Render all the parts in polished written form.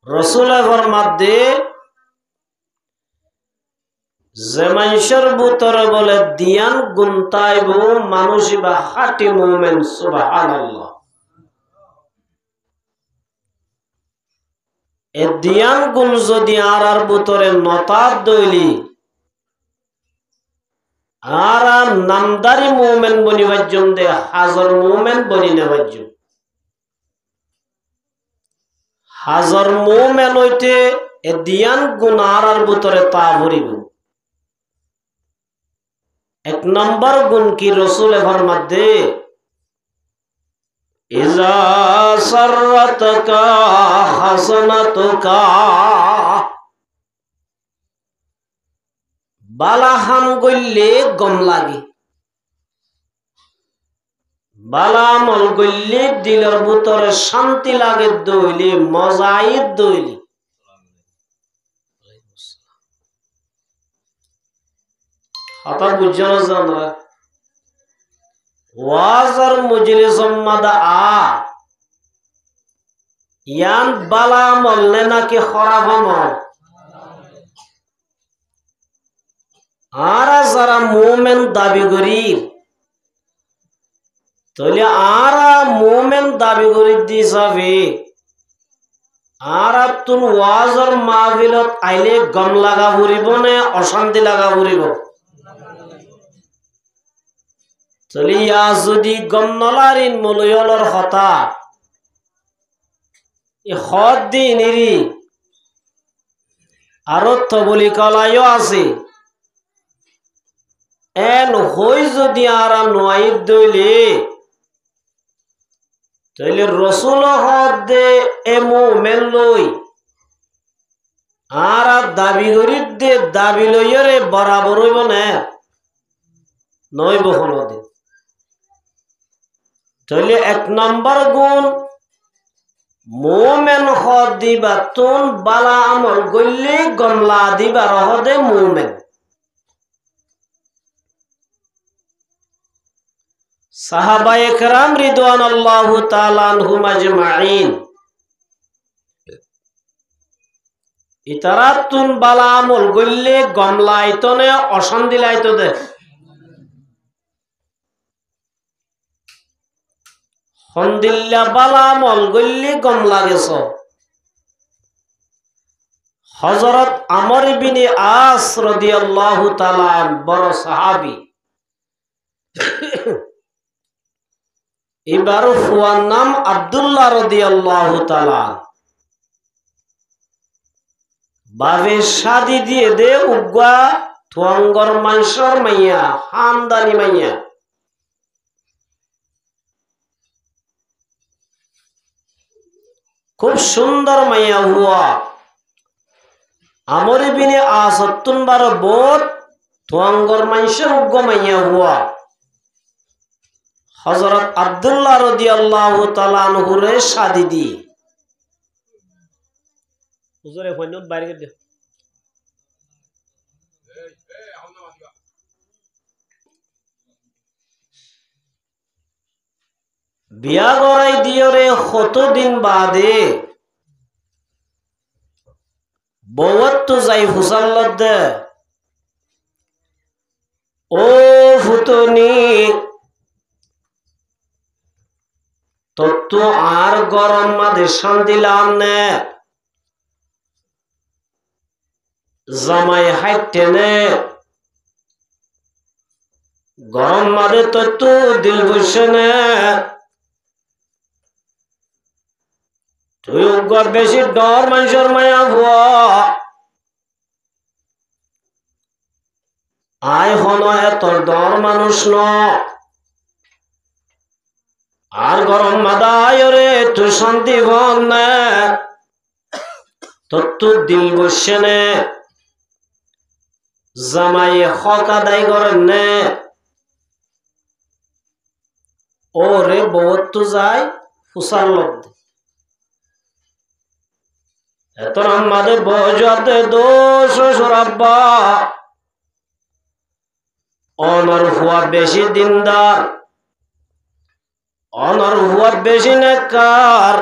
রসুলে ফরমাতে যে মানুষের ভিতরে বলে দিয়ান গুনতাইব মানুষ বা খাঁটি মুমিন সুবহানাল্লাহ। এ দিয়ান গুণ যদি আর ভিতরে নতাব দইলি আর নামদারি মুমিন বনিবার জন্য হাজার মুমিন বনি নেবার জন্য হাজার মুমিন হইতে এ দিয়ান গুণ আর ভিতরে তা ভরিব। এক নম্বর গুণ কি রসুল ফরমাতে ইজা সাররাতকা হাসানাতুকা বালাহাম গইলে গম লাগে, বালামল গইলে দিলের ভিতরে শান্তি লাগে দইলি মজাই দইলি। কথা বুঝছো না? ওয়াজার মজলিস মাদা ইয়ান বালামল নে নাকি খারাপ আমল? আর যারা মুমিন দাবি করি তাহলে আর মুমিন দাবি করি দিছাবে আর তুন ওয়াজর মাহফিলত আইলে গম লাগা ফুরিব নে অশান্তি লাগা ফুরিব? তাহলে ইয়া যদি গম নলারিন মলয়লর হতা এ হদ দিনেরই আরো তবলি কলাইও আছে এন হই যদি আর নোয়াইদ দইলে তাইলে রসুল হদ দে এ মুমিন লই আর দাবি করি দে দাবি লইরে বরাবর হইব না নইব কোনদিন। তাইলে এক নম্বর গুণ মুমিন হদ দিবা তুন বালা আমল গইলে গমলা দিবা রহদে মুমিন। সাহাবায়ে কেরাম রিদওয়ানুল্লাহু তাআলা আনহুম আজমাইন ইতারাতুন বালা আমল গইলে গমলাইতো নে অশান্তি লাইতো দে? হন্দিল্লা বালা আমল গইলে গম লাগেছ। হযরত আমর ইবনে আস রাদিয়াল্লাহু তাআলা বড় সাহাবী, এবার ফুয়ার নাম আব্দুল্লাহ রাদিয়াল্লাহু তাআলা। বাবে শাদি দিয়ে দে উগা তুয়াঙ্গর মানসর মাইয়া হামদানি মাইয়া। খুব সুন্দর মাইয়া হুয়া আমর ইবনে আস তুনবার বোত তুয়াঙ্গর মানসর উগ্গ মাইয়া হুয়া হযরত আব্দুল্লাহ রাদিয়াল্লাহু তাআলা আনহুরে শাদি দি। হুজুরে ফোনত বাইরে দে বিয়া গড়াই দিয়রে কতদিন বাদে বউত তো যাই ফুসাল্লত দে ও ফুতনি তো আর গরম মাঝে শান্তি লাম নে জামাই হাইটে নে গরম মাঝে তো দিল বসে নে তুই উগর বেশি ডর মানুষের মায়া হুয়া আয় হন এত ডর মানুষ ন আর গরম মাদায় রে তুই শান্তি হন না তোর দিল বসে নে জামাই হক আদায় করেন নে ও রে বহুত তো যায় ফুসার লোক এত আমাদের বজাতে দোষ সরাব্বা অনর হুয়া বেশি দিনদার অনর হুয়া বেশি নেকার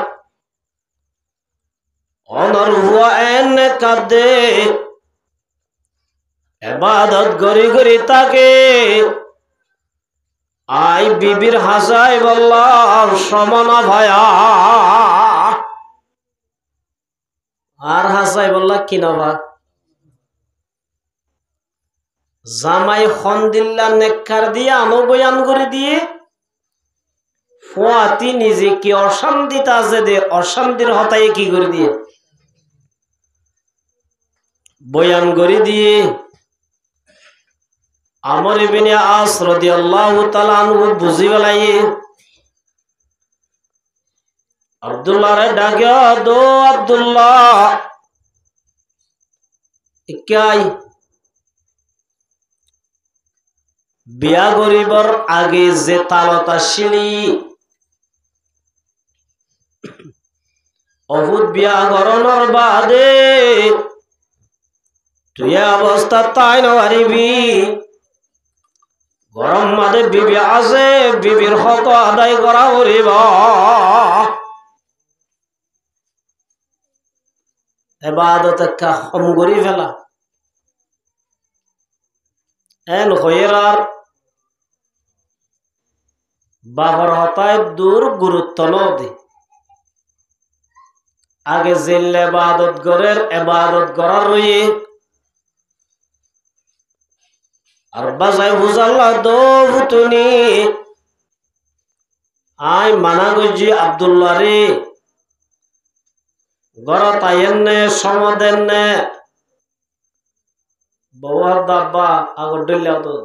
অনর হুয়া এনে কাঁদে এবাদত গরি গরি তাকে আই বিবির হাসাই বললাম সমনা ভায়া আর হাসাই বললা কি নবা জামাই খন্দিল্লা নেককার দিয়ে আনো বয়ান করে দিয়ে ফুয়াতি নিজে কি অশান্তিতে আছে দে অশান্তির হতায় কি করে দিয়ে বয়ান করে দিয়ে আমর ইবনে আস রাদিয়াল্লাহু তাআলা আনহু বুঝি বেলাই আব্দুল্লাহ রে ডাকে দো আব্দুল্লাহ ইকাই বিয়া গরিবর আগে যে তালতা শিলি অভূত বিয়া গরণর বাদে তুই অবস্থা তাই নারিবি গরম মাদে বিবি আছে বিবির হক আদায় করা হরিব এবাদত একটা হম করি ফেলা এন হইরার বাবার হতায় দূর গুরুত্ব নদী আগে জিল্লে এবাদত করার রয়ে আর বাজায় বুঝাল্লা দো ভুতুনি আই মানা গজি আব্দুল্লাহ রে গড় তাইয়েন নে সমদেন নে বউয়ার দাব্বা আগর ডইলা তো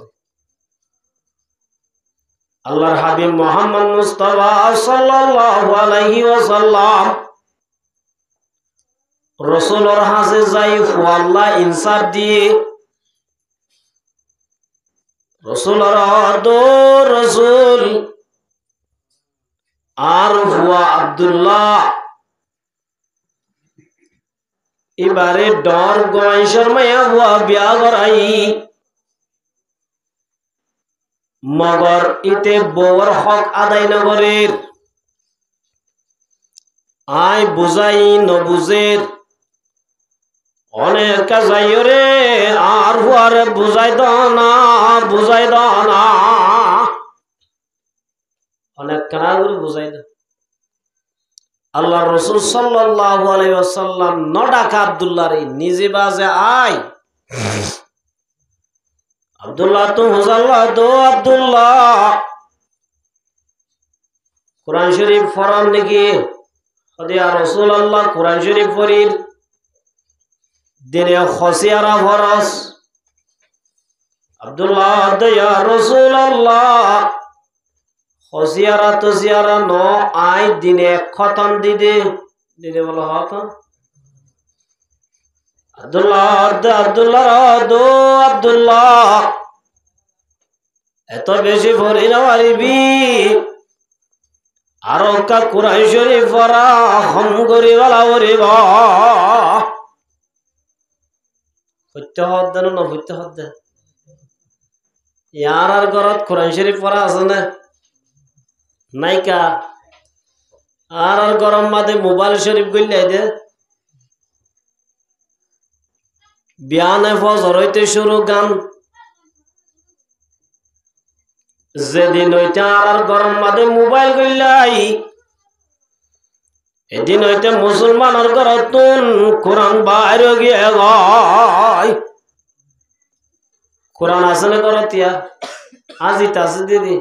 আল্লাহর হাবিব মুহাম্মদ মুস্তাফা সাল্লাল্লাহু আলাইহি ওয়াসাল্লাম রাসূলের হাজে যাই ফুয়াল্লাহ ইনসাফ দিয়ে রাসূলের দো রাসূল আর হুয়া আব্দুল্লাহ এবারে ডর গোয়াই শর্মায়া হুয়া বিয়া করাই মগর ইতে বউর হক আদায় নগরের আয় বুঝাই নবুজের অনেক কাজাইও রে আর হুয়ারে বুঝাই দনা অনেক কানা করে বুঝাই দ আল্লাহ রসুল সাল্লাল্লাহু আলাইহি ওয়াসাল্লাম ন ডাকা আব্দুল্লাহ রে নিজে বাজে আয় আব্দুল্লাহ তো হুজাল্লাহ দো আব্দুল্লাহ কোরআন শরীফ ফরান নাকি হদিয়া রাসূলুল্লাহ কোরআন শরীফ পড়ির দিনে খসিয়ারা ফরস আব্দুল্লাহ দয়া রাসূলুল্লাহ খসিয়ারা তো জিয়ারা ন আই দিনে খতম দিদে বলো হতো আব্দুল্লাহ এত বেশি ভরি না পারিবি আরো কা কুরআন শরীফ পড়া হম করি বলা পড়িব সত্য হদ না সত্য হদ ইয়ার আর ঘরত কুরআন শরীফ পড়া আছে না নাইকা আর গরম মাদে মোবাইল শরীফ গইলাই দে বিয়ানে ফজর হইতে শুরু গান যেদিন হইতে আর গরম মাদে মোবাইল গইলাই এদিন হইতে মুসলমানের ঘরতুন কোরআন বাইরে গিয়ে গয় কোরআন আছে না ঘরতিয়া আজিত আছে দিদি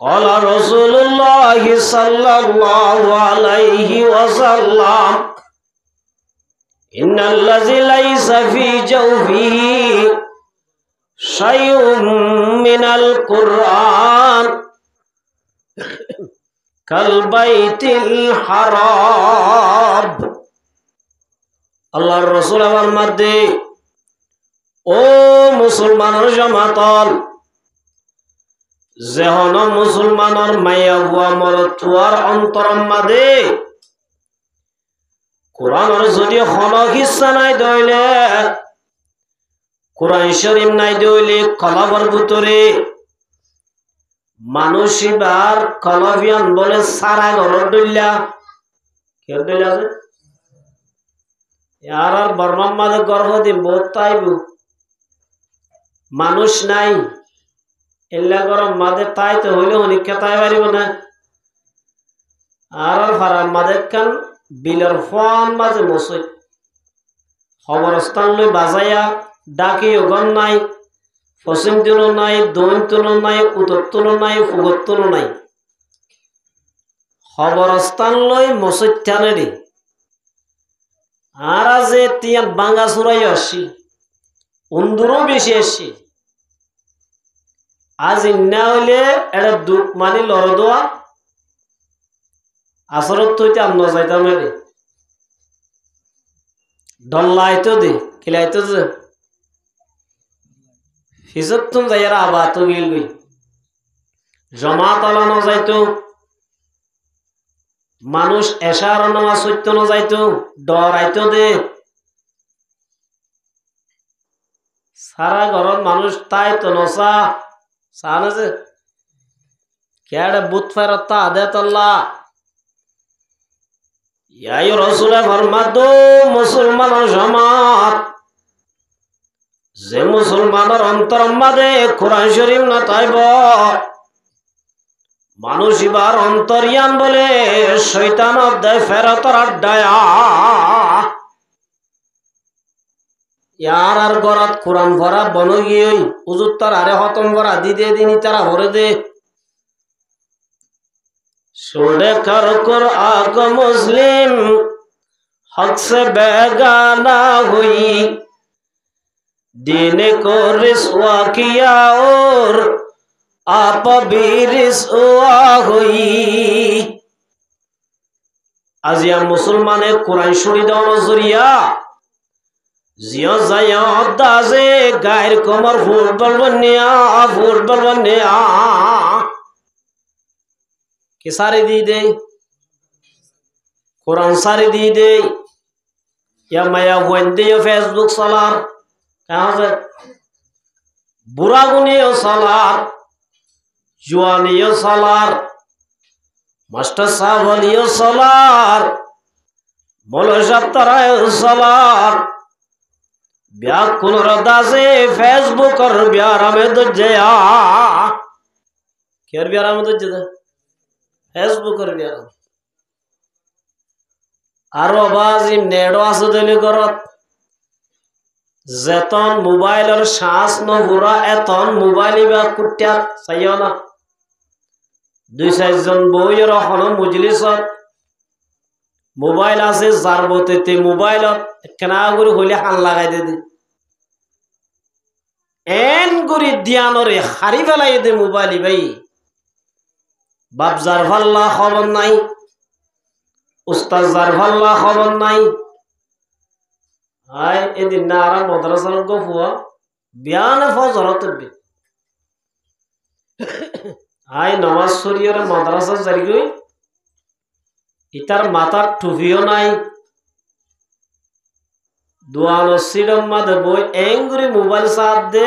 قال رسول الله صلى الله عليه وسلم إن الذي ليس في جوفه شيء من القرآن كالبيت الحرام الله الرسول والمدي او مسلمان جماعتال যেহন মুসলমানের মায়া হুয়া মরতুয়ার অন্তরম মাদে কোরআনের যদি হনক ইচ্ছা নাই দইলে কোরআন শরীফ নাই দইলে কলবর ভিতরে মানুষিবার কলবিয়ান বলে সারা ঘর দইলা কেউ দিল আছে আর আর বর্মার মাঝে গর্ভ দিন বহুত তাইব মানুষ নাই এল্লা গরম মাঝে তাই তো হইলে অনেককে তাই পারিব না আর আর ফারার মাঝে কান বিলের ফোন মাঝে মসই খবরস্থান লই বাজাইয়া ডাকি ওগন নাই পশ্চিম তুলো নাই দৈন তুলো নাই উত্তর তুলো নাই ফুগর তুলো নাই খবরস্থান লই মসইথানেরি আর যে তিয়ান বাঙ্গা চুরাই আসছি উন্দুরও বেশি আসছি আজ ইন্না হইলে এটা দুঃখ মানি লড় দোয়া আসরত তুই আম ন যাইতাম রে ডল্লাইতো দে খিলাইতো যে ফিজত তুম যাইয়ার আবা তো গিল গই জমা তলানো যাইতো মানুষ এশার নামাজ সত্য ন যাইতো ডরাইতো দে সারা ঘরত মানুষ তাই তো নসা সানে যে কেডে বুত ফেরত আদে তল্লা ইয়াই রসুলে ফরমাদো মুসলমানের জামাত যে মুসলমানের অন্তর মাঝে কোরআন শরীফ না তাইব মানুষ ইবার অন্তরিয়ান বলে শয়তান অধ্যায় ফেরতর আড্ডায়া ইয়ার আর গরাত কোরআন ভরা বন গিয়ে হুজুর তার আরে হতম ভরা দিদে দিনই তারা ভরে দে सोडे कर कुरान मुस्लिम हक से बेगाना हुई दीन को रिस्वा किया और आप भी रिस्वा हुई आजिया मुसलमान कुरान शुरी दानो जरिया जिया जाया दाजे गायर कमर फुटबॉल बन्या कि सारे दी दे कुरान सारे दी दे या माया वंदे या फेसबुक सलार कहाँ से बुरा गुनी या सलार जुआनी या सलार मास्टर साहब वाली या सलार मोलो शब्दरा या सलार ब्याह कुनरदा से फेसबुक और ब्यारा में तो जया क्या ब्यारा में तो जया फेसबुकर बियाराम आरो बाजिम नेडो आसुदली करत जेतन मोबाइलर श्वास न हुरा एतन मोबाइल बा कुट्या सायना दुई চারজন বইয়ের হন মজলিসত মোবাইল আছে জারবতেতে মোবাইলত কেনা করে হইলে হান লাগাই দে এন গুরি দিয়ানরে হারি ফেলাই দে মোবাইল ভাই बाप जारफाल्ला खबर नाई उस्ताद जारफाल्ला खबर नाई आय एदिन नारा मद्रासा गफुआ बियान फजरत बे आय नमाज शरीयर मद्रासा जारी गई इतार मातार टुफियो नाई दुआनो सिरम मादे बय एंगुरी मोबाइल साथ दे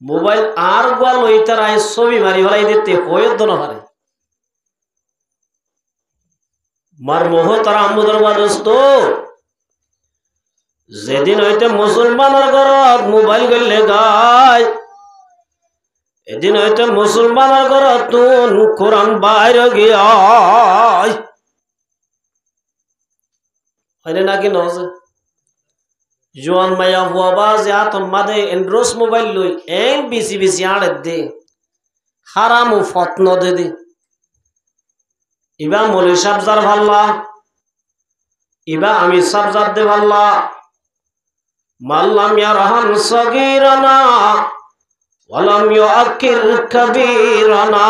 मोबाइल आर गोल इतार आय छवि मारी फलाई दिते होय दनो हारे मार मोह तारा मुदरबा दोस्तो जेदिन हইতে মুসলমানের ঘরত মোবাইল গলে গায় এদিন হইতে মুসলমানের ঘরত তুন কোরআন বাইরে গিয়ায় আরে নাকি নজে জোয়ান মায়া হুয়াবাজ ইয়া তোমাদে এন্ড্রয়েড মোবাইল লই এং বিসি বিসি আড়ে দে হারাম ও ফতন দে দে ইবা মৌলী সাহেব যার ভাল্লা ইবা আমি সাহেব যার দে ভাল্লা মাল্লাম ইয়ারহাম সগীরানা ওয়ালাম ইউআকির কবীরানা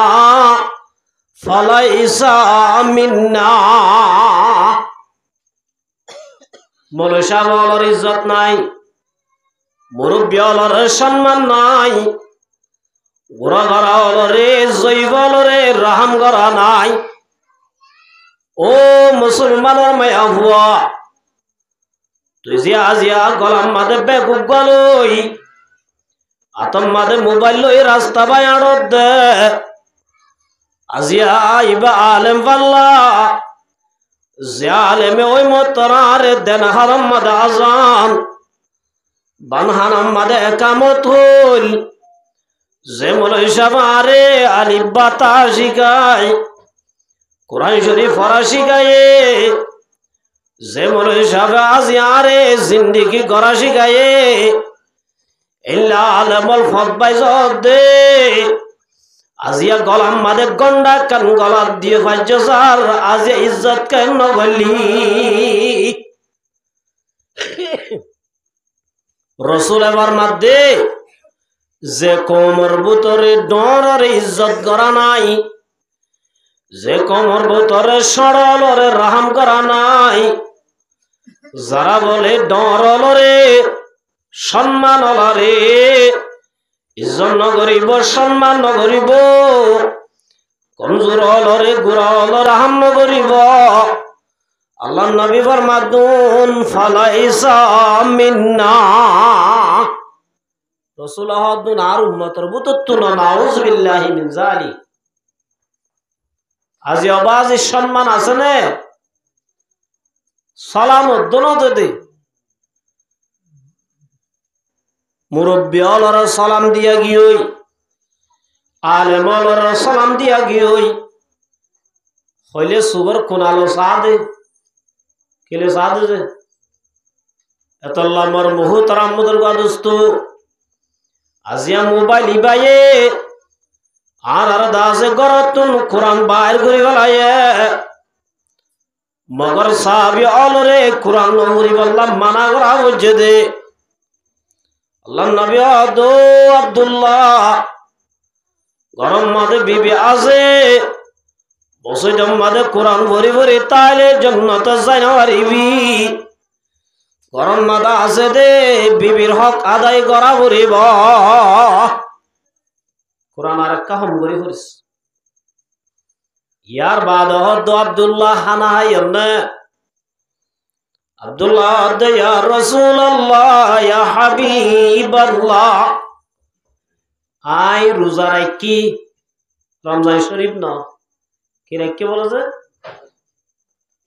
ফালাইসা মিন্না মৌলী সাহেবের ইজ্জত নাই মুরব্বিয়ার সম্মান নাই গোরা গরারে জৈবলরে রহম করা নাই ओ मुसलमानर माया हुआ तुझे आजिया गलाम मादे बेकुब गलोई आतम मादे मोबाइल लोई रास्ता बायाड़ो दे आजिया इबा आलम वल्ला জালেমে ওই মতরারে দেন হারাম মাদে আজান বান হারাম মাদে একামত হইল যে মৌলভী সাহেব আরে আলিফ বা তা শিখায় কোরআন শরীফ পড়া শিখায়ে যে মৌলভী সাহেব আজি আরে জিন্দিগি গড়া শিখায়ে ইল্লা আলমল ফতবাই দে আজিয়া গলাম মাদে গন্ডা কান গলাত দিয়ে ফাজ্য সার আজিয়া ইজ্জত কেন বলি রসুল এবার মাদ্দে যে কোমর ভিতরে ডর ইজ্জত করা নাই যে কোমর ভিতরে সরলরে রাহাম করা নাই যারা বলে ডরলরে সম্মান অলরে ইজ্জত নগরিব সম্মান নগরিব কমজোর অলরে গুড়া অল রাহাম নগরিব আল্লাহ নবী ফরমাতুন ফালাইসা মিন্না রাসূল আহাদুন আর উম্মতর বুততুন নাউজ বিল্লাহি মিন যালিক আজি আবাজি সম্মান আছে না সালাম দোনো দে মুরব্বি অলর সালাম দিয়া গিয়ই আলেম অলর সালাম দিয়া গিয়ই হইলে সুবর কোনালো সাদে কেলে সাদে যে এতল্লাহ মর মুহতারাম মুদরগা দোস্ত আজিয়া মোবাইল ইবায়ে আর দাসে গরতুন কোরআন বাইর করি গলায়ে মগর সাহাবী অলরে কোরআন নগরি বললাম মানা করা হচ্ছে দে আল্লাহ নবী আব্দুল্লাহ গরম মাদে বিবি আছে বসে জম্মাদে কোরআন ভরি ভরি তাইলে জান্নাতে যাইনা পারিবি গরম মাদা আছে দে বিবির হক আদায় করা ভরিব কোরআন আর কাহম ভরি ভরিস ইয়ার বাদ হদ আব্দুল্লাহ হানাই না আব্দুল্লাহ দে ইয়া রাসূলুল্লাহ ইয়া হাবিবাল্লাহ আই রোজা রাখি রমজান শরীফ না কি রাখি বলেছে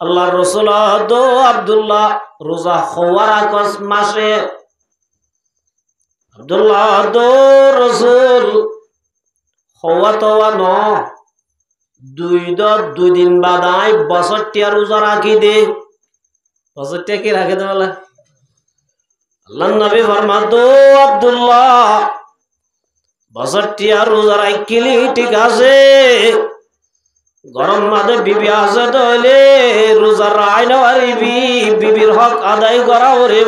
আল্লাহর রাসূল দো আব্দুল্লাহ রোজা হওয়ার আগস্ট মাসে আব্দুল্লাহ দো রাসূল হওয়া তো ন দুই দিন বাদাই বছরটিয়া রোজা রাখি দে বছরটিয়া কি রাখে দে বলে আল্লাহ নবী ফরমাতো আব্দুল্লাহ বছরটিয়া রোজা রাখিলি ঠিক আছে গরম মাদে বিবি আছে তাহলে রোজা রাই না পারিবি বিবির হক আদায় করা ওরে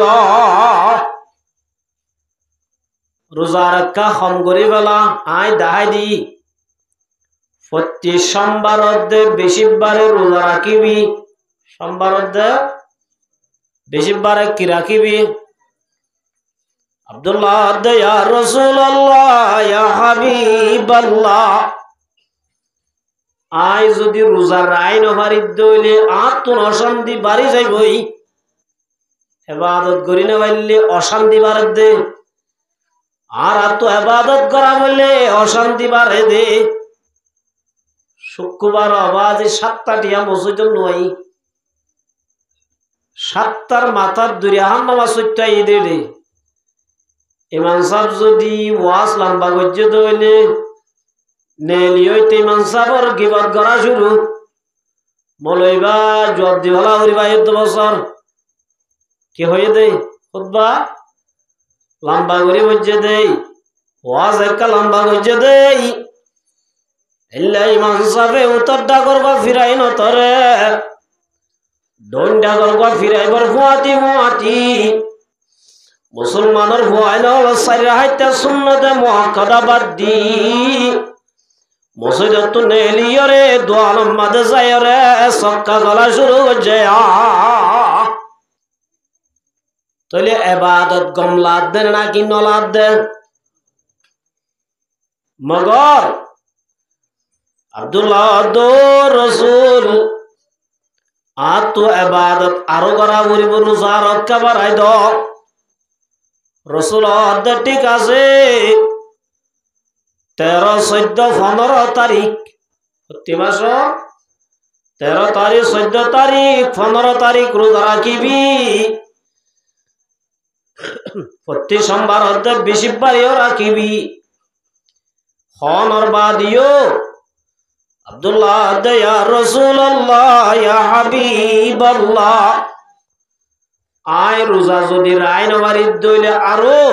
রোজা রাখা হম করি বেলা আই দাহাই দি প্রতি সোমবার বেশিবারে রোজা রাখিবি সোমবার বেশিবারে কি রাখিবি আব্দুল্লাহ ইয়া রাসূলুল্লাহ ইয়া হাবিবাল্লাহ আই যদি রোজা রাই নভারি দইলে আত্ম অশান্তি বাড়ি যাইবই ইবাদত করি না পাইলে অশান্তি বাড়ে দে আর আত্ম ইবাদত করা বললে অশান্তি বাড়ে দে শুক্রবার আবাজ 7টা টিয়া মসজিদ নয় 7টার মাথার দুরিয়াহান নামাজ সত্যা ঈদে দে ইমাম সাহেব যদি ওয়াজ লম্বা গজ্জে দইলে নেলি হইতে ইমাম সাহেবর গিবত করা শুরু মলইবা জবাব দি ভালা হরিবা 1 বছর কি হয়ে দে খুতবা লম্বা করে গজ্জে দেই ওয়াজ একটা লম্বা গজ্জে দেই এল্লা ইমাম সাহেবে উত্তরটা করবা ফিরাই নতরে দণ্ডা করবা ফিরাইবার ফুয়াতি মুসলমানের ভয় না হলো সাইরা হাইতে সুন্নতে মুআক্কাদা বাদ দি মসজিদত নেলিয়রে দোয়ালম মাদে যায়রে সক্কা গলা শুরু হচ্ছে তাহলে ইবাদত গমলাদ দেন নাকি নলাদ দেন মগর আব্দুল্লাহ দো রাসূল আতো ইবাদত আরো করা বলিব রোজা রক্ষা বাড়াই দ রাসূল ঠিক আছে 13, 14, 15 তারিখ প্রতি মাস 13 তারিখ 14 তারিখ 15 তারিখ রোজা রাখিবি প্রতি সোমবার হতে 20 বারিও রাখিবি হনর বাদিও আব্দুল্লাহ ইয়া রাসূলুল্লাহ ইয়া হাবিবাল্লাহ আয় রোজা যদি রাইন বাড়ি দইলে আরো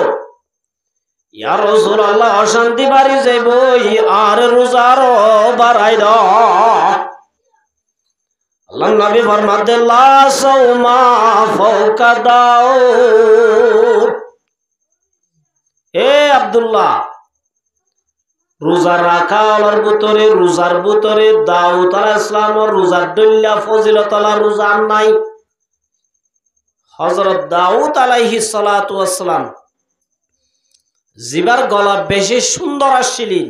ইয়া রাসূলুল্লাহ অশান্তি বাড়ি যাইব আর রোজার বাড়াই দাও আল্লাহ নবী ফরমাতে লা সাওমা ফাওকা দাউদ হে আব্দুল্লাহ রোজা রাখা আলার ভিতরে রোজার ভিতরে দাউদ আলাইহিস সালামের রোজার দল্লা ফজিলত আলা রোজা নাই হযরত দাউদ আলাইহিস সালাতু ওয়াস সালাম জিবার গলা বেশি সুন্দর আসছিলেন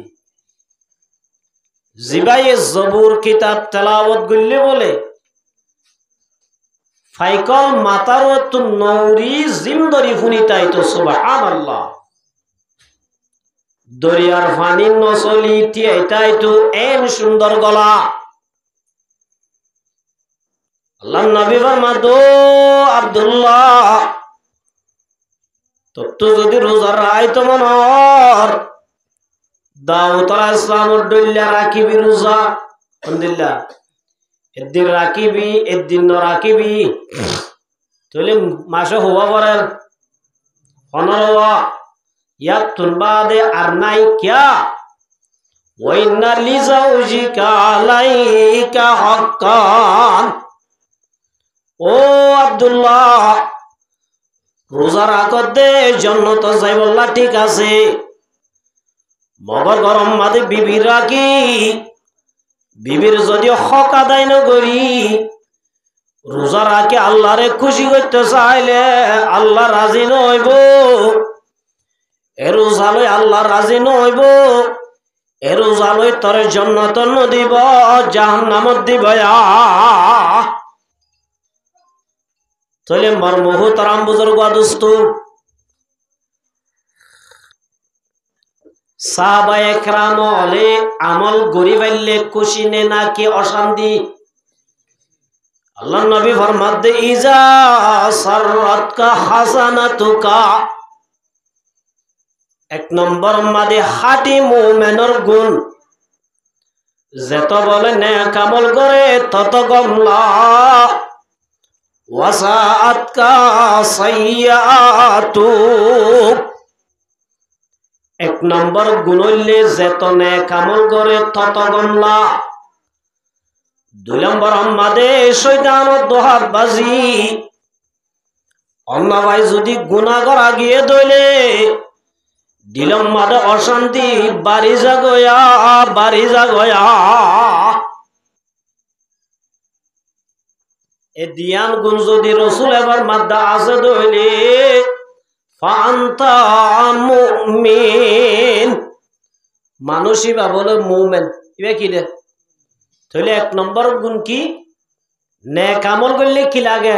জিবায়ে জবুর কিতাব তেলাওয়াত করলে বলে ফাইকল মাতার তো নৌরি জিমদরি ফুনিতাই তো সুবহানাল্লাহ দরিয়ার পানি নসলি টিয়াইতাই তো এন সুন্দর গলা আল্লাহ নবী ফরমাতো আব্দুল্লাহ তো যদি রোজা রাইতো মনর দাউদ আলাইহিস সালামের দল্লা রাখিবি রোজা আলহামদুলিল্লাহ একদিন রাখিবি একদিন ন রাখিবি তাহলে মাসে হওয়া পরের 15 ইয়াতুন বাদে আর নাই কিয়া ওয়াইন্না লিজাউজিকা আলাইকা হাক্কান ও আব্দুল্লাহ রোজা রাখত দে জান্নাত যাইবল্লা ঠিক আছে মগর গরম মাদে বিবির রাখি বিবির যদি হক আদায় না করি রোজা রাখি আল্লাহরে খুশি করতে চাইলে আল্লাহ রাজি নইব এ রোজা লই আল্লাহ রাজি নইব এ রোজা লই তোর জান্নাত ন দিব জাহান্নামত দিব তাহলে মর্মহ তারাম বুজুর্গ দোস্ত সাহাবায়ে কেরাম হলে আমল গরিবাইলে খুশি নে নাকি অশান্তি আল্লাহ নবী ফরমাতে ইজা সাররাতকা হাসানাতুকা এক নম্বর মাদে হাটি মুমিনের গুণ যত বলে নেক আমল করে তত গমলা ওয়াসাআতকা সাইয়াতু এক নম্বর গুণ হইলে যত নেক আমল করে তত গমলা 2 নম্বর আমাদে শয়তানের দোহাত বাজি অন্য ভাই যদি গুনাহ করা গিয়ে দইলে দিলম মাদে অশান্তি বাড়ি জাগয়া এ দিয়ান গুণ যদি রসুল এবার মাদ্দা আছে দইলে ফান্তা মুমিন মানুষই বা বলে মুমিন ইবে কি রে তাহলে এক নম্বর গুণ কি নেক আমল করলে কি লাগে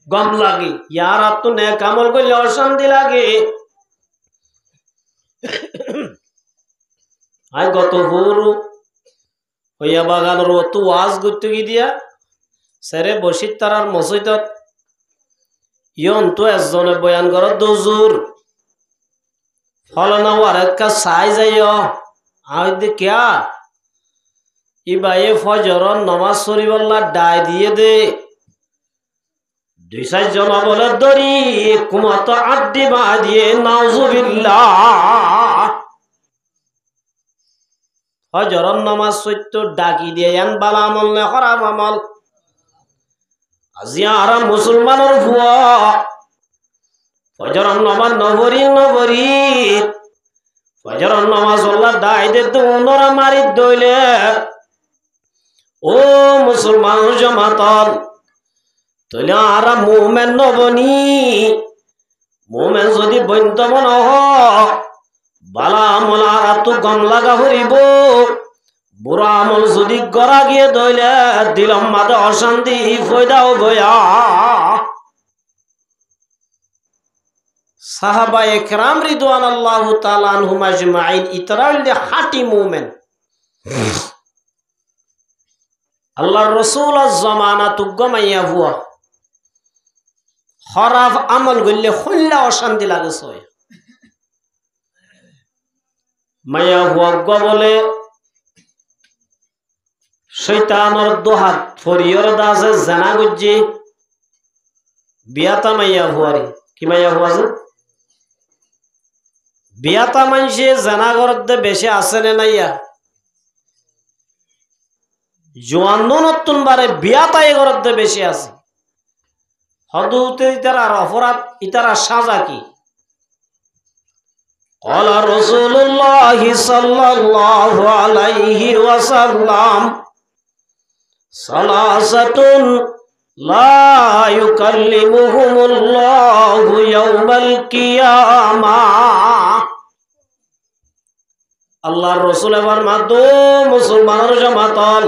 গম লাগে ইয়ার আর তো নেক আমল করলে অশান্তি লাগে আই গত হুরু হইয়া বাগানের তো ওয়াজ করতে গিয়ে দিয়া সেরে বসিত তারার মসজিদত ইয়ন তো একজনে বয়ান করত দজুর ফলনা আর একটা চাই যাইও আই দে কিয়া ইবায়ে ফজরন নামাজ শরীফল্লাহ ডাই দিয়ে দে 2-4 জন বলে দরি কুমাত আড্ডি বা দিয়ে নাউজুবিল্লাহ ফজরন নামাজ সত্য ডাকি দিয়ে এন বালা আমল নে খারাপ আমল আজি আর মুসলমানের ভুয়া ফজরন নামাজ নবরি ফজরন নামাজ আল্লাহ ডাই দে তো ওনরা মারি দইলে ও মুসলমান জামাতল তইলে আর মুমিন নবনি মুমিন যদি বন্ত মন হ বালা আমল আর তো গম লাগা হইব বুড়া আমল যদি গড়া গিয়ে দইলে দিলম মাদে অশান্তি ফয়দাও বয়া সাহাবায়ে কেরাম রিদওয়ানাল্লাহু তাআলা আনহুম আজমাইন ইতরাল দে হাটি মুমিন আল্লাহর রাসূলের জামানা তুগ্গ মাইয়া ভুয়া খারাপ আমল করলে খুললা অশান্তি লাগে সয় মাইয়া ভুয়া বলে শয়তানের দোহাত ফরিয়র দাসে জানা গুজ্জি বিয়াতা মাইয়া ভুয়ারি কি মাইয়া ভুয়া যে বিয়াতা মানুষে জানা করতে বেশি আছে না নাইয়া জোয়ান নতুন বারে বিয়াতাই করতে বেশি আছে হদুতে ইতার আর অপরাধ ইতার আর সাজা কি قال رسول الله صلى الله عليه وسلم ثلاثة لا يكلمهم الله يوم القيامة আল্লাহর রাসূল এবার মাদো মুসলমানের জামাতল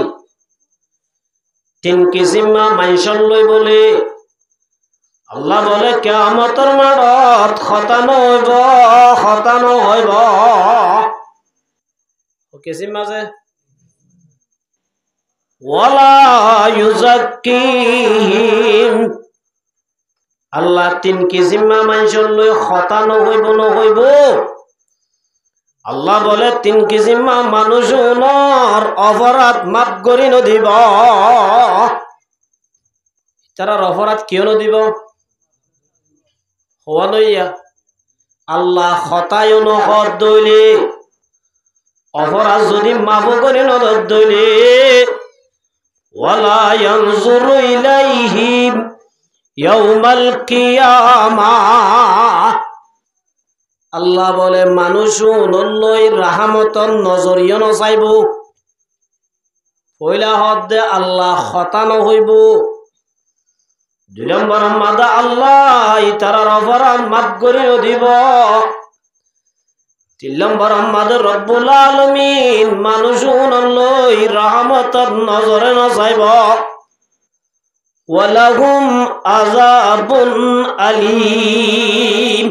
তিন কিসিমা মাইশন লই বলে আল্লাহ বলে কিয়ামতের মাঠত খতানো হইব ও কিসিমা যে ওয়ালা ইউযাক্কিহিম আল্লাহ তিন কিসিমা মাইশন লই খতানো হইব না হইব আল্লাহ বলে তিন কিসিমা মানুষের অপরাধ মাফ করি নদিব তারা অপরাধ কিয় নদিব হওয়া নইয়া আল্লাহ খতায় নহর দইলে অপরাধ যদি মাফ করি নদর দইলে ওয়ালা ইয়ানজুরু ইলাইহিম ইয়াউমাল কিয়ামাহ আল্লাহ বলে মানুষ নল্লই রাহমতন নজরিয় নচাইব পয়লা হদে আল্লাহ খতানো হইব দুই নম্বর মাদা আল্লাহ ইতারার অপরাধ মাফ করিও দিব তিন নম্বর মাদে রব্বুল আলামিন মানুষ নল্লই রাহমতন নজরে নচাইব ওয়ালাহুম আযাবুন আলীম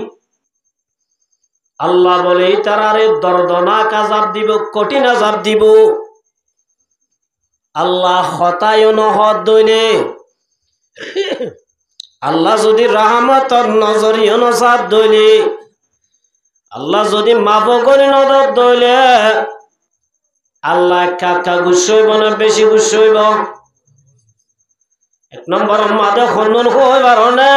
আল্লাহ বলে তারারে দর্দনাক আযাব দিব কঠিন আযাব দিব আল্লাহ খতায় নহদ দইলে আল্লাহ যদি রাহমতর নজরিয় নসাদ দইলে আল্লাহ যদি মাফ করে নদর দইলে আল্লাহ কাকা গুসইব না বেশি গুসইব এক নম্বর মাদে খনন হইবার না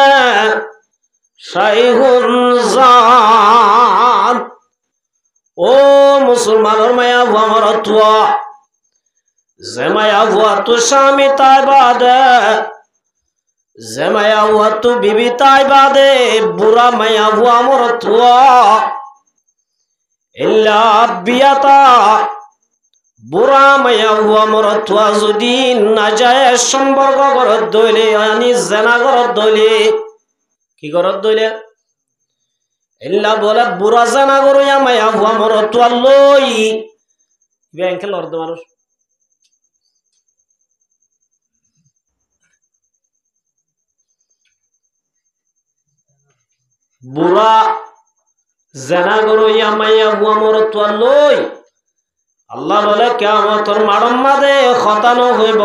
শাইহুন জান ও মুসলমানের মায়া ভুয়া মরতুয়া যে মায়া ভুয়া তু স্বামী তাই বাদে যে মায়া ভুয়া তু বিবি তাই বাদে বুড়া মায়া ভুয়া মরতুয়া ইল্লা বিয়াতা বুড়া মায়া ভুয়া মরতুয়া যদি না যায় সম্পর্ক করত দইলে আনি জেনা করত দইলে কি করত দইলে ইল্লা বলে বুড়া জানা করইয়া মায়া ভুয়া মরতুয়া লই ব্যাংকে লড়দ মানুষ বুড়া জানা করইয়া মায়া ভুয়া মরতুয়া লই আল্লাহ বলে কিয়ামতের মাঠের মাঝে খতানো হইব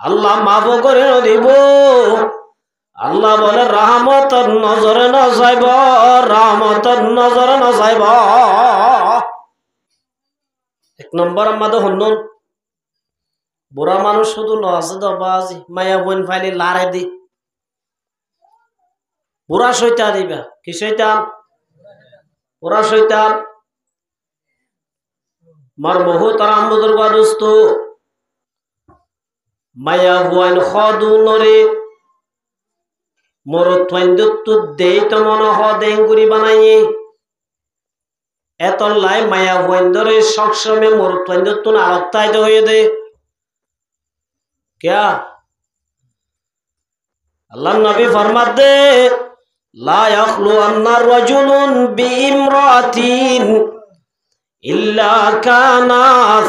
আল্লাহ মাফ করে দিব আল্লাহ বলে রাহমতের নজরে নজাইব রাহমতের নজরে নজাইব এক নম্বর আমাদের হন্যন বুড়া মানুষ শুধু লজে দবাজি মায়া বোন ফাইলে লারে দি বুড়া শৈতান দিবা কি শৈতান বুড়া শৈতান মার বহু তারা বুজুর্গ দোস্ত মায়া বোন খদু নরে মোর ত্বন্দুত্তু দেই তো মনে হ দেঙ্গুরি বানাইয়ে এত লাই মায়া বন্ধরে সবসময় মোর ত্বন্দুত্তু আরক্তায়িত হয়ে দে क्या अल्लाह नबी फरमाते दे ला यखलु अन्ना रजुलुन बिइम्रातिन इल्ला काना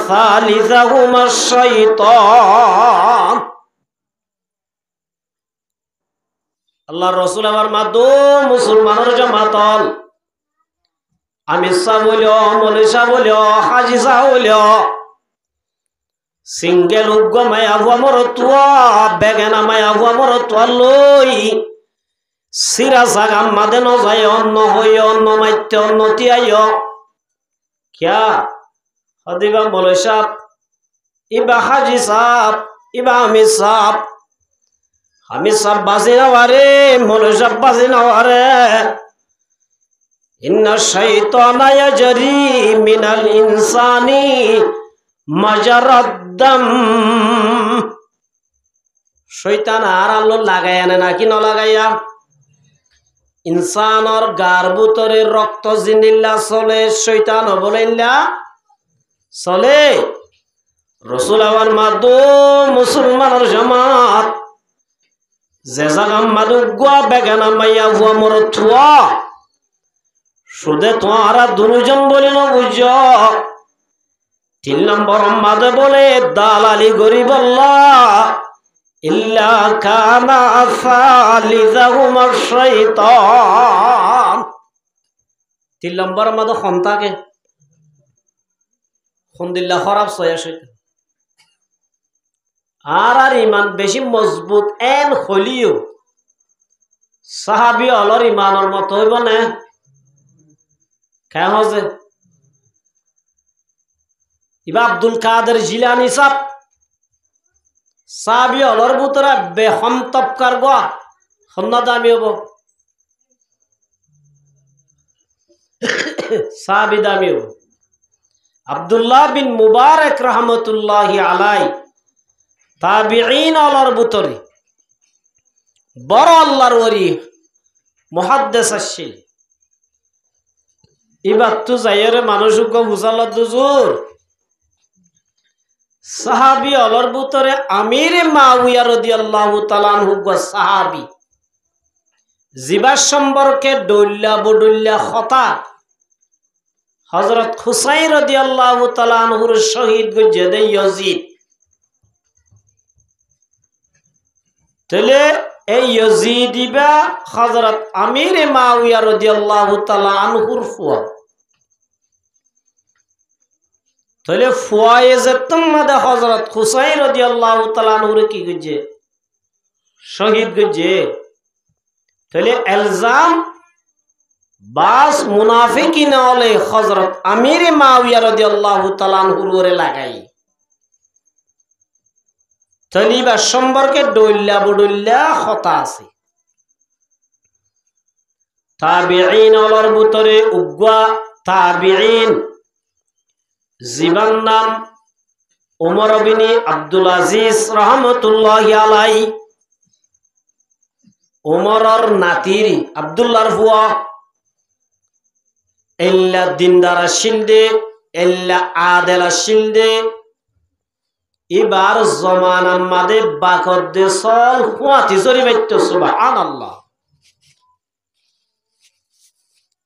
सालिसहुमा शैतान আল্লাহর রাসূল আমার মাদো মুসলমানের জামাতল আমি সা বলিও মলিসা বলিও হাজি সা বলিও সিঙ্গেল উগ্গ মায়া ভুয়া মর তুয়া বেগেনা মায়া ভুয়া মর তুয়া লই সিরা সাগাম মাদে ন যায় অন্ন হই অন্ন মাইতে অন্ন তিয়াইয় क्या हदिबा मौलवी साहब इबा हाजी साहब इबा हमीद साहब बाजी नवारे मौलवी साहब बाजी नवारे इन्ना शैताना यजरी मिनल इंसानी मजरद दम शैतान आर आल्लो लागाया ना कि न लागाया इंसानर गार भीतरे रक्त जिनिल्ला चले शैतान बोलेल्ला चले रसूल आवर मादो मुसलमानर जमात जे जागा मादुगुआ बेगाना माइया हुआ मोर थुआ सुदे तुम्हारा दुनुजन बोले न बुझो 3 नंबर मादे बोले दालाली गरीब अल्लाह इल्ला काना सालिजाहुमा शैतान 3 नंबर मादे खंता के खंदिल्ला खराब सया शैतान आर ईमान बेशी मजबूत एन हलियो साहाबी अलर ईमानर मत हইব ना क्या होजे इबा अब्दुल कादर जिलानी साहब साहाबी अलर बुतरा बेहम तबकार गवा खन्ना दामी हबो साहाबी दामी हबो अब्दुल्लाह बिन मुबारक रहमतुल्लाहि अलैहि ताबिईन अलर बुतरी बड़ अल्लाहर वली मुहाद्दिस आछिल इबार तो जाइरे मानुषक बुझाल दुजुर साहाबी अलर बुतरे आमिर माविया रादियाल्लाहु ताआला अन्हु साहाबी जिबा सम्पर्के डल्ला बडल्ला खता हजरत हुसैन रादियाल्लाहु ताआला अन्हुर शहीद गजेदे यजीद तले ए यजीदिबा हजरत आमिर माविया रादियाल्लाहु ताआला अन्हुर फुआ तले फुआए जतम मद हजरत हुसैन रादियाल्लाहु ताआला अन्हुर की गजे शहीद गजे तले इल्जाम बास मुनाफिकिन ओले हजरत आमिर माविया रादियाल्लाहु ताआला अन्हुर ओरे लागाई तलिबा सम्पर्के डल्ला बडल्ला खता आछे ताबिईन अलर बुतरे उग्वा ताबिईन जीवन नाम उमर बिन अब्दुल अजीज रहमतुल्लाहि अलैहि उमरर नातिरी अब्दुल्लाहर फुआ एल्ला दिनदार शिलदे एल्ला आदेला शिलदे इबार जमाना मादे बाकर दे सल हुआती जरी बैठो सुबहानाल्लाह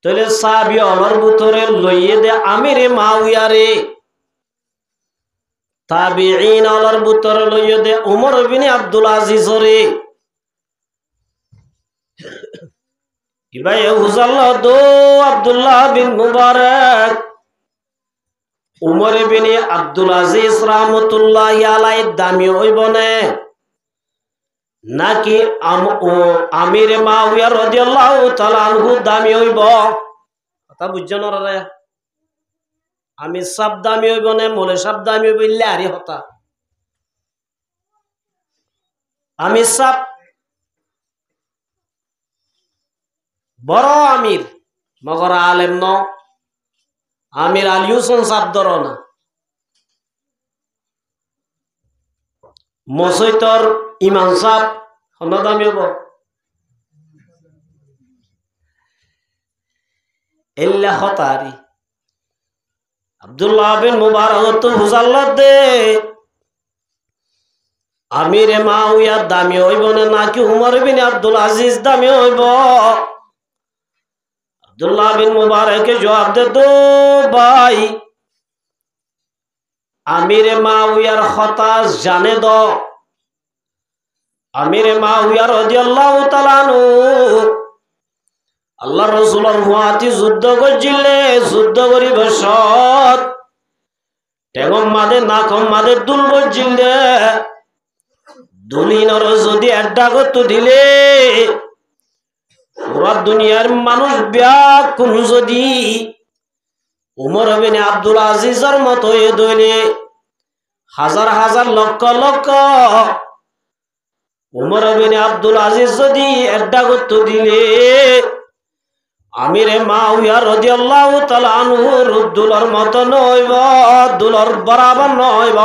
तले साहाबी अलर बुतरे लइये दे आमिर माविया रे ताबिईन अलर बुतरे लइये दे उमर बिन अब्दुल अजीज रे इबाय हुजाल्लाह दो अब्दुल्लाह बिन मुबारक उमर बिन अब्दुल अजीज रहमतुल्लाहि अलैहि दामी हইবনে नाकि आमिर माविया रादियाल्लाहु ताआला अन्हु दामी हইব কথা বুঝছেন রে आमिर साहब दामी हইবনে মৌলভী साहब दामी হইব ইল্লা আরি হতা आमिर साहब बड़ आमिर मगर आलेम न आमिर आली हुसैन साहब दरना मसैतर इमाम साहब हन दामी हबो एल्ला हतारी अब्दुल्लाह बिन मुबारक तो हुजाल्लाह दे आमिर माविया दामी हইবনে नाकि उमर बिन अब्दुल अजीज दामी हইব अब्दुल्लाह बिन मुबारक के जवाब दे दो भाई आमिर मावियार खता जाने दो आमिर माविया रादियाल्लाहु ताआला अन्हु अल्लाह रसूलर हुआती युद्ध करजिले युद्ध करी बसत টেঙম মাদে নাকম মাদে দুলবর জিন্দে দুলিনর যদি এড্ডাগত দিলে পুরা দুনিয়ার মানুষ ব্যাকুল যদি উমর বিন আব্দুল আজিজের মতো এ দইলে হাজার হাজার লক্ষ লক্ষ উমর বিন আব্দুল আজিজ যদি এড্ডাগত দিলে আমিরে মাউইয়া রাদিয়াল্লাহু তাআলা আনহুর দুলর মতো নইব দুলর বরাবর নইব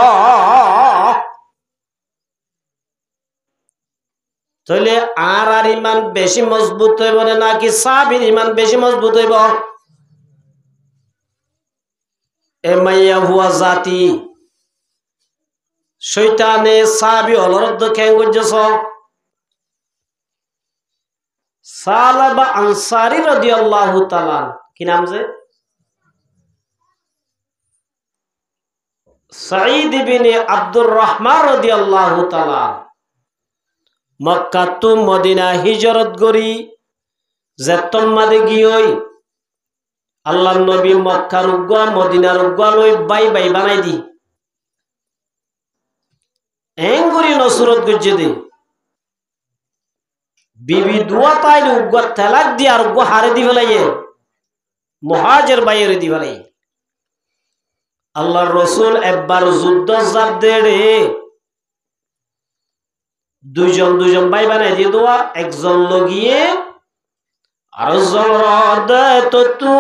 তাহলে আর ইমান বেশি মজবুত হইব নাকি সাহাবীর ইমান বেশি মজবুত হইব এ মাইয়া হুয়া জাতি শয়তানে সাহাবী অলরদ্দ কেন গজছ সালাবা আনসারী রাদিয়াল্লাহু তাআলা কি নাম যে সাঈদ ইবনে আব্দুর রহমান রাদিয়াল্লাহু তাআলা মক্কা টু মদিনা হিজরত করি যেতম মাদে গিয়ই আল্লাহর নবী মক্কার উগ্গা মদিনার উগ্গা লই বাই বাই বানাই দি এঙ্গুরি নসরত গজ্জে দে বিবি দুয়া তাইলে উগ্গা তালাক দি আর উগ্গা হারে দি ফেলাইয়ে মুহাজির বাইরে দি ফেলাই আল্লাহর রাসূল একবার যুদ্ধ জাপ দেড়ে দুইজন দুইজন ভাই বানাই দিয়ে দোয়া একজন লগিয়ে আর জন তো তু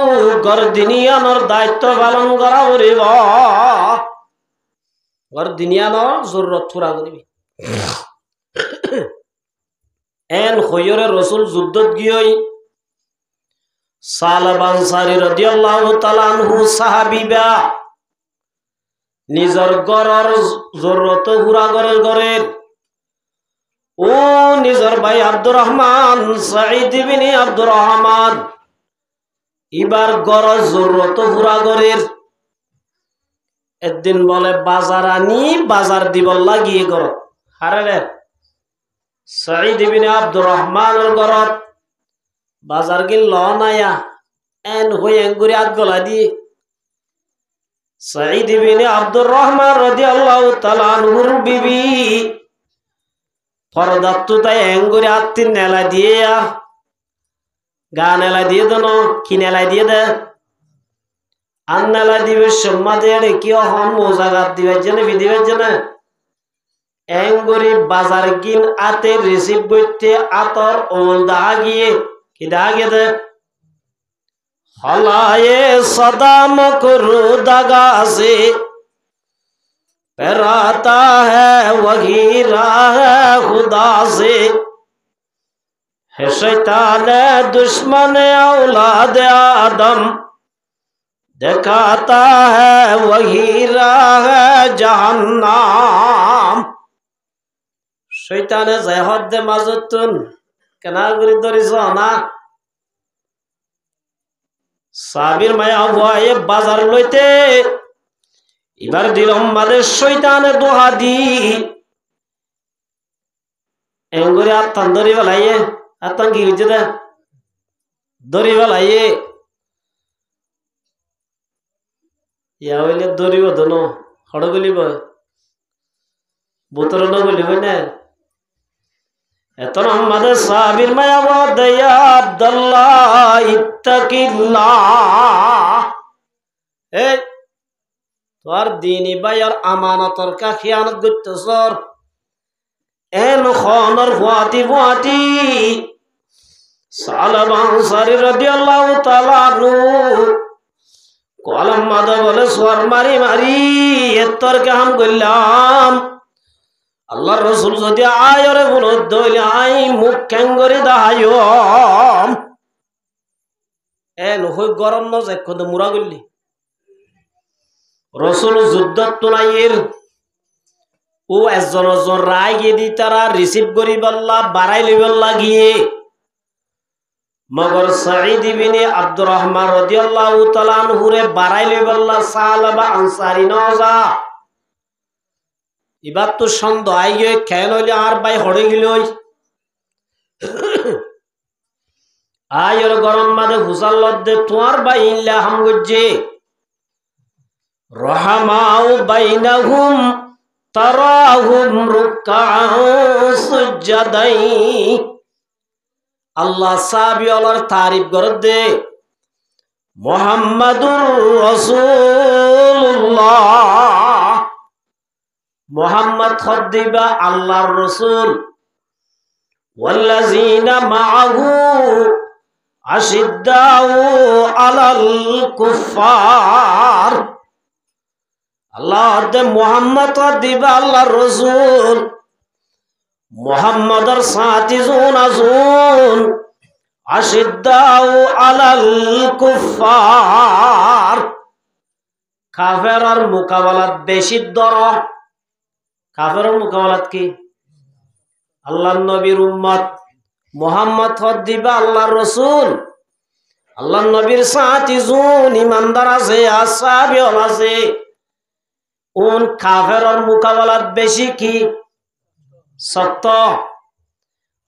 গরদিনিয়ানোর দায়িত্ব পালন করা করিব গরদিনিয়ানোর জরুরত পুরা করিবি এন খয়রে রাসূল যুদ্ধত গিয়ই সালাবা আনসারী রাদিয়াল্লাহু তাআলা আনহু সাহাবীবা নিজর গরর জরুরত পুরা করেন ও নিজর ভাই আব্দুর রহমান সাঈদ ইবনে আব্দুর রহমান এবার গরজ জরুরত পুরা করের একদিন বলে বাজার আনি বাজার দিব লাগিয়ে গর হারে সাঈদ ইবনে আব্দুর রহমানের গরত বাজার গিল লনায়া এন হয়ে গুরি আত গলা দি সাঈদ ইবনে আব্দুর রহমান রাদিয়াল্লাহু তাআলা আনহুর বিবি পরদাত্তু তাই এঙ্গুরি আত্মি নেলা দিয়ে গা নেলা দিয়ে দেন কি নেলা দিয়ে দে আর নেলা দিবে সম্মা দিয়ে কি হন মোজাগাত দিবে জেনে বিদিবে জেনে এঙ্গুরি বাজার গিন আতে রিসিভ করতে আতর ওল দা গিয়ে কি দা গিয়ে দে হলায়ে সদা মকরু দাগা সে पेराता है वही राह खुदा से है शैतान दुश्मन औलाद आदम दिखाता है वही राह जहन्नाम शैतान जहद दे মাজুতুন কেনা করে ধরিস না সাবির মায়া ভয়ে বাজার লইতে এবার দিলম মাদের শয়তানে দোহা দি এঙ্গুরি আত্তান ধরি বেলাইয়ে আত্তান কি হইছে দে ধরি বেলাইয়ে ইয়া হইলে ধরিব দন হড় গলিব বোতর ন গলিব না এত আমাদের সাবির মায়া ওয়াদায়া আব্দুল্লাহ ইত্তাকিল্লাহ এই তোর দিনী বাইর আমানতর কা খিয়ানত করতেছর এন খনর ফুয়াতি ফুয়াতি সালাবা আনসারী রাদিয়াল্লাহু তাআলা আনহু কলম মাদা বলে সোয়ার মারি মারি এতর কাম করলাম আল্লাহর রাসূল যদি আয়রে বলদ দইলে আই মুখ কেঙ্গরি দাহায়ম এন হই গরম ন যাক কত মুরা গল্লি রাসূল যুদ্ধত তুনাইয়ের ও একজন একজন রায় গিয়ে দি তারা রিসিভ করি বললা বাড়াই লইবার লাগিয়ে মগর সাঈদ ইবনে আব্দুর রহমান রাদিয়াল্লাহু তাআলা আনহুরে বাড়াই লইবার লা সালাবা আনসারী নজা এবার তো সন্দেহ আই গিয়ে খেয়াল হইলে আর ভাই হড়ে গিলই আয়ের গরম মাদে হুসাল লদ্দে তোমার ভাই ইল্লা হাম গজ্জে রহমাউ বাইনাহুম তারাহুম রুকআন সুজদাই। আল্লাহ সাহাবীওয়ালার তারিফ করে দে মুহাম্মাদুর রাসূলুল্লাহ। মুহাম্মদ খদ্দিবা আল্লাহর রাসূল। ওয়াল্লাযীনা মাআহু আশিদ্দাউ আলাল কুফফার। আল্লাহ দে মুহাম্মদ খদ্দিবা আল্লাহর রাসূল। মুহাম্মাদের সাথী জন আজুন আশিদ্দাউ আলাল কুফফার। কাফেরের মোকাবেলাত বেশি দর। কাফেরের মোকাবেলাত কি? আল্লাহর নবীর উম্মত মুহাম্মদ খদ্দিবা আল্লাহর রাসূল। আল্লাহর নবীর সাথী জন ইমানদার আছে, আসহাবী আছে, উন কাফেরের মোকাবেলাত বেশি কি সত্য।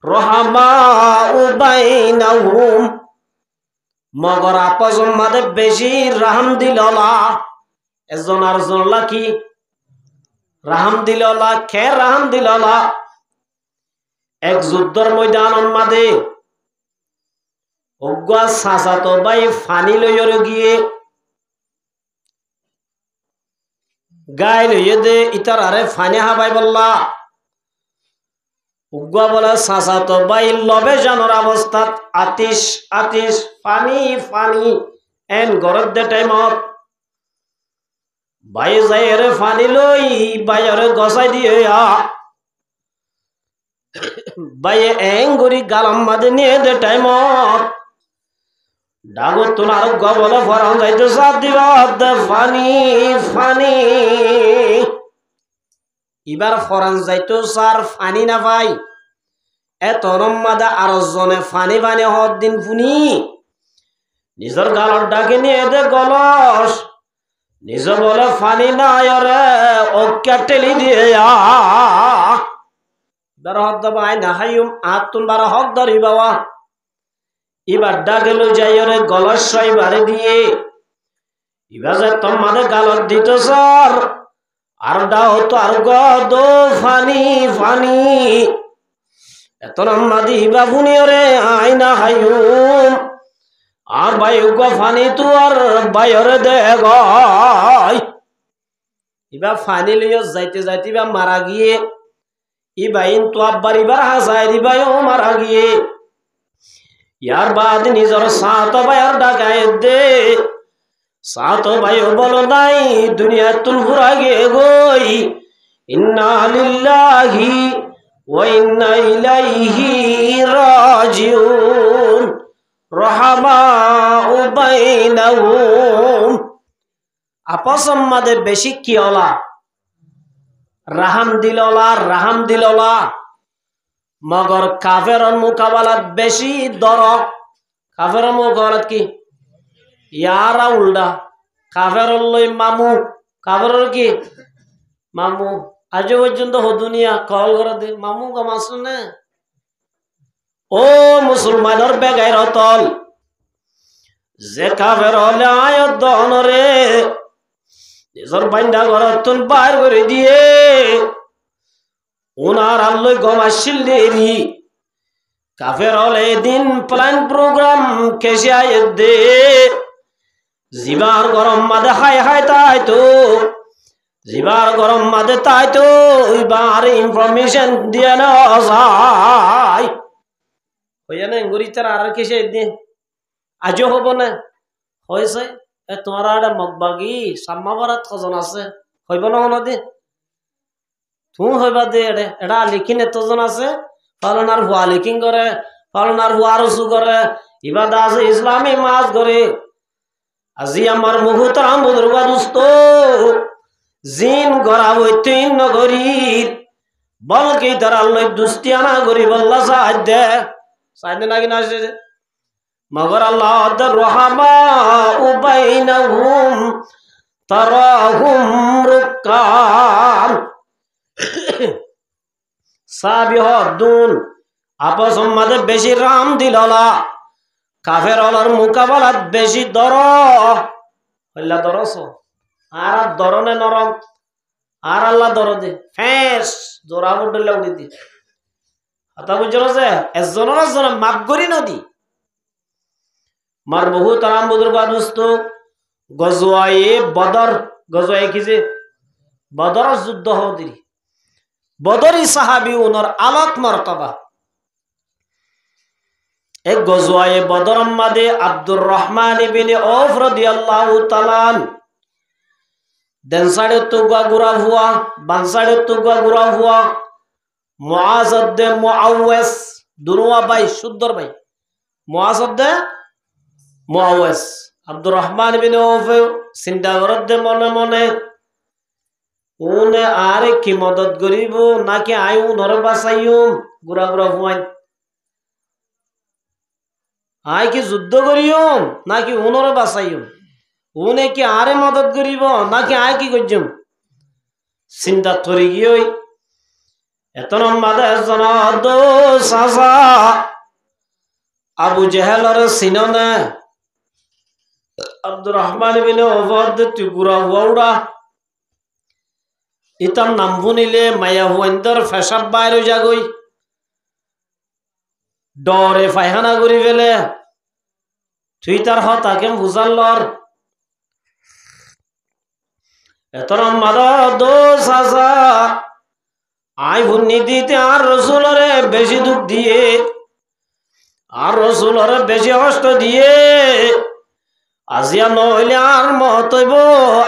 রহমাউ বাইনাহুম, মগর আপসের মাঝে বেশি রাহম দিললা। এজন আর জনলা কি রাহম দিললা। কে রাহম দিললা? এক যুদ্ধর ময়দানের মাঝে অজ্ঞা চাচাতো ভাই ফানি লইয়র গিয়ে গায়ে লইয়ে দে ইতার আরে ফানি হাবাই বললা। উগ্গা বলে চাচাতো ভাই লবে জানোর অবস্থাত আতিশ আতিশ ফানি ফানি এন গরত দে টাইমত ভাই যাই রে ফানি লই বাইরে গসাই দিয়ে ভাই এং গরি গালাম মাঝে নিয়ে দে টাইমত ডাগর তোলার গবলে ফরান যাইতে সাপ দিবা দে ফানি ফানি। এবার ফরান যাইতো সার ফানি না ভাই এত রম্মাদা আর জনে ফানি ফানি হদ দিন ফুনি নিজের গালর ডাকে নিয়ে দে গলস নিজে বলে ফানি নাই রে ওকে টেলি দিয়ে এবার হক দেবা আই না হাইম আত তুলবার হক ধরি বাবা। এবার ডাকে লো যাই রে গলস সইবারে দিয়ে এবার যে তোমাদের গালর দিত স্যার আর ডাও তো আর গদ ফানি ফানি এত রম্মাদি বাবুনি রে আই না হাইম আর ভাই গো ফানি তু আর বাইরে দে গাই। এবার ফানি লইয়া যাইতে যাইতে বা মারা গিয়ে ই বাইন তো আব্বার এবার হাসাই দিবাইও মারা গিয়ে ইয়ার বাদ নিজের সাত ভাইয়ার ডাকায় দে সাত ভাইও বলো নাই দুনিয়া তুল ঘুরা গিয়ে গই ইন্না লিল্লাহি ওয়া ইন্না ইলাইহি রাজিউন। রহমাউ বাইনাহুম, আপসের মাঝে বেশি কি হলা রাহাম দিললা রাহাম দিললা। মগর কাফেরের মোকাবেলাত বেশি দর। কাফেরের মোকাবেলাত কি ইয়ারা উল্টা কাফেরের লই মামু। কাফেরের কি মামু। আজ পর্যন্ত হদুনিয়া কল করে দে মামু গমাস না। ও মুসলমানের বেগাই রতল যে কাফের হলে আয়ত দহনরে নিজের বান্ডা ঘর তুন বাইর করে দিয়ে ওনার আল্লই গমাসিল দেরি কাফের হলে দিন প্ল্যান প্রোগ্রাম কেসে আয় দে জিবার গরম মাদে হাই হাই তাই তো জিবার গরম মাদে তাই তো এবার ইনফরমেশন দিয়ে নেওয়া যায় হইয়া না গরিচার আর কেসে দিন আজও হব না হয়েছে তোমার একটা মগবাগি সাম্মাবারাত কজন আছে হইব না নদী তুমি হইবা দে এটা লিখিন এতজন আছে ফালনার হুয়া লিখিং করে ফালনার হুয়া রসু করে ইবাদা আছে ইসলামী মাছ করে। আজি আমার মুহুতারাম বুজুর্গা দুস্ত জিন গড়া হইতে নগরীর বলকে তারা লই দুস্তিয়ানা করি বল্লা সাহায্য দে সাহায্য নাকি না মগর আল্লাহ রহমাউ বাইনাহুম তারাহুম রুকআন। সাবিহদ্দুন আপসের মাঝে বেশি রাম দিললা কাফের হলার মোকাবেলাত বেশি দর হইলা দরস আর ধরনে নরম আর আল্লাহ দরদে ফেস জোড়া বুডলে উড়ি দি কথা বুঝলো যে একজনের মাপ করি নদী মার বহু তারাম বুজুর্গ দুস্ত গজওয়ায়ে বদর গজওয়ায়ে কি যে বদর যুদ্ধ হদিরি বদরি সাহাবি উনর আলাত মর্তবা এক গজওয়ায়ে বদর মাদে আব্দুর রহমান ইবনে আউফ রাদিয়াল্লাহু তাআলা দেন সাড়ে তুগা গুরা হুয়া বান সাড়ে তুগা গুরা হুয়া মুআজ দে মুআওয়াস দুনুয়া ভাই সুদ্দর ভাই মুআজ দে মুআওয়াস আব্দুর রহমান ইবনে আউফ চিন্তা করতে মনে মনে উনে আরে কি মদত করিব নাকি আয়ু নর বাঁচাইম গুরা গুরা হুয়াই আয় কি যুদ্ধ করিম নাকি উনর বাঁচাইম উনে কি আরে মদত করিব নাকি আয় কি করছম চিন্তা তরি গিয়ে এত নম্বর আবু জেহেলর সিননে আব্দুর রহমান বিনে ওভার তুই গুড়া হুয়া ইতার নাম শুনিলে মায়া হুয়াইন্দর ফেসাব বাইরে যাগই ডরে পায়খানা করি ফেলে তুই তার হতাকে বুঝাল লর এত নম্বর আই ভুন্নি দিতে আর রসুলরে বেশি দুঃখ দিয়ে আর রসুলরে বেশি কষ্ট দিয়ে আজিয়া নইলে আর মতইব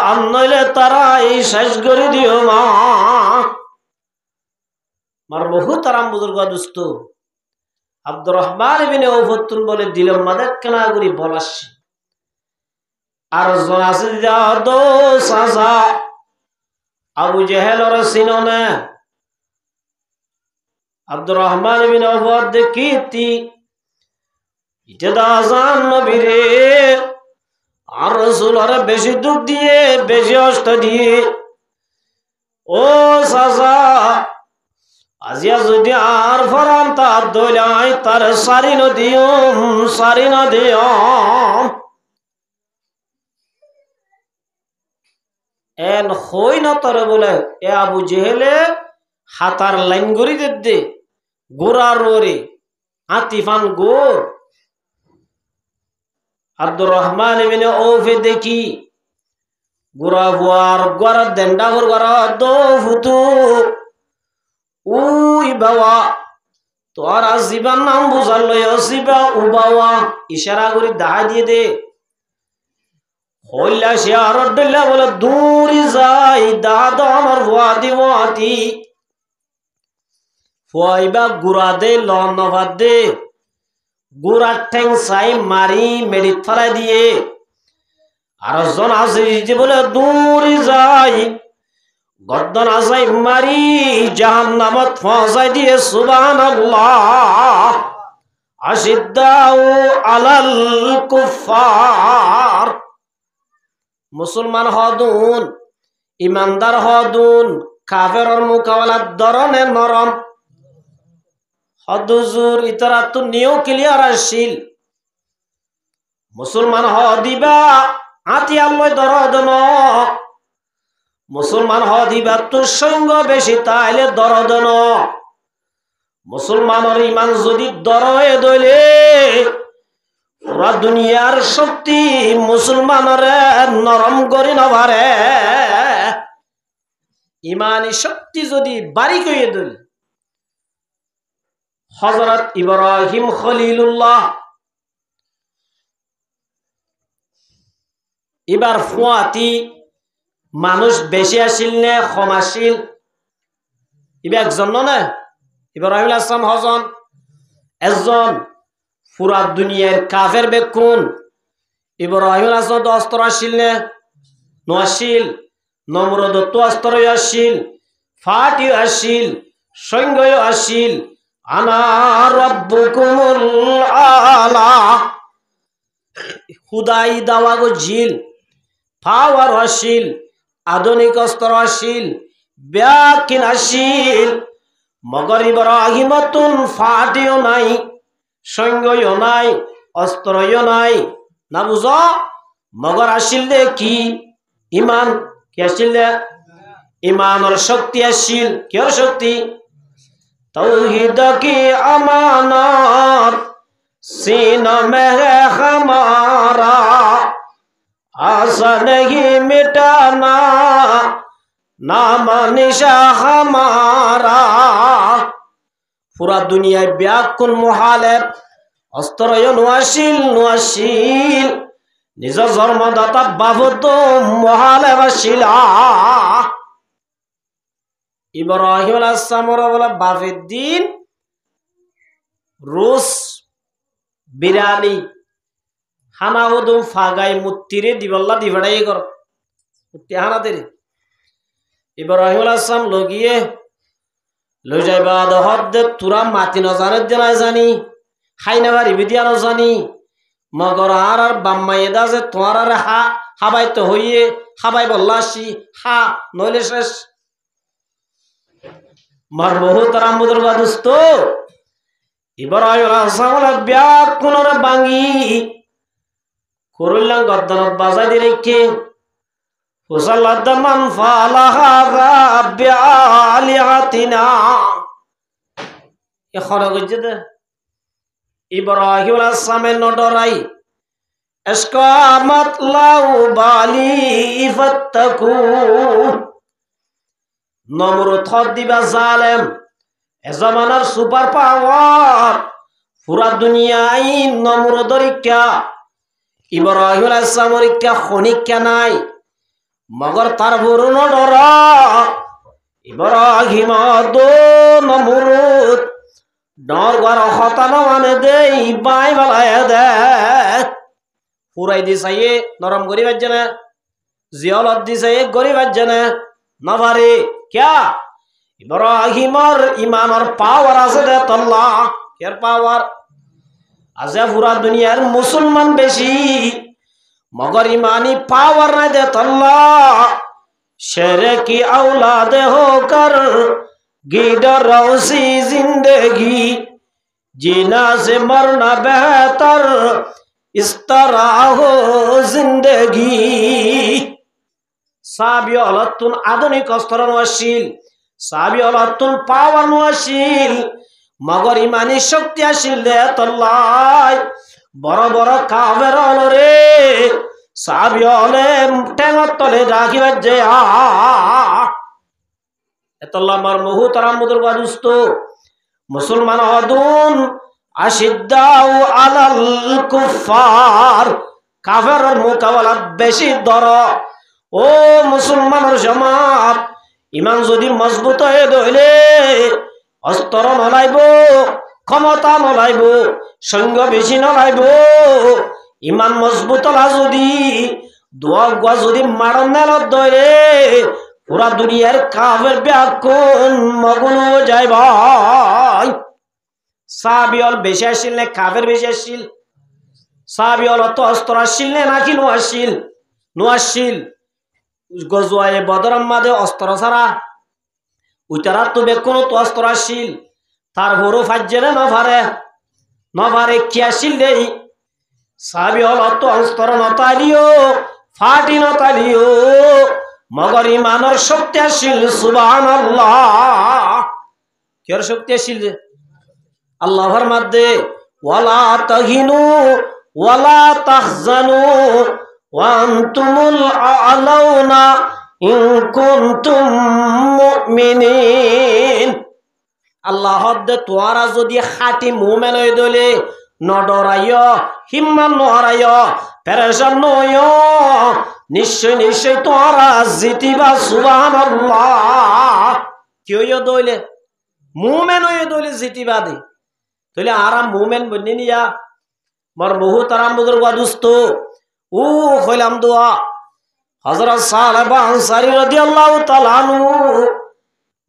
আর নইলে তারা এই শেষ করে দিও মা মার বহু তারাম বুজুর্গ দুস্ত আব্দুর রহমান ইবনে আউফ বলে দিলাম মাদে কেনা করি বলাসি আর জন আছে দো সাজা আবু জেহেলর সিননে আব্দুর রহমান ইবনে আউফ দেখিতি ইতে দাজান নবীরে আর রাসূলরে বেশি দুঃখ দিয়ে বেশি কষ্ট দিয়ে ও সাজা আজিয়া যদি আর ফরান তার দইলাই তার সারি নদিয়ম এন হই না তরে বলে এ আবু জেহেলে হাতার লাইন গড়ি দে গোড়ার ওরে আতিফান গোর আব্দুর রহমান ইবনে আউফ দেখি গোড়া বুয়ার গোড়া দেন্ডা গোড়া দো ফুতু উই বাবা তোর আসিবার নাম বুঝার লই আসিবা উ বাবা ইশারা করে দেখা দিয়ে দে হইলা সে আর ডল্লা বলে দূরি যাই দাদা আমার ভুয়া দিবাতি ফুয়াইবা গুড়া দে লনভাত দে গুড়ার ঠ্যাং চাই মারি মেডিত ফেলাই দিয়ে আর জন আছে যে বলে দূরি যাই গর্দন আসাই মারি জাহান্নামত ফাঁসাই দিয়ে সুবহানাল্লাহ আশিদ্দাউ আলাল কুফার মুসলমান হদুন ইমানদার হদুন কাফেরর মোকাবেলার ধরনের নরম হদুজুর ইতারা তো নিয়েও ক্লিয়ার আসছিল মুসলমান হদিবা আতি আল্লাহ দরদন মুসলমান হদিবা তোর সঙ্গ বেশি তাইলে দরদন মুসলমানের ইমান যদি দরয়ে দইলে পুরা দুনিয়ার শক্তি মুসলমানের নরম করি নভারে ইমানি শক্তি যদি বাড়ি কইয়ে দইল হযরত ইব্রাহিম খলিলুল্লাহ এবার ফুয়াতি মানুষ বেশি আসিল নে কম আসিল এবার একজন না ইব্রাহিম আসলাম হজন একজন পুরা দুনিয়ার কাফের বেকুন ইব্রাহিম আসলাম অস্ত্র আসিল নে নআসিল নমরুদ তো অস্ত্র আসিল ফাটি আসিল সৈন্য আসিল আনা রাব্বুকুমুল আলা খুদাই দাওয়াগো জিল পাওয়ার আসিল আধুনিক অস্ত্র আসিল ব্যাকিন আসিল মগর ইব্রাহিমতুন ফাটিও নাই সৈন্যও নাই অস্ত্রও নাই না বুঝ মগর আসিল দে কি ইমান কি আসছিল ইমানের শক্তি আসছিল কির শক্তি तौहीद की अमानत सीना में है हमारा आशा नहीं मिटाना नाम निशा हमारा पूरा दुनिया व्याकुल मुहालेफ अस्त्रय नुआशील निज जन्मदाता बाबुदो मुहालेफ शिला ইব্রাহিম আলাইহিস সালামের বলা বাপের দিন রোজ বিরানি হানাউদু ফাগাই মুত্তিরে দিবল্লা দিবড়াই কর মুত্তি হানাতে ইব্রাহিম আলাইহিস সালাম লগিয়ে লই যাইবা দহদ তুরা মাতি ন জানি খাইনাবারি বিদিয়া ন জানি মগর আর বাম্মাই দা যে তোমার আর হাবাই তো হইয়ে হাবাই বল্লাসি হা নইলে শেষ মার বহুত রামুদর বাদুস্ত ইব্রাহিম আলাইহিস সালাম ব্যাগ কোনরে বাঙ্গি করুল্লাং গদ্দানত বাজাই দি রেখে ফুসাল্লাদ মান ফালাহা বিআলিহাতিনা এখন গজদে ইব্রাহিম আলাইহিস সালামের নডরাই এসকামাত লাউ বালি ফাত্তাকু নমরুদ হদ দিবা জালেম এ জামানার সুপার পাওয়ার পুরা দুনিয়ায় নমরুদের ইচ্ছা ইব্রাহিম আলাইহিস সালামের ইচ্ছা খনিকা নাই মগর তার বরুণ ডরা ইব্রাহিম দো নমরুদ ডর গর হতানো মানে দেই বাই বালায় দে পুরাই দিছাইয়ে নরম গরিব জানে জিয়ালত দিছাইয়ে গরিব জানে নভারে क्या ইব্রাহিমর ইমানের পাওয়ার আছে দে তল্লা কের পাওয়ার আছে পুরা দুনিয়ার মুসলমান বেশি মগর ইমানি পাওয়ার নাই দে তল্লা शेरे की औलाद होकर गीडर रौसी जिंदगी जीना से मरना बेहतर इस तरह हो जिंदगी সাবি অলতুন আধুনিক অস্ত্র নোয়াশীল সাবি অলতুন পাওয়ার নোয়াশীল মগর ইমানি শক্তি আসিল দে তল্লাই বড় বড় কাফের অলরে সাবি অলে টেঙর তলে রাখিবার যে এতল্লা মার বহু তারামুদুর বাদুস্ত মুসলমান হদুন আশিদ্দাউ আলাল কুফার কাফেরের মোকাবেলা বেশি দর ও মুসলমানের সমাজ ইমান যদি মজবুত হয়ে দইলে অস্ত্র নলাইব ক্ষমতা নলাইব সৈন্য বেশি নলাইব ইমান মজবুত হলা যদি দোয়া গোয়া যদি মারণ নেলত দইলে পুরা দুনিয়ার কাফের ব্যাকুন মগুলো যাইব সাবিয়ল বেশি আসিল না কাফের বেশি আসিল সাবিয়ল তো অস্ত্র আসিল না নাকি নোয়াশিল গজওয়ায়ে বদরের মাঝে অস্ত্র ছাড়া উইতারা তো বেকুন তো অস্ত্র আসিল তার বড় ফাজ্জেনে নভারে কি আসিল দেই সাবি হল তো অস্ত্র নতালিও ফাটি নতালিও মগর ইমানের শক্তি আসিল সুবহানাল্লাহ কের শক্তি আসিল যে আল্লাহর মধ্যে ওয়ালা তাহিনু ওয়ালা তাহজানু ওয়ান্তুমুল আ'লাউনা ইন কুনতুম মুমিনিন আল্লাহ দে তোরা যদি খাঁটি মুমিন হই দলে নডরাইয় হিম্মান নহারাইয় পেরেশান নয় নিশ্চয় তোরা জিতিবা সুবহানাল্লাহ কি হইয় দইলে মুমিন হই দলে জিতিবা দে তলে আরাম মুমিন বন্নি নিয়া মর বহু তারাম বুজুর্গ দুস্ত ও কইলাম দোয়া হযরত সালেহ আনসারী রাদিয়াল্লাহু তাআলা আনহু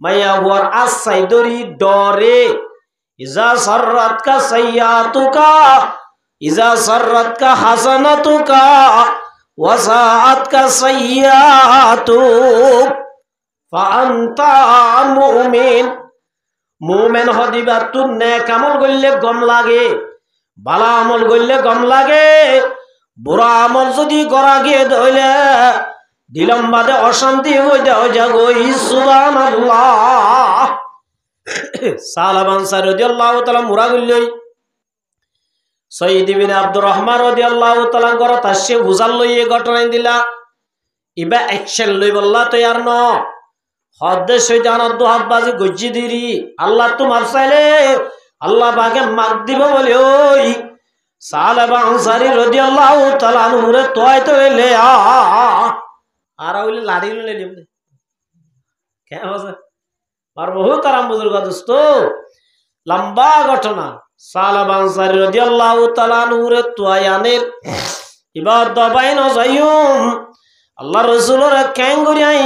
মাইয়া ওয়ার আসাইদরি ডরে ইজা সাররাতকা সাইয়াতুকা ইজা সাররাতকা হাসানাতুকা ওয়া সাআতকা সাইয়াতুক ফাআনতা মুমিন হদিবা তুন নেক আমল করলে গম লাগে ভালো আমল করলে গম লাগে বুড়া আমল যদি করা গিয়ে ধইলে দিলম বাদে অশান্তি হইতে গই সুবহানাল্লাহ। সালাম আনসারী রাদিয়াল্লাহু তাআলা মুরা গইলই সঈদ ইবনে আব্দুর রহমান রাদিয়াল্লাহু তাআলা গর তাসে বুঝাল লইয়ে ঘটনা দিলা ইবা অ্যাকশন লই বললা তৈয়ার ন হদ্দে শয়তানের দুহাত বাজি গজ্জি দিরি আল্লাহ তোমার চাইলে আল্লাহ পাকে মার দিব বলে ওই সালাবা আনসারী রাদিয়াল্লাহু তাআলা আনহুরে তোয় তো এলে আর হইলে লাড়ি লইলে নিমনে কেন আছে আর বহুত আরাম বুজুর্গ দোস্ত লম্বা ঘটনা সালাবা আনসারী রাদিয়াল্লাহু তাআলা আনহুরে তোয় আনের এবার দবাই ন যাইম আল্লাহ রাসূলের ক্যাঙ্গুরি আই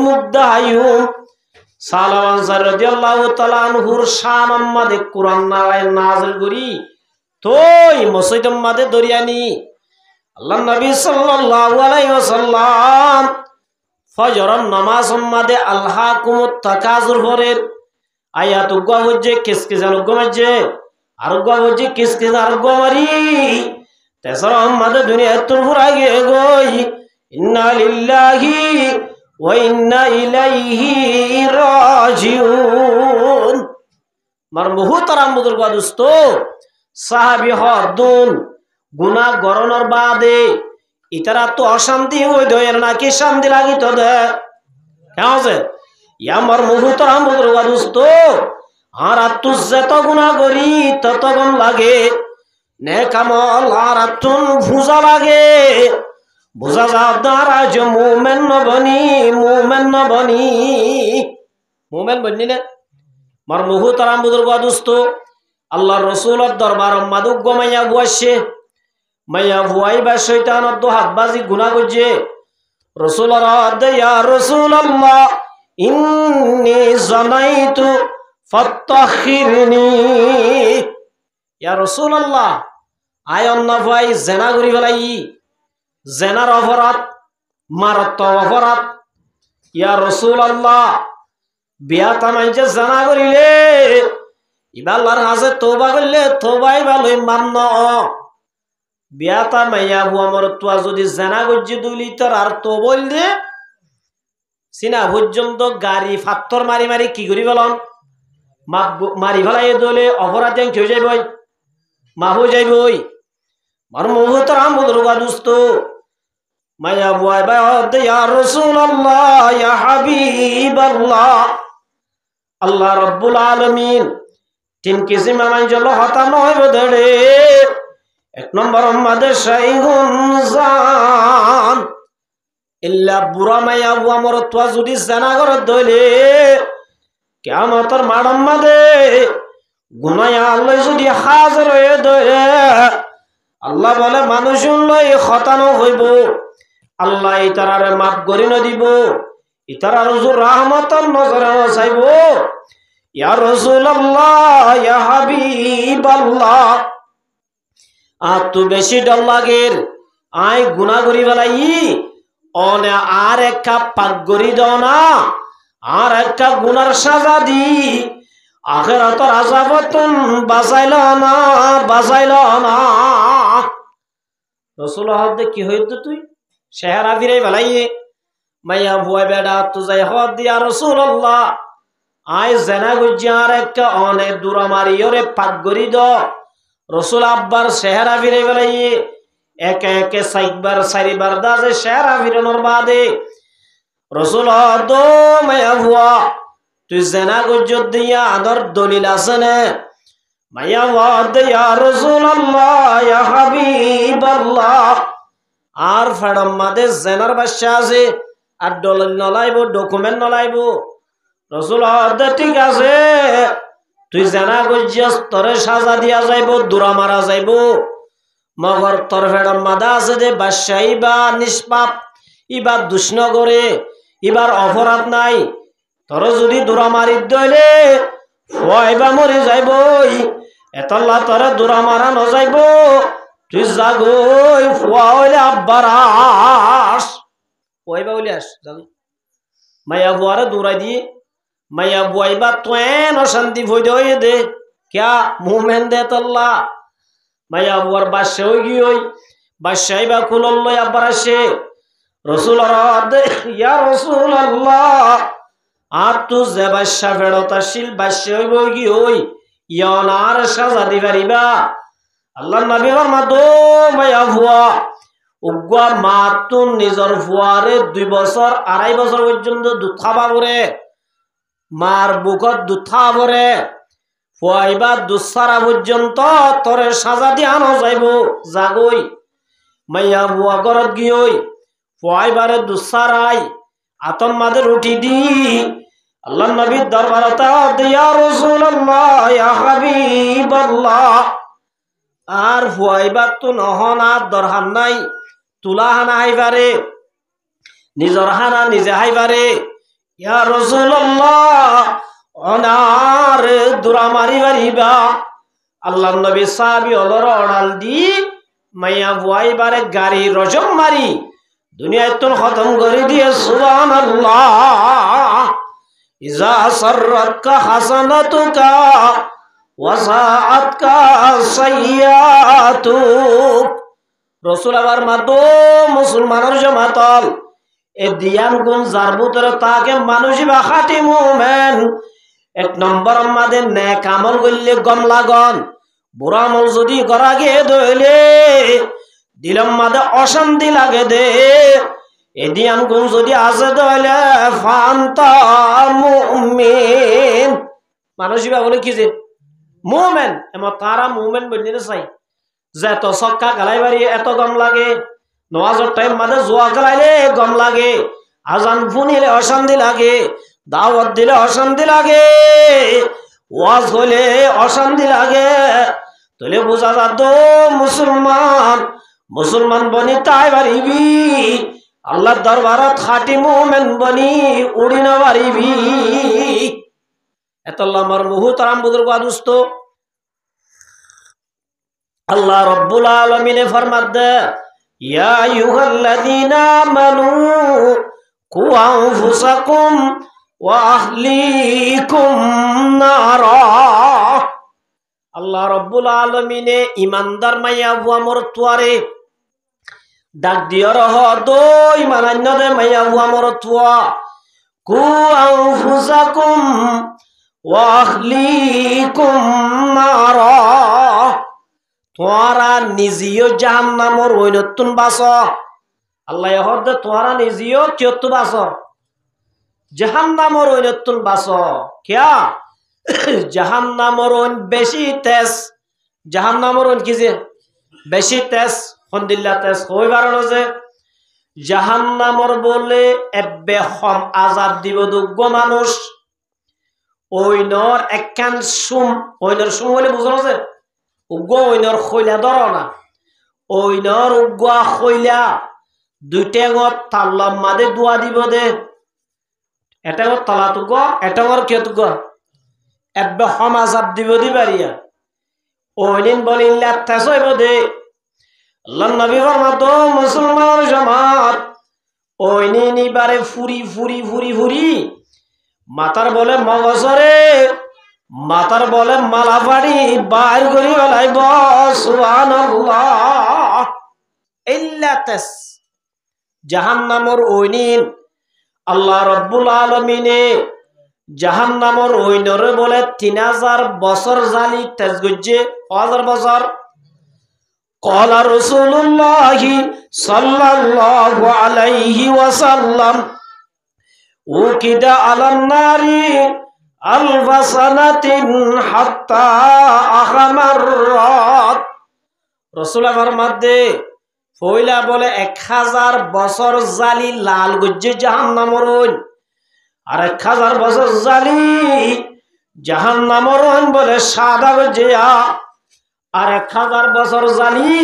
মুগ্ধা আইম সালাবা আনসারী রাদিয়াল্লাহু তাআলা আনহুর শান আম্মাদে কুরআন নাযিল করি তোই মসজিদের মাঝে দরিয়ানি আল্লাহ নবী সাল্লাল্লাহু আলাইহি ওয়াসাল্লাম ফজরের নামাজ মাঝে আলহাকুমুত তাকাসুর পরের আয়াত গো হচ্ছে কিসকিস আর গো মাঝে আর গো হচ্ছে কিসকিস আর গো মারি তেসর মাঝে দুনিয়া তুর আগে গই ইন্না লিল্লাহি ওয়া ইন্না ইলাইহি রাজিউন মার মুহতারাম বুজুর্গ দোস্ত সাহাবী হদুন গুনাহ গরনের বাদে ইতারা তো অশান্তি হই দয়ের নাকি শান্তি লাগি তো দে কেন আছে ইয়ামার মুহতারাম বুজুর্গ দোস্ত আর আত্তু যত গুনাহ করি তত গম লাগে নেক আমল আর আত্তুন ভুজা লাগে বুঝা যাও দ্বারা যে মুমিন বনি না মার মুহতারাম বুজুর্গ দোস্ত আল্লাহর রাসূলের দরবার মাদুক গমাইয়া বুয়াছে মাইয়া বুয়াইবা শয়তানের দুহাত বাজি গুনাহ করছে রাসূলুর আদ ইয়া রাসূলুল্লাহ ইন্নী জানাইতু ফাত্তাখিরনি ইয়া রাসূলুল্লাহ আয়ন না ভাই জেনা করি ফেলাই জেনার অপরাধ মারাত্মক অপরাধ ইয়া রাসূলুল্লাহ বিয়া তামাইছে জেনা করিলে ইবাল্লার কাছে তওবা করলে তওবাই ভালোই মান্য বিয়াতা মাইয়া বু আমার তোয়া যদি জানা গজ্জি 2 লিটার আর তো বল দে সিনা পর্যন্ত গাড়ি ফাত্তর মারি মারি কি করি বলন মারি ফেলাই দলে অপরাধ হয়ে যাইবই মাফ হয়ে যাইবই মার মুহতারাম বুজুর্গ দোস্ত মাইয়া বুয়াই বা ইয়া রাসূলুল্লাহ ইয়া হাবিবাল্লাহ আল্লাহ রাব্বুল আলামিন 3 কিসিম আমার জন্য হতা নয় বদলে 1 নম্বর আমাদের শাইহুন জান ইল্লা বুড়া মাইয়া বুয়া মর তোয়া যদি জানা করে দইলে কিয়ামতের মাঠের মাঝে গুনায়া আল্লাহ যদি হাজির হয়ে দইলে আল্লাহ বলে মানুষ লই খতানো হইব আল্লাহ ইতারারে মাফ করি ন দিব ইতারার হুজুর রহমতের নজরে চাইব ইয়া রাসূলুল্লাহ ইয়া হাবিবাল্লাহ আর তো বেশি ডর লাগের আই গুনাহ করি ফেলাই অনে আর এক কাপ পাক করি দাও না আর একটা গুনার সাজা দি আখিরাতের আযাবতন বাঁচাইল না রাসূল হদে কি হইতো তুই চেহারা ফিরে ফেলাইয়ে মাইয়া বুয়া বেডা তো যাই হদ দিয়া রাসূলুল্লাহ আই জেনা গুজার একটা অনে দূরা মারিয়রে পাক করি দাও রাসূল আব্বার চেহারা ফিরে ফেলাইয়ে একে একে সাইবার সারিবার দাজে চেহারা ফিরানোর বাদে রাসূল দো মাইয়া বুয়া তুই জেনা গুজত দিয়া আদর দলিল আছে না মাইয়া ওয়াদ ইয়া রাসূলুল্লাহ ইয়া হাবিবাল্লাহ আর ফেডম মাদে জেনার বাচ্চা আছে আর দলিল নলাইব ডকুমেন্ট নলাইব রাসূল দে ঠিক আছে তুই জেনা গুজস তোরে সাজা দিয়া যাইব দুরা মারা যাইব মগর তোর ফেডম মাদা আছে যে বাদশাহী বা নিষ্পাপ ইবা দুষ্ণগরে ইবার অপরাধ নাই তোর যদি দুরা মারি দইলে ফয়বা মরি যাইবই এতল্লা তোরে দুরা মারা ন যাইব তুই জাগই ফুয়া হইলে আব্বার আস ফয়বা হইলে আস জানি মাইয়া বুয়ারে দৌড়াই দিয়ে মাইয়া বুয়াইবা তোয়েন অশান্তি ফই দে ক্যা মুমেন দে তল্লা মাইয়া বুয়ার বাদশা হই গিয়ে বাদশাহী বা কুলল লই আব্বার আসে রসুল ইয়া রাসূলুল্লাহ আর তু যে বাদশা ফেরতাশীল বাদশা হইব কি হই ইয়ানার সাজা দিবারিবা আল্লাহ নবী ফরমা দো মায়া ফুয়া উগ্গা মাতুন নিজর ফুয়ারে 2 বছর 2.5 বছর পর্যন্ত দুধ খাবা পরে মার বুকত দুধ খাওয়া পরে ফুয়াইবা দুধ সারা পর্যন্ত তরে সাজা দিয়ে আনো যাইব জাগই মাইয়া বুয়া ঘরত গিয়ে ফুয়াইবারে দুধ সারাই আতম মাদের উঠি দি আল্লাহ নবীর দরবারতে ইয়া রাসূলুল্লাহ ইয়া হাবিবাল্লাহ আর ফুয়াইবার তো নহন আর দরহান নাই তুলা হানা হাইবারে নিজর হানা নিজে হাইবারে ইয়া রাসূলুল্লাহ অনার দুরা মারি বারিবা আল্লাহ নবী সাহাবী অলর অড়াল দি মাইয়া ফুয়াইবারে গাড়ি রজম মারি দুনিয়ায় তো খতম করে দিয়ে সুবহানাল্লাহ ইজা সাররাতকা হাসানাতুকা ওয়াসাআতকা সাইয়াতুক রাসূল আবার মাদো মুসলমানের জামাতল এ দিয়ান গুণ যার ভিতরে তাকে মানুষই বা খাঁটি মুমিন 1 নম্বর আমাদের নেক আমল করলে গম লাগন বুড়া আমল যদি করা গে দইলে দিলম মাদে অশান্তি লাগে দে এ দিয়ান গুণ যদি আছে দইলে ফান্তা মুমিন মানুষই বা বলে কি যে মুমিন এমন তারা মুমিন বলতে চাই যে তো সক্কা গালাই বাড়ি এত গম লাগে নওয়াজের টাইম মাঝে জোয়া গালাইলে গম লাগে আজান ফুনিলে অশান্তি লাগে দাওয়াত দিলে অশান্তি লাগে ওয়াজ হলে অশান্তি লাগে তাহলে বোঝা যাত মুসলমান বনি তাই পারিবি আল্লাহর দরবারত খাঁটি মুমিন বনি উড়ি না পারিবি এতল্লা আমার মুহতারাম বুজুর্গ আদুস্ত আল্লাহ রব্বুল আলামিনে ফরমাত দে ইয়া আইয়ুহাল্লাযীনা আমানু কু আনফুসাকুম ওয়া আহলিকুম নারা আল্লাহ রব্বুল আলামিনে ইমানদার মাইয়া বুয়া মোর তুয়ারে ডাক দিও রহ দো ইমানান্য দে মাইয়া বুয়া মোর তুয়া কু আনফুসাকুম ওয়া আহলিকুম নারা তোরা নিজেও জাহান্নামর ওইনতুন বাস আল্লাহ হদে তোরা নিজেও কিয়ত বাস জাহান্নামর ওইনতুন বাস কিয়া জাহান্নামর ওইন বেশি তেজ জাহান্নামর ওইন কি যে বেশি তেজ হন্দিল্লা তেজ হইবার যে জাহান্নামর বলে এব্বে হম আজাদ দিব দুগ্গ মানুষ ওইনর একখান সুম ওইনর সুম বলে বুঝলো যে উগ্র ওইনর খৈলা ধর না ওইনর উগ্রা খৈলা 2 টেঙত তাল্লাম মাদে দোয়া দিব দে এটাঙর তলা তুগ এটাঙর কে তুগ এব্বে সমাজাব দিব দি বাড়িয়া ওইদিন বলিল্লা তেসইব দে আল্লাহ নবী ফরমাত মুসলমান জামাত ওইদিন ইবারে ফুরি ফুরি ফুরি ফুরি মাতার বলে মগজরে মাতার বলে মালা পাড়ি বাইর করি বলাইব সুবহানাল্লাহ ইল্লাতাস জাহান্নামর ওইনিন আল্লাহ রব্বুল আলামিনে জাহান্নামর ওইনরে বলে 3000 বছর জালি তেজ গজ্জে 1000 বছর قال رسول الله صلى الله عليه وسلم وكد على النار 1000 سنة حتى أحمرت رسول ফরমাতে ফইলা বলে 1000 বছর জালি লাল গজ্জে জাহান্নামর ওইন আর 1000 বছর জালি জাহান্নামর ওইন বলে সাদা গজ্জে আর 1000 বছর জালি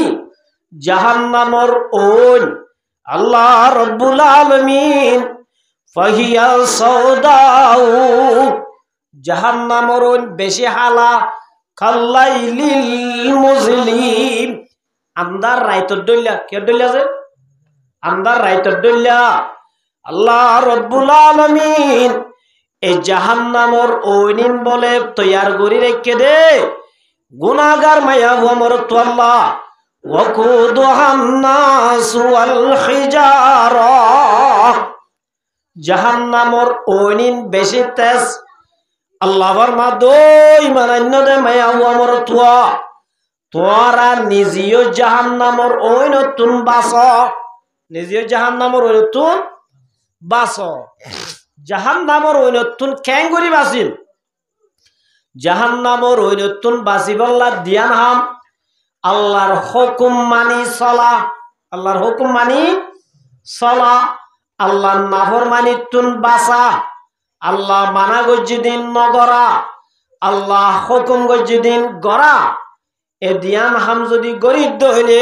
জাহান্নামর ওইন আল্লাহ রব্বুল আলামিন ফাহিয়া সাউদাউ জাহান্নামর ওইন বেশি হালা কাল্লাইলিল মুজলিম আন্দার রাইতর দইলা কে দইলা যে আন্দার রাইতর দইলা আল্লাহ রব্বুল আলামিন এই জাহান্নামর ওইনিন বলে তৈয়ার করি রেখে দে গুনাহগার মায়া আমর তো আল্লাহ ওয়াকুদুহান নাসু ওয়াল হিজারা জাহান্নামর ওইনিন বেশি তেজ আল্লাহ ফরমা দই মানান্য দে মায়া আমর তুয়া তোরা নিজেও জাহান্নামর ওইনতুন বাস নিজেও জাহান্নামর ওইনতুন বাস জাহান্নামর ওইনতুন কেন করি বাসিম জাহান্নামর ওইনতুন বাসিবল্লা দিয়ান হাম আল্লাহর হুকুম মানি চলা আল্লাহর হুকুম মানি চলা আল্লাহর নাফরমানি তুন বাসা আল্লাহ মানা গজ্জিদিন নগরা আল্লাহ হুকুম গজ্জিদিন গরা এ দিয়ান হাম যদি গরিব হইলে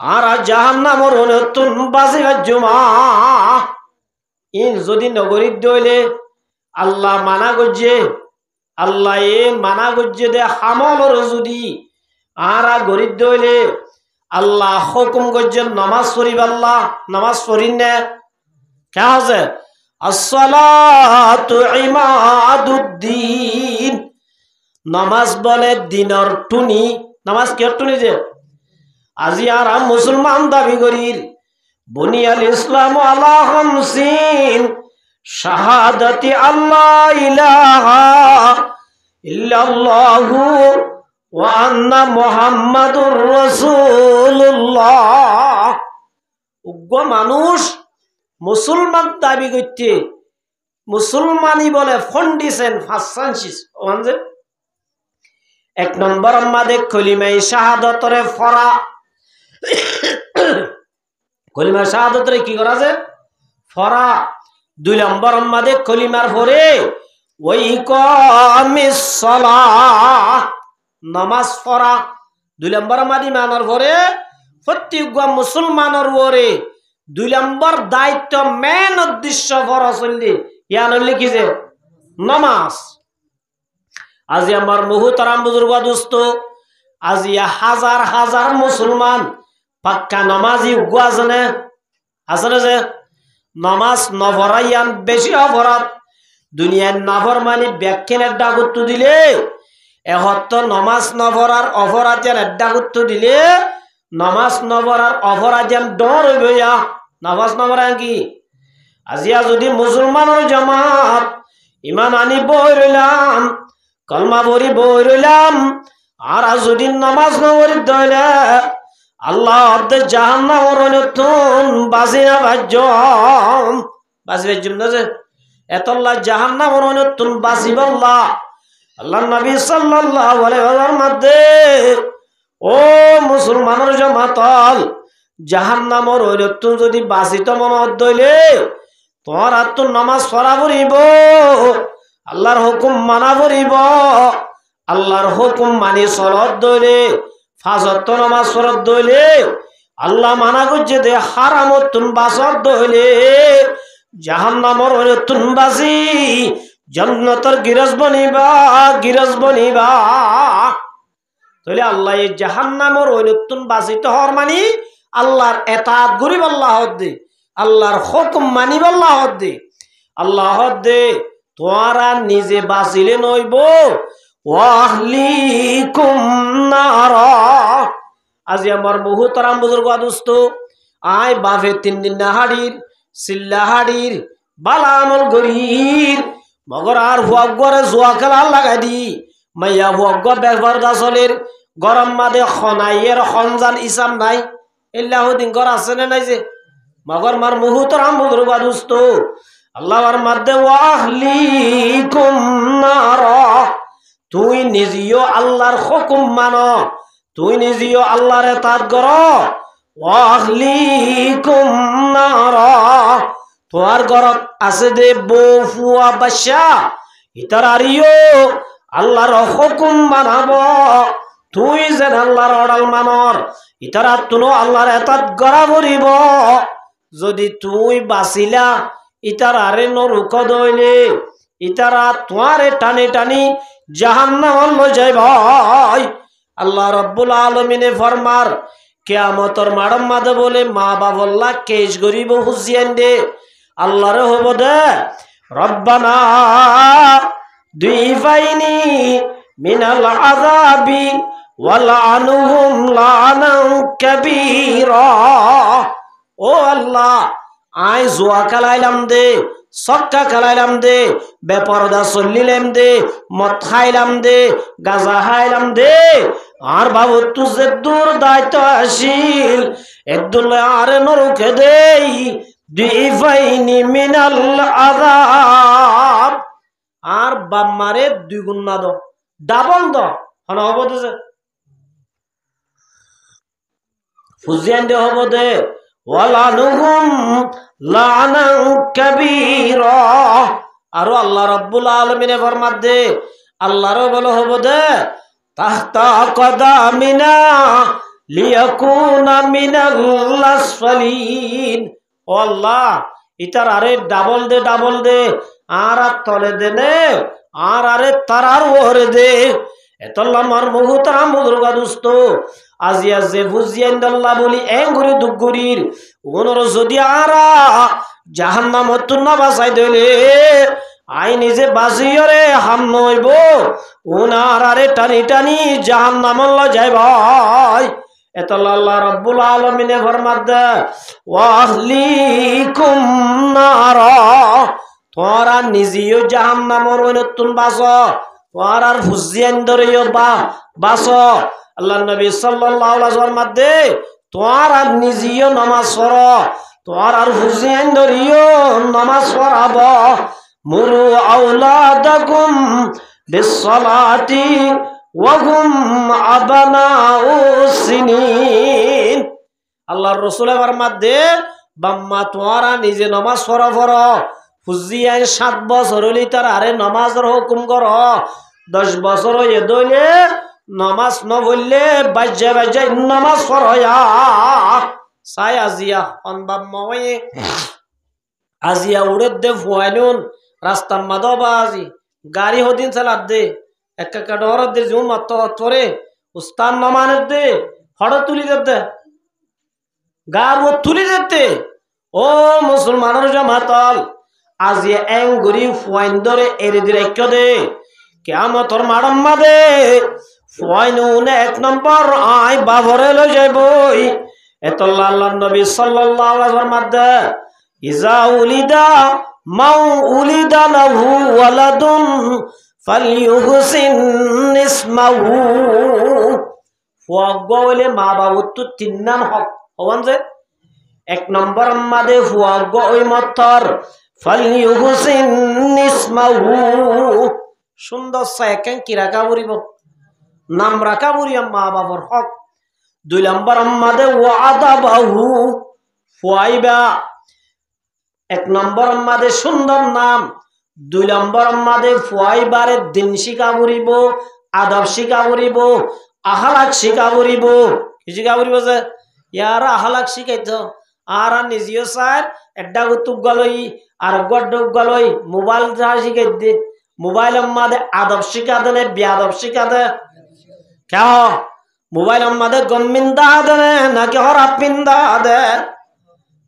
আর জাহান্নামর নতুন বাসিবা জমা ইন যদি নগরিব হইলে আল্লাহ মানা গজ্জে আল্লাহ এ মানা গজ্জে দে হামলর যদি আর গরিব হইলে আল্লাহ হুকুম গজ্জে নামাজ পড়িব আল্লাহ নামাজ পড়িন না কে আছে আসসালাতু ইমাদুদ্দিন নামাজ বলে দিনর টুনি নামাজ কে টুনি যে আজি আর মুসলমান দাবি করিল বুনিয়াল ইসলাম আলা খামসিন শাহাদাতি আল্লাহ ইলাহা ইল্লাল্লাহু ওয়া আন্না মুহাম্মাদুর রাসূলুল্লাহ উগ্র মানুষ মুসলমান দাবি করতে মুসলমানই বলে ফন্ডিছেন ফাঁসানছিস ওখানে এক নম্বর আমাদের কলিমাই শাহাদতরে ফরা কলিমা শাহাদতরে কি করা আছে ফরা দুই নম্বর আমাদের কলিমার পরে ওই ইকামিস সালাহ নামাজ পড়া দুই নম্বর আমাদের মানার পরে প্রত্যেক মুসলমানের পরে দুই নম্বর দায়িত্ব মেন উদ্দেশ্য ফরা চললি ইয়ান লিখিছে নামাজ আজি আমার মুহতারাম বুজুর্গ দোস্ত আজি হাজার হাজার মুসলমান পাক্কা নামাজি উগ্র আছে না যে নামাজ নভরাইয়ান বেশি অপরাধ দুনিয়ার নাফরমানি ব্যাখ্যানের ডাকুত্ব দিলে এহত্ত নামাজ নভরার অপরাধের ডাকুত্ব দিলে নামাজ নভরার অপরাধের ডর হইয়া নামাজ নভরা কি আজিয়া যদি মুসলমানের জামাত ইমান আনি বই রইলাম কলমা ভরি বই রইলাম আর যদি নামাজ নভরি দইলে আল্লাহ জাহান্নামের নতুন বাসি না ভাজ্যম বাসি ভাজ্যম না যে এতল্লাহ জাহান্নামের নতুন বাসি বল্লাহ আল্লাহ নবী সাল্লাল্লাহু আলাইহি ওয়াসাল্লাম মধ্যে ও মুসলমানের জামাতল জাহান্নামের নতুন যদি বাসিত মনত দইলে তোমার আর তো নামাজ পড়া পড়িব আল্লাহর হুকুম মানা পড়িব আল্লাহর হুকুম মানি চলত দইলে ফাজত নামাজ পড়ত দইলে আল্লাহ মানা করছে দে হারামতুন বাসত দইলে জাহান্নামের নতুন বাসি জান্নাতের গিরজ বনিবা তাহলে আল্লাহ এই জাহান্নামের নতুন বাসিত হওয়ার মানে আল্লাহর এতাত গরিব আল্লাহ দে আল্লাহর হুকুম মানিব আল্লাহ দে তোরা নিজে বাঁচিলে নইব ওয়াহলিকুম নারা আজি আমার মুহতারাম বুজুর্গ দোস্ত আয় বাফে 3 দিন না হাড়ির সিল্লা হাড়ির বালা আমল গরির মগর আর হুয়াগরে জুয়া খেলা লাগাই দি মাইয়া হুয়াগ ব্যবহার দাসলের গরম মাদে খনাইয়ের খনজান ইসাম নাই এল্লাহুদ্দিন ঘর আছে না নাই যে মগর মার মুহতারাম বুজুর্গ দোস্ত আল্লাহর মধ্যে ওয়াহলিকুম নারা তুই নিজেও আল্লাহর হুকুম মানো তুই নিজেও আল্লাহর ইতাআত কর ওয়াহলিকুম নারা তোর ঘরত আছে দে বউ ফুয়া বাচ্চা ইতারারিও আল্লাহর হুকুম মানাব তুই যেন আল্লাহর অর্ডার মানর ইতারা তুনো আল্লাহর ইতাআত করা পড়িব যদি তুই বাঁচিলা ইতারারে নরক দইলে ইতারা তোয়ারে টানি টানি জাহান্নাম লই যায় ভাই আল্লাহ রাব্বুল আলামিনে ফরমার কিয়ামতের মাড়ম মাদে বলে মা বাবাল্লাহ কেশ গরিব হুজিয়ান দে আল্লাহরে হব দে রব্বানা দুইফাইনি মিনাল আযাবি ওয়ালআনুহুম লানান কাবীরা। ও আল্লাহ, আই জুয়া খেলাইলাম দে, ছক্কা খেলাইলাম দে, বেপরদা চলিলাম দে, মদ খাইলাম দে, গাঁজা খাইলাম দে, আর বাবু তুজে দূর দায়িত্ব আসিল একদুল্লাহ আরে নরকে দেই দুইফাইনি মিনাল আযাব। আর বাম্মারে দুই গুণ না দো, ডাবল দ হন হব দে, ফুজিয়ান দে হব দে। ওয়ালানুহুম লানান কাবীরা। আর আল্লাহ রাব্বুল আলামিনে ফরমাত দে, আল্লাহর বলে হব দে তাহতা কদামিনা লিয়াকুনা মিনাল আসফালিন। ও আল্লাহ, ইতার আরে ডাবল দে, ডাবল দে, আর তলে দে নে, আর আরে তারার ওরে দে। এতল্লা মার মুহতারাম বুজুর্গা দুস্ত, আজিয়া যে বুঝিয়ান্দাল্লাহ বলি এঙ্গুরি দুগুরির ওনর যদি আরা জাহান্নামত না বাঁচাই দিলে আই নিজে বাঁচিয়রে হাম নইব, ওনার আরে টানি টানি জাহান্নামল্লা যাই ভাই। এতল্লা আল্লাহ রাব্বুল আলামিনে ফরমাত দে ওয়াহলিকুম নারা। তোরা নিজেও জাহান্নামর নতুন বাঁচ, তোর আর ফুজিয়ান ধরেও বাঁচ। আল্লাহ নবী সাল্লাল্লাহু আলাইহি ওয়াসাল্লাম দে তোর আর নিজেও নামাজ পড়, তোর আর ফুজিয়ান ধরেও নামাজ পড়াব। মুরু আওলাদাকুম বিসসালাতি ওয়া হুম আবনাউ সিনিন। আল্লাহর রাসূল ফরমাত দে বাম্মা তোরা নিজে নামাজ পড়, ফুজিয়ান 7 বছর হলি তার আরে নামাজের হুকুম কর, 10 বছর হয়ে দইলে নামাজ ন বললে বাজ্যা বাজ্যা নামাজ পড়য়া সাই আজিয়া বাম্মা ওয়ে আজিয়া উড়ে দে ফুয়াইনুন রাস্তার মাদবা আজি গাড়ি হদিন চালাত দে একটা ডর দে জুম মাত্র তোরে উস্তান নমানের দে হড় তুলি দে গার ও তুলি দে। ও মুসলমানের জামাতল আজি এঙ্গুরি ফুয়াইন ধরে এরে দিলে দে কিয়ামতর মাড়ম্মা দে ফুয়াইনুন 1 নম্বর আই বাবরে লই যাইবই। এতল্লা আল্লাহর নবী সাল্লাল্লাহু আলাইহি ওয়াসাল্লাম দে ইজা উলিদা মাউ উলিদা লাহু ওয়ালাদুন ফালইউহসিন ইসমাহু। ফুয়াগ হইলে মা বাবু তো 3 নাম হক হওয়ান যে 1 নম্বর মাদে ফুয়াগ ওই মতর ফালইউহসিন ইসমাহু। সুন্দর সাইকেন কি রাখা বরিব নাম রাখা বরি মা বাবার হক। 2 নম্বর মাদে ওয়াদাবাহু ফুয়াইবা 1 নম্বর মাদে সুন্দর নাম, 2 নম্বর মাদে ফুয়াইবারে দিন শিখা বরিব, আদব শিখা বরিব, আহলাক শিখা বরিব। কি শিখা বরিব যে ইয়ার আহলাক শিখাইতো আর নিজেও স্যার একটা গুতুক গলই আর গড্ডক গলই মোবাইল যা শিখাই দে, মোবাইলের মাদে আদব শিখা দেনে বেয়াদব শিখা দে। কেন মোবাইলের মাদে গমিন্দা দেনে নাকি হরাপ পিন্দা দে?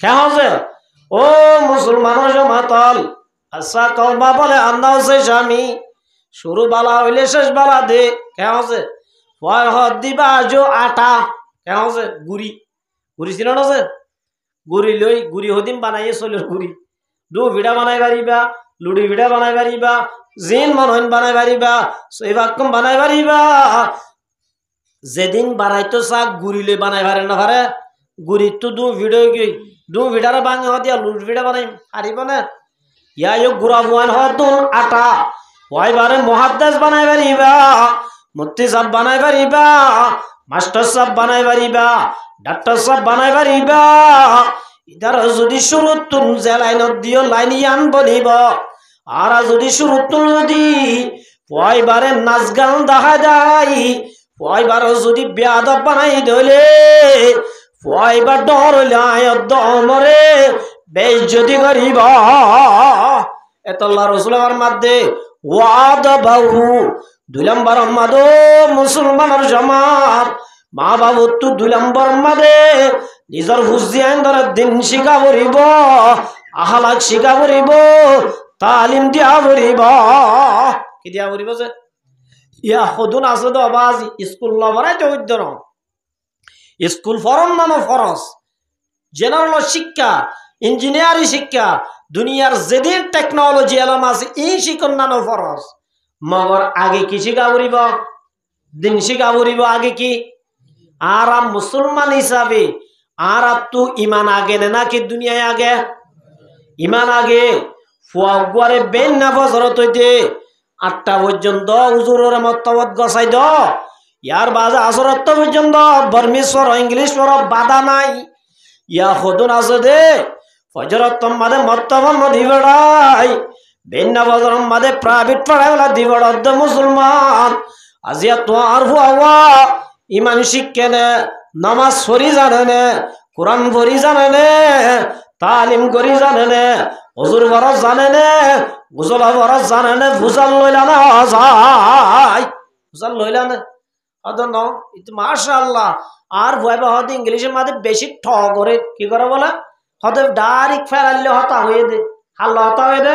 কেন যে ও মুসলমানের জমাতল আচ্ছা কলমা বলে আন্দাও সে স্বামী শুরু বালা হইলে শেষ বালা দে। কেন যে ভয় হদ দিবা আজো আটা কেন যে গুড়ি গুড়ি ছিল না যে গুড়ি লই গুড়ি হদিম বানাইয়ে চল গুড়ি দু ভিড়া বানাই পারিবা, লুডি ভিড়া বানাই পারিবা, জিন মনহীন বানাই পারিবা, সৈবাক্কম বানাই পারিবা। যেদিন বানাইতো চাক গুড়ি লই বানাই পারে না পারে গুড়ি তো দু ভিড় গই দু ভিড়ারে বাঙে হদিয়া লুড ভিড়া বানাই হারিব না। ইয়াই গুড়া বুয়ান হতুন আটা ওয়াইবারে মুহাদ্দিস বানাই পারিবা, মুফতি সাহেব বানাই পারিবা, মাস্টার সাহেব বানাই পারিবা, ডাক্তার সাহেব বানাই পারিবা। ইদার যদি শুরু তুন যে লাইনত দিও লাইন ইয়ান বলিব আর যদি শুরু তুন যদি ওয়াইবারে নাচ গান দেখা যায়, ওয়াইবার যদি বেয়াদব বানাই দিলে ওয়াইবার ডর হইলে মরে বেইজ্জতি করিবা। এতল্লা রাসূলের মধ্যে ওয়াদাবাহু 2 নম্বর মাদো মুসলমানের জামাত মা বাবু তো 2 নম্বর মাদে নিজের হুজিয়ান ধরে দিন শিখা বরিব, আহলাক শিখা বরিব, তালিম দিয়া বরিব। কি দিয়া বরিব যে ইয়া সদুন আছে তো আবাজ স্কুল নবরাই তো উদ্যন স্কুল ফরম নানো ফরস জেনারেল শিক্ষা ইঞ্জিনিয়ারিং শিক্ষা দুনিয়ার যেদিন টেকনোলজি এলাম আছে এই শিক্ষণ নানো ফরস মগর আগে কি শিখা উড়িব দিন শিখা উড়িব আগে কি আর মুসলমান হিসাবে আর তো ইমান আগে নাকি দুনিয়ায় আগে ইমান আগে ফুয়ারে বেন না বছরত হইতে 8টা পর্যন্ত হুজুরের মতবত গছাই দ ইয়ার বাজে আসরত পর্যন্ত বর্মেশ্বর ইংলিশ বাধা নাই ইয়া সদুন আছে দে ফজরত মাদে মতবত দি বেড়াই বেন না বছর মাদে প্রাইভেট পড়াইলা দি বেড়াদ মুসলমান আজিয়া তো আর হুয়া ইমান শিক্ষে নে নামাজ পড়ি জানে নে কোরআন পড়ি জানে নে তালিম করি জানে নে হুজুর বরস জানে নে গুজল বরস জানে নে ফুজাল লইলা না যায় ফুজাল লইলা না আদর ন ইতো মাশাআল্লাহ আর ভয়বা হতে ইংলিশের মধ্যে বেশি ঠ করে কি করে বলে হতে ডাইরেক্ট ফেরাইলে হতা হয়ে দে হাল্লা হতা হয়ে দে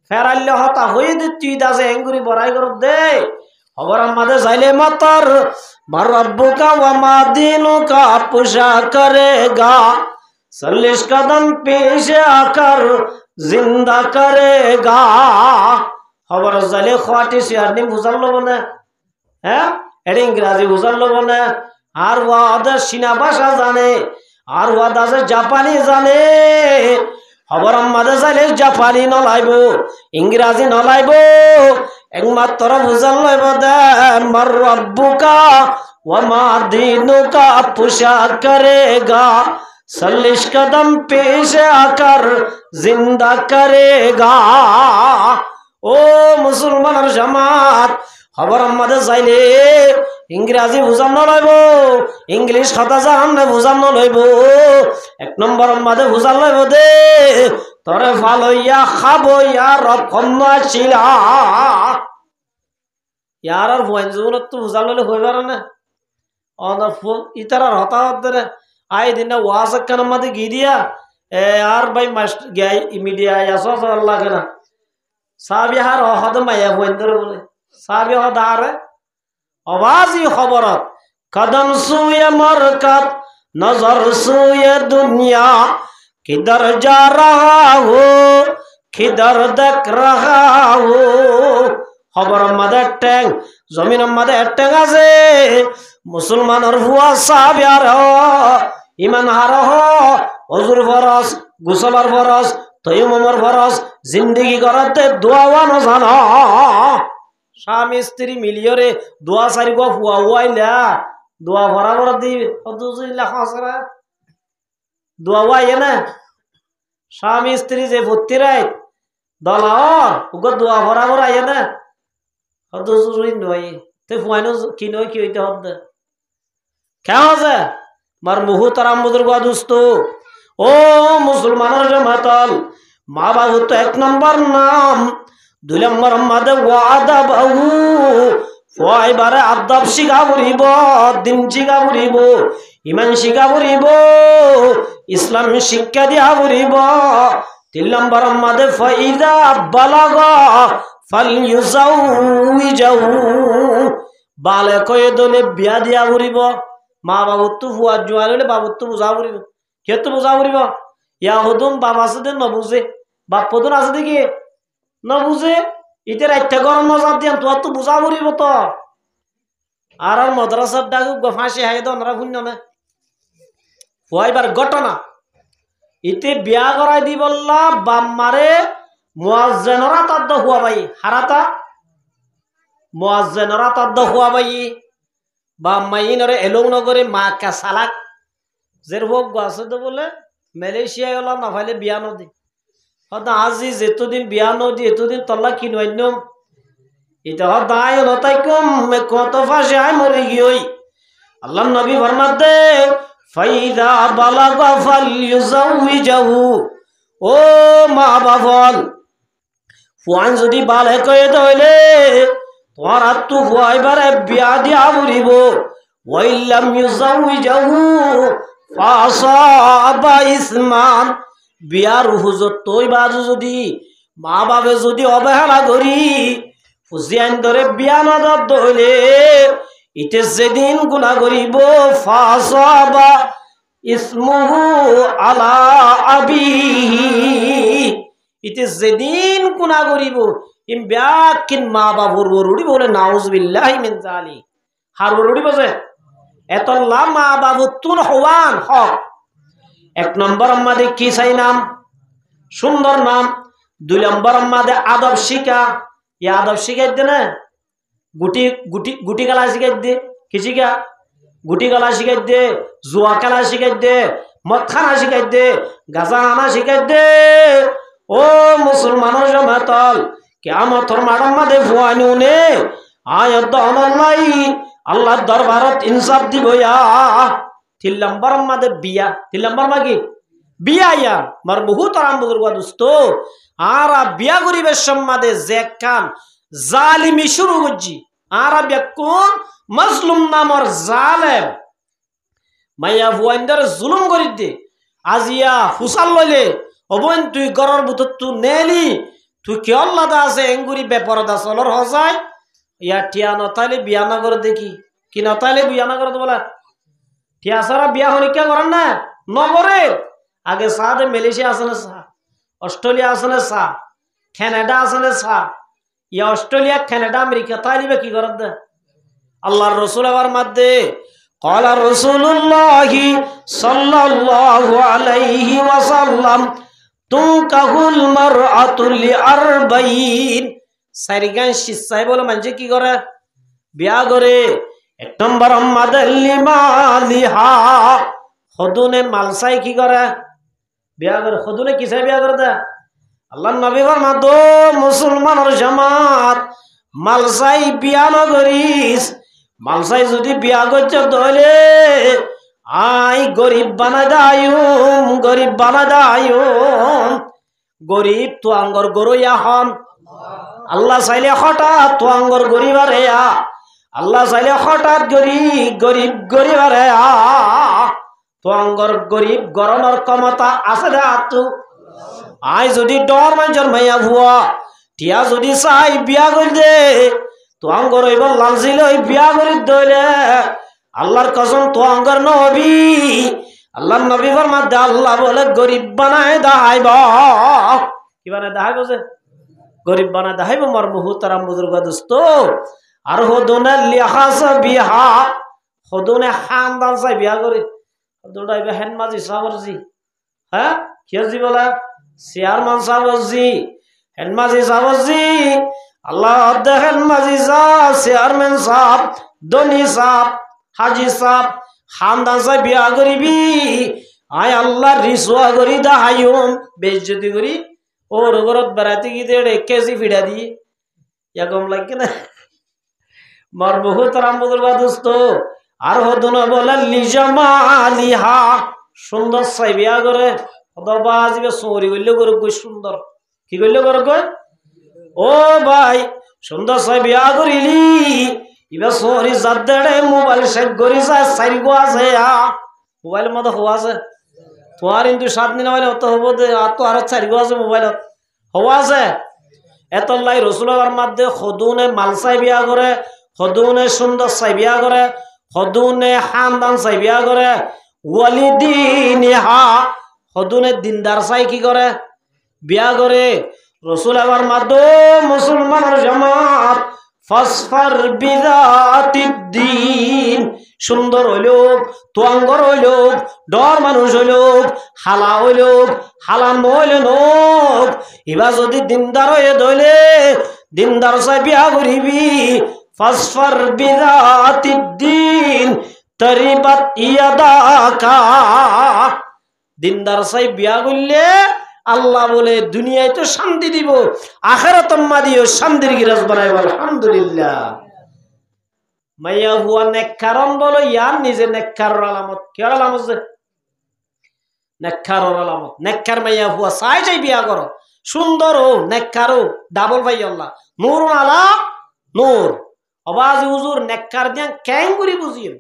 ফেরাইলে হতা হয়ে দে তুই দাসে এঙ্গুরি বড়াই কর দে খবর আমাদের যাইলে মাতার মার রব্বুকা ওয়া মা দিনুকা পুশা করেগা 40 कदम पेशे आकर जिंदा करेगा खबर जाले ख्वाटी से आदमी बुझल लो बने हैं एडी इंग्रजी बुझल लो बने আর ওয়া আদার চীনা ভাষা জানে আর ওয়া দাসে জাপানি জানে খবর আমাদের যাইলে জাপানি নলাইব ইংরাজি নলাইব একমাত্র বুঝল লইব দে মার রব্বুকা ওয়া মা দিনুকা পুশা করেগা 40 कदम पेशे आकर जिंदा करेगा ओ मुसलमान जमात खबर আমাদের যাইলে ইংরেজি বুঝানো লইব ইংলিশ কথা জানলে বুঝানো লইব 1 নম্বর আমাদের বুঝানো লইব দে তরে ফালইয়া খাবো ইয়ার রকন্না ছিলা ইয়ার আর ভয় জীবনত তো বুঝানো লইলে হইবার না অন ইতারার হতাহত ধরে আই দিনে ওয়াজ কেন মধ্যে গিয়ে দিয়া আর ভাই মাস্টার গাই মিডিয়া আসো আল্লাহ কেনা সাবি হার হদ মায়া বন্ধর বলে সাবি হদ আর আওয়াজই খবরত কদম সুয়ে মরকত নজর সুয়ে দুনিয়া কিধর যা রহা হো কিধর দেখ রহা হো খবর মধ্যে ট্যাং জমিন মধ্যে ট্যাং আছে মুসলমানের হুয়া সাবি আর ইমান হার হজুর ফরস গুসলার ফরস তৈমর ফরস জিন্দগি করতে দোয়ানো জান স্বামী স্ত্রী মিলিয়রে দোয়া সারি গো ফুয়া হুয়াইলা দোয়া ভরা ভরা দি লেখা দোয়া হুয়াই না স্বামী স্ত্রী যে ভর্তি রায় দলা দোয়া ভরা ভরা আইয়ে না নয় তুই ফুয়াইনো কি নয় কি হইতে হদ কেমন আছে মার মুহু তারাম বুজুর্গ দুস্ত ও মুসলমানের জামাতাল মা বাবু তো 1 নম্বর নাম 2 নম্বর মাদে ওয়াদা বাহু ফুয়াইবারে আদব শিখা বলিব দিন শিখা বলিব ইমান শিখা বলিব ইসলাম শিক্ষা দিয়া বলিব 3 নম্বর মাদে ফাইদা বালাগা ফালইউজাউইজাহু বালে কয়ে দলে বিয়া দিয়া বলিব মা বাবু তো ফুয়া জোয়াল হলে বাবু তো বুঝা পড়িব কে তো বুঝা পড়িব ইয়া হদুম বাবা আছে দে নবুঝে বাপ পদন আছে দেখি নবুঝে ইতে রাইতে গরম নজর দিয়ান তোর তো বুঝা পড়িব তো আর মাদ্রাসার ডাক ফাঁসি হাই দনরা শূন্য না ফুয়াইবার ঘটনা ইতে বিয়া করাই দি বললা বাম মারে মুয়াজ্জিনরা তাদ হুয়া ভাই হারাতা মুয়াজ্জিনরা তাদ হুয়া ভাই বা মাইনরে এলং নগরে মা কা সালাক জের হোক গাছে তো বলে মালয়েশিয়ায় ওলা না ফাইলে বিয়া নদী হদ আজি যেতদিন বিয়া নদী এতদিন তল্লা কি নইনম এটা হদ দায় নতাই কম কত ফাঁসে আয় মরে গিয়ে আল্লাহ নবী ফরমাত দে ফাইদা বালাগা ফালইউজাউইজাহু ও মা বাবল ফুয়ান যদি বালে কয়ে দইলে তোমার আত্মু ফুয়াইবারে বিয়া দিয়া বলিব ওয়াইল্লাম ইউজাউইজাহু ফাসাবা ইসমান বিয়ার হুজুর তৈ বাজু যদি মা বাবে যদি অবহেলা করি জিয়ান ধরে বিয়ানাদার দইলে ইতে যেদিন গুনাহ করিব ফাসাবা ইসমুহু আলা আবিহি ইতে যেদিন গুনাহ করিব ইম ব্যাকিন মা বাবুর বরুড়ি বলে নাউজুবিল্লাহি মিন জালি হার বরুড়ি বসে এতল্লা মা বাবু তুন হওয়ান হক এক নম্বর আমাদের কি চাই নাম সুন্দর নাম দুই নম্বর আমাদের আদব শিখা এই আদব শিখাই দে না গুটি গুটি গুটি খেলা শিখাই দে কি শিখা গুটি খেলা শিখাই দে জুয়া খেলা শিখাই দে মদ খানা শিখাই দে গাঁজা আনা শিখাই দে ও মুসলমানের জমাতল কিয়ামতের মাঠের মধ্যে ফুয়ানি উনে আয়াত আল্লাহ আল্লাহর দরবারত ইনসাফ দিব ইয়া তিন নম্বর আমাদের বিয়া তিন নম্বর মাগি বিয়া ইয়া মার বহুত আরাম বুজুর্গ দোস্ত আর বিয়া গরিবের সম্মাদে যে কান জালিমি শুরু করছি আর কোন মজলুম নামর জালেম মাইয়া ফুয়াইন্দার জুলুম করি দে আজিয়া হুসাল লইলে অবন তুই গরর বুতত তু নেলি তুই কি আল্লাদা আছে এঙ্গুরি বেপরদা চলর হসাই ইয়া টিয়া নতাইলে বিয়া না করে দেখি কি নতাইলে বিয়া না করে বলা টিয়া সারা বিয়া হরিকা করেন না নগরে আগে সাদে মালয়েশিয়া আছে না সা অস্ট্রেলিয়া আছে না সা কানাডা আছে না সা ইয়া অস্ট্রেলিয়া কানাডা আমেরিকা তাইলিবে কি করেন দে আল্লাহর রাসূল আবার মধ্যে قال رسول الله صلى الله عليه وسلم তুনকাহুল মারআতুল লিআরবাইন সারিগান শিসাই বলে মানে কি করে বিয়া করে এক নম্বর আমাদের লিমালিহা খদুনে মালসাই কি করে বিয়া করে খদুনে কি চাই বিয়া করে দে আল্লাহর নবী ফরমাদ মুসলমানের জামাত মালসাই বিয়া না করিস মালসাই যদি বিয়া করছ তাহলে আই গরিব বানা দায়ুম গরিব বানা দায়ুম গরিব তো আঙ্গর গরইয়া হন আল্লাহ চাইলে হঠাৎ তো আঙ্গর গরিবারে আল্লাহ চাইলে হঠাৎ গরিব গরিব গরিবারে তো আঙ্গর গরিব গরমের ক্ষমতা আছে দে আতু আই যদি ডর মানুষের মাইয়া ভুয়া টিয়া যদি চাই বিয়া করে দে তো আঙ্গর এবার লালছিল বিয়া করে দইলে আল্লাহর কসম তো আঙ্গর নবী আল্লাহর নবী ফরমাতে আল্লাহ বলে গরিব বানায় দাহাইব কি বানায় দাহাইব যে গরিব বানায় দাহাইব মার মুহতারাম বুজুর্গ দোস্ত আর হদুনে লিহাস বিহা হদুনে খানদান চাই বিয়া করে হদুনে হেন মাঝি সাবরজি হ্যাঁ কি বলে চেয়ারম্যান সাবরজি হেন মাঝি সাবরজি আল্লাহ দেখেন মাঝি সাহ চেয়ারম্যান সাহ ধনী সাহ হাজি সাহ খানদান চাই বিয়া করিবি আয় আল্লাহ রিসুয়া করি দা হাইম বেজ্জতি করি ওর ঘরত বেড়াতে গিয়ে 1 কেজি ফিডা দিয়ে ইয়া কম লাগে না মার বহুত রাম বুজুর্গ দোস্ত আর হদন বলে লিজামালিহা সুন্দর চাই বিয়া করে অথবা আজিবে চৌরি করলে করে কই সুন্দর কি করলে করে কই ও ভাই সুন্দর চাই বিয়া করিলি এবার সরি যাদের মোবাইল সেট করি যায় 4 গো আছে মোবাইলের মধ্যে হওয়া আছে তোমার কিন্তু 7 দিন হলে অত হবো দে আর তো আরো 4 গো আছে মোবাইলত হওয়া আছে এতলাই রসুলের মধ্যে খদুনে মালসাই বিয়া করে খদুনে সুন্দর চাই বিয়া করে খদুনে খানদান চাই বিয়া করে ওয়ালিদিনহা খদুনে দিনদার চাই কি করে বিয়া করে রসুল আবার মধ্যে মুসলমানের জামাত ফসফর বিদাতিদ্দিন সুন্দর হইলো তোয়াঙ্গর হইলো ডর মানুষ হইলো হালা হইলো হালা নইলে নোক এবার যদি দিনদার হয়ে দইলে দিনদার চাই বিয়া করিবি ফসফর বিদাতিদ্দিন তরিবাত ইয়াদাকা দিনদার চাই বিয়া করলে আল্লাহ বলে দুনিয়ায় তো শান্তি দিব আখিরাত মাদিও শান্তির গিরাজ বানাইব আলহামদুলিল্লাহ মাইয়া হুয়া নেককারন বলো ইয়ার নিজে নেককারের আলামত কি আলামত যে নেককারের আলামত নেককার মাইয়া হুয়া চাই যাই বিয়া করো সুন্দর ও নেককার ও ডাবল ভাই আল্লাহ নূর আলা নূর আওয়াজ হুজুর নেককার দিয়ান কেন করি বুঝিম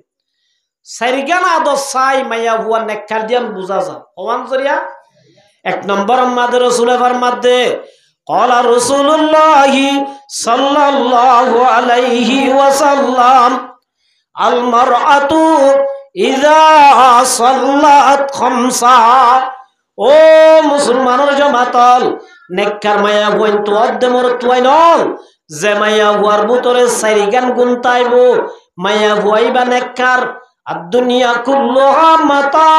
সারিগান আদর চাই মাইয়া হুয়া নেককার দিয়ান বুঝা যা ওয়ান জরিয়া এক নম্বর আমাদের রাসূলের ফরমাতে ক্বালা রাসূলুল্লাহ সাল্লাল্লাহু আলাইহি ওয়াসাল্লাম আল মারআতু ইযা সাল্লাত খামসা। ও মুসলমানের জামাতল নেককার মায়া বইন তো অদ্দমর তুই নল যে মায়া হুয়ার ভিতরে চারি গান গুনতাইব মায়া হুয়াইবা নেককার। আদ-দুনিয়া কুল্লুহা মাতা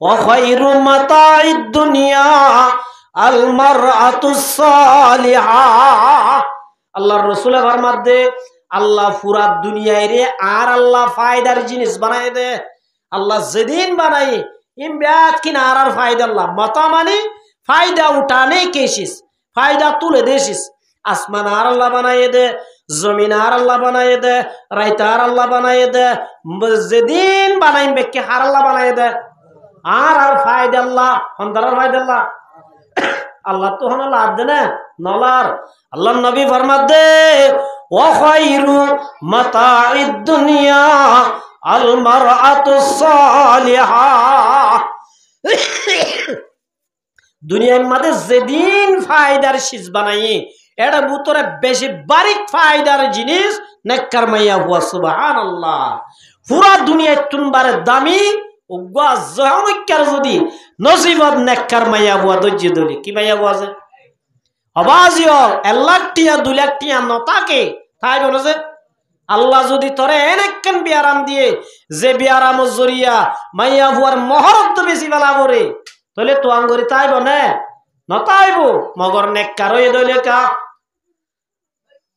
ওয়া খায়রু মাতা'id দুনিয়া আল মারআতুস সালিহা। আল্লাহর রাসূলে ফরমাত দে আল্লাহ পুরা দুনিয়ায় রে আর আল্লাহ ফায়দার জিনিস বানায় দে। আল্লাহ যেদিন বানাই ইম ব্যাত কিনা আর ফায়দা আল্লাহ মাতা মানে ফায়দা উঠানে কেশিস ফায়দা তুলে দেশিস। আসমান আর আল্লাহ বানাইয়ে দে, জমিন আর আল্লাহ বানাইয়ে দে, রাইত আর আল্লাহ বানাইয়ে দে, যেদিন বানাইম বেকে আর আল্লাহ বানাইয়ে দে। আর ফায়দা আল্লাহ অন্তরার ফায়দা আল্লাহ আল্লাহ তো হন লাভ দে না নলার। আল্লাহ নবী ফরমাত দে ওয়া খায়রু মাতা'id দুনিয়া আল মারআতুস সালিহা। দুনিয়ার মধ্যে যেদিন ফায়দার শীষ বানাই এটা ভিতরে বেশি বারিক ফায়দার জিনিস নেককার মাইয়া হুয়া। সুবহানাল্লাহ। পুরা দুনিয়ায় তুনবারে দামি উগ্গা জাহানিকার যদি নসিবত নেককার মাইয়া হুয়া দজ্জি দলি কি মাইয়া হুয়া আছে আবাজিও 1 লাখ টিয়া 2 লাখ টিয়া নতাকে তাই বলেছে আল্লাহ যদি তোরে এনেকখান বিয়ারাম দিয়ে যে বিয়ারামর জরিয়া মাইয়া হুয়ার মহরত বেশি বেলা করে তাহলে তো আঙ্গরি তাইব না নতাইব মগর নেককারই দইলে কা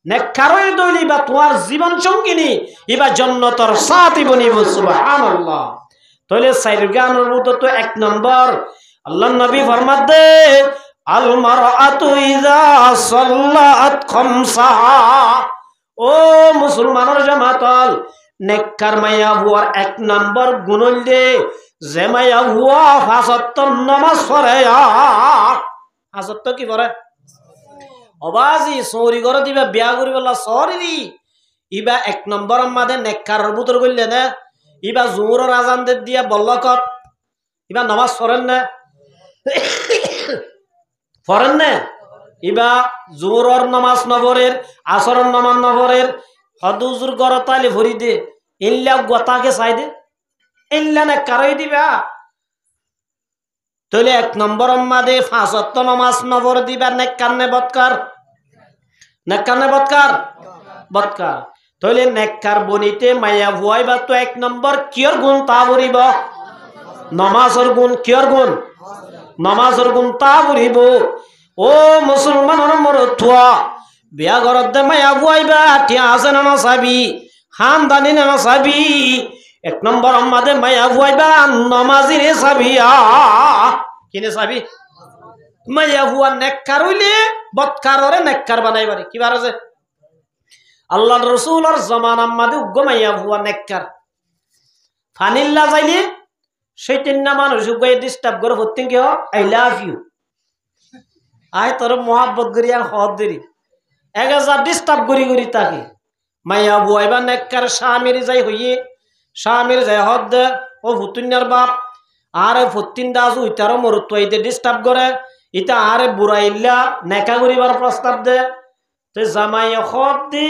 নেককারই দইলি বা তোমার জীবন সঙ্গিনী ইবা জান্নাতের সাথী বনিব। সুবহানাল্লাহ। তাহলে চার গানের মধ্যে তো 1 নম্বর আল্লাহর নবী ফরমাত দে আল মারআতু ইযা সাল্লাত খামসা। ও মুসলমানের জামাতল নেককার মাইয়া হুয়ার 1 নম্বর গুণ দে যে মাইয়া হুয়া 5 ওয়াক্ত নামাজ পড়ে। 5 ওয়াক্ত কি পড়ে অবাজি সৌরি করে দিবা বিয়া করি বলা সরি দি ইবা 1 নম্বর মাদে নেককার ভিতর কইলে না ইবা জোহরের আজান দে দিয়া বল্লকত ইবা নামাজ পড়েন না পড়েন না ইবা জোহরের নামাজ নবরের আসরের নামাজ নবরের হদুজুর গরতালি ভরি দে ইল্লা গোতাকে চাই দে ইল্লা নেককারই দিবা। তাহলে 1 নম্বর মাদে 5 ওয়াক্ত নামাজ নবর দিবা নেককার নে বদকার নেককার নে বদকার বদকার। তাহলে নেককার বনিতে মাইয়া হুয়াইবা তো 1 নম্বর কিয়র গুণ তা বরিব নামাজের গুণ কিয়র গুণ নামাজের গুণ তা বরিব। ও মুসলমানের মরতুয়া বিয়া ঘরত দে মাইয়া হুয়াইবা টিয়া আছে না চাবি খানদানি না চাবি 1 নম্বর মাদে মাইয়া হুয়াইবা নামাজির চাবি কিনে চাবি মাইয়া হুয়া নেককার হইলে বদকাররে নেককার বানাইবারে কি বার আছে আল্লাহর রাসূলের জামানার মাদে উগ্গ মাইয়া হুয়া নেককার ফানিল্লা যাইলে সেইটিন না মানুষ উগ্গয়ে ডিস্টার্ব করে হতেন কি আই লাভ ইউ আই তোর মোহাব্বত করি আর হদ দেরি 1000 ডিস্টার্ব করি করি তাকে মাইয়া হুয়াইবা নেককার স্বামীর যাই হইয়ে স্বামীর যাই হদ দে ও ভুতুন্যার বাপ আরে ফতিন দাস উইতারও মরুত্বাইতে ডিস্টার্ব করে ইটা আরে বুড়াইল্লা নেকা করিবার প্রস্তাব দে তো জামাই হদ দি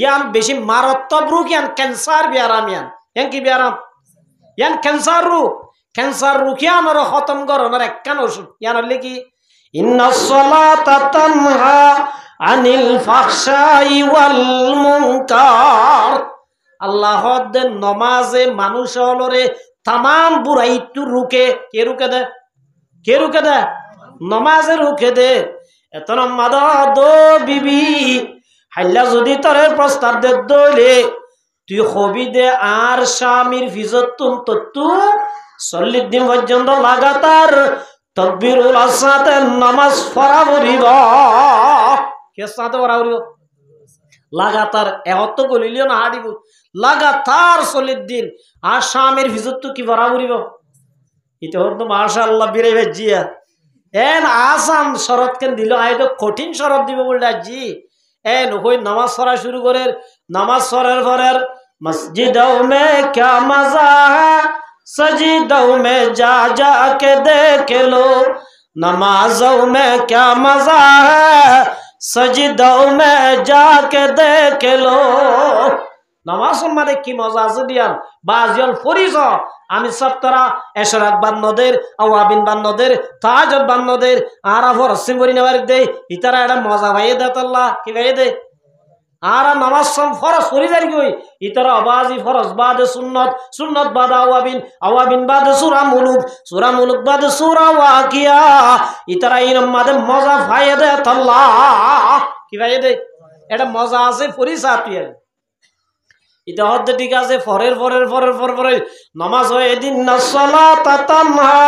ইয়ান বেশি মারাত্মক রোগ ইয়ান ক্যান্সার বিয়ারাম ইয়ান কি বিয়ারাম ইয়ান ক্যান্সার রোগ ইয়ান আর খতম করনের একখান ওষুধ ইয়ান হলে কি ইন্নাস সালাতা তানহা আনিল ফাহশাই ওয়াল মুনকার। আল্লাহ দে নমাজে মানুষ হলরে তামাম বুড়াই তু রুকে কে রুকে দে নমাজে রুকে দে। এত মাদ দো বিবি হাইলা যদি তোরে প্রস্তাব দে দইলে তুই হবি দে আর স্বামীর ফিজত তু 40 দিন পর্যন্ত লাগাতার তকবীরুল সাথে নামাজ পড়া বরিব কে সাথে পড়া বরিব লাগাতার এত গলিলিও না হাঁটিব লাগাতার 40 দিন আর স্বামীর ফিজত তো কি পড়া বরিব এটা হতো মাশাআল্লাহ বিরে ভেজিয়া এন আসাম শরৎ কেন দিল আয় তো কঠিন শরৎ দিব বলে জি এন হই নামাজ পড়া শুরু করে নামাজ পড়ার পরের মসজিদও মে क्या मजा है सजीदों में जा जा के देख लो नमाजों में क्या मजा है, सजदों में जाके देख लो। নামাজের মধ্যে কি মজা আছে দিয়ান বাজিয়াল ফরিজ আমি সব তারা এশরাক বান্নদের আওয়াবিন বান্নদের তাহাজ্জুদ বান্নদের আরা ফরসিম করি নেবার দে ইতারা এটা মজা ভাইয়ে দেত আল্লাহ কি ভাইয়ে দে আরা নামাজ সব ফরজ করি যাই কই ইতারা আবাজি ফরজ বাদে সুন্নত সুন্নত বাদে আওয়াবিন বাদে সূরা মুলুক বাদে সূরা ওয়াকিয়া ইতারা ইরম মধ্যে মজা ভাইয়ে দেত আল্লাহ কি ভাইয়ে দে এটা মজা আছে ফরিজ আপিয়া এটা হচ্ছে ঠিক আছে ফরের নামাজ হয় এদিন না সালাতা তানহা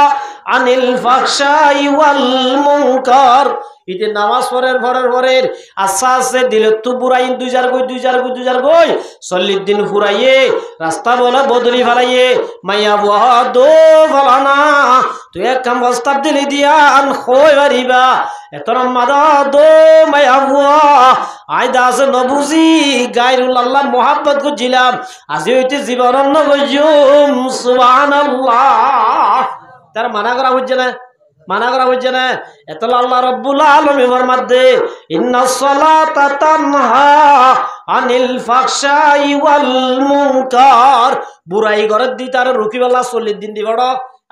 আনিল ফাহশাই ওয়াল মুনকার ইতে নামাজ ফরের আচ্ছা আছে দিলে তু বুড়াইন দুই জার গই 40 দিন ফুরাইয়ে রাস্তা বলে বদলি ফেলাইয়ে মাইয়া বুয়া দো ফলানা তুই এক কাম প্রস্তাব দিলি দিয়ান হই বাড়িবা এত মাদা দো মাইয়া বুয়া আই দাস নবুজি গায়রুল আল্লাহ মোহাব্বত করছিলাম আজি হইতে জীবন নগজুম সুবহানাল্লাহ তার মানা করা হচ্ছে না এত আল্লাহ রাব্বুল আলামিনের মধ্যে ইন্নাস সালাতা তানহা আনিল ফাহশাই ওয়াল মুনকার বুড়াই ঘরের দি তার রুকিবেলা 40 দিন দিবড়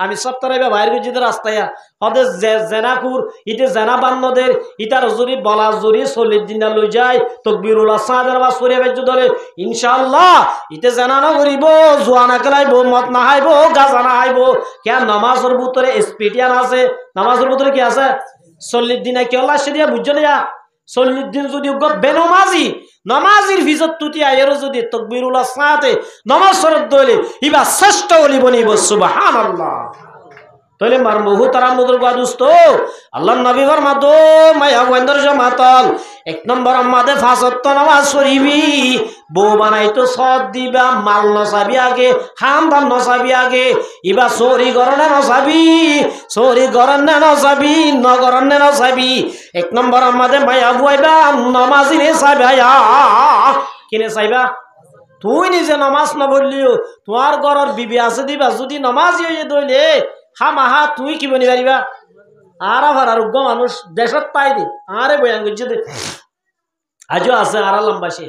আমি সব তারাইবা বাইরে গিয়ে রাস্তায় হদে জেনাকুর ইতে জেনা বান্নদের ইতার জুরি বলা জুরি 40 দিন লই যায় তাকবীরুল্লাহ সাদের বা সূরা বাজ্য ধরে ইনশাআল্লাহ ইতে জেনা না করিব জোয়ানা কলাইব মত না হাইব গাজা না হাইব কেন নামাজের ভিতরে স্পিডিয়ান আছে নামাজের ভিতরে কি আছে 40 দিন কি আল্লাহ শরিয়া বুঝছ না 40 দিন যদি বেনমাজি নামাজির ভিজত তুতি আয়ের যদি তাকবীরুল্লাহ সাতে নামাজ শরত দইলে ইবা শ্রেষ্ঠ বলি বনিব সুবহানাল্লাহ তলে মার মুহতারাম মুদরগা দোস্ত আল্লাহর নবী ফরমাতো মায়া গোয়েন্দর জামাতাল এক নম্বর আমাদের ফাসত নামাজ পড়িবি বউ বানাইতো সদ দিবা মাল নসাবি আগে খানদান নসাবি আগে ইবা চোরি গরনে নসাবি চোরি গরনে নসাবি নগরনে নসাবি এক নম্বর আমাদের মায়া বুয়াইবা নামাজিরে চাইবা কিনে চাইবা তুই নিজে নামাজ না বললিও তোমার ঘরের বিবি আছে দিবা যদি নামাজি হয়ে দইলে হামাহা তুই কি বনি পারিবা আর আবার আরোগ্য মানুষ দেশত পাই দে আরে বয়ান করছে দে আজও আছে আর লম্বাসে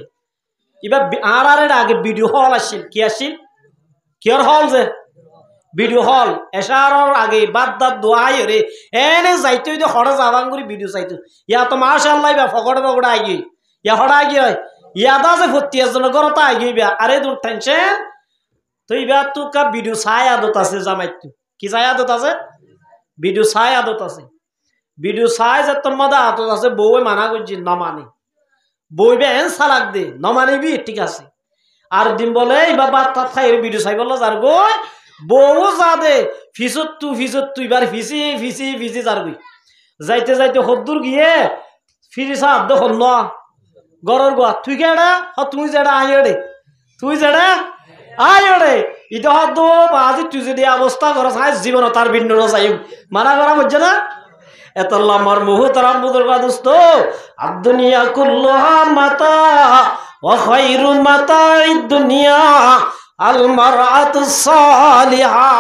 এবার আর আগে ভিডিও হল আসছিল কি আসছিল কিয়র হল যে ভিডিও হল এসারর আগে বাদ দোয়াই রে এনে যাইতে হইতে হড়া যাবাং করে ভিডিও চাইতো ইয়া তো মাশাআল্লাহ বা ফকড়ে ফকড়ে আগে ইয়া হড়া আগে হয় ইয়াদা যে ভর্তি এজনের ঘরতে আগে আরে দূর টেনশন তো এবার তো কা ভিডিও চাই আদত আছে জামাইতো কি চাই আদত আছে ভিডিও চাই আদত আছে ভিডিও চাই যে তোর মধ্যে আদত আছে বউয়ে মানা করছি নমানি বইবে এন সালাক দে নমানিবি ঠিক আছে আর দিন বলে এইবার বার্তা খাই ভিডিও চাই বললো যার গই বউ যা দে ফিসত তুই এবার ফিসি যার গই যাইতে যাইতে হদ্দুর গিয়ে ফিরি সাপ দেখুন ন গরর গোয়া তুই কেডা তুই যেটা আইড়ে তুই যেটা আইড়ে ইটা হদ বাজি তুই যদি অবস্থা করা চাই জীবন তার ভিন্ন চাই মানা করা বুঝছে না এত আমার মুহতারাম বুজুর্গ দোস্ত আদ-দুনিয়া কুল্লুহা মাতা ওয়া খায়রু মাতা'id দুনিয়া আল মারআতুস সালিহা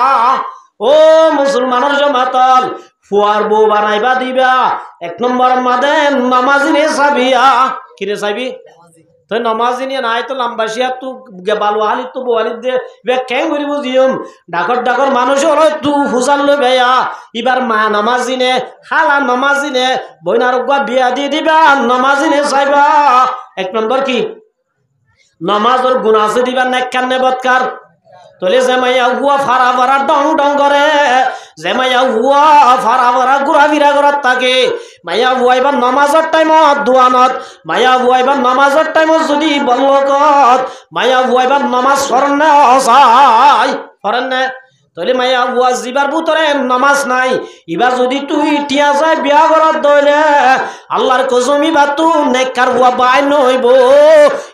ও মুসলমানের জামাতাল ফুয়ার বউ বানাইবা দিবা এক নম্বর মাদে নামাজিনে চাবিয়া কিরে চাবি তো নামাজি নিয়ে নাই তো লাম্বাসিয়া তু বালু হালি তো বোয়ালি দে কেন করিব জিয়ম ডাকর মানুষ হলো তু হুজাল লো বেয়া এবার মা নামাজি নে খালা নামাজি নে বইনার বিয়া দিয়ে দিবা নামাজি নে চাইবা এক নম্বর কি নামাজের গুণ আছে দিবা নেককার নে বদকার তলে জামাইয়া হুয়া ফারা ফারা ডং করে জামাইয়া হুয়া ফারা ফারা ঘুরাফিরা করার থাকে মাইয়া হুয়া এবার নামাজের টাইমত দোয়ানত মাইয়া হুয়া এবার নামাজের টাইমত যদি বল্লকত মাইয়া হুয়া এবার নামাজ পড়েন না অসাই পড়েন না তলে মাইয়া হুয়া জিবার ভিতরে নামাজ নাই এবার যদি তুই টিয়া যায় বিয়া করার দইলে আল্লাহর কসম এবার তু নেককার হুয়া বাই নইব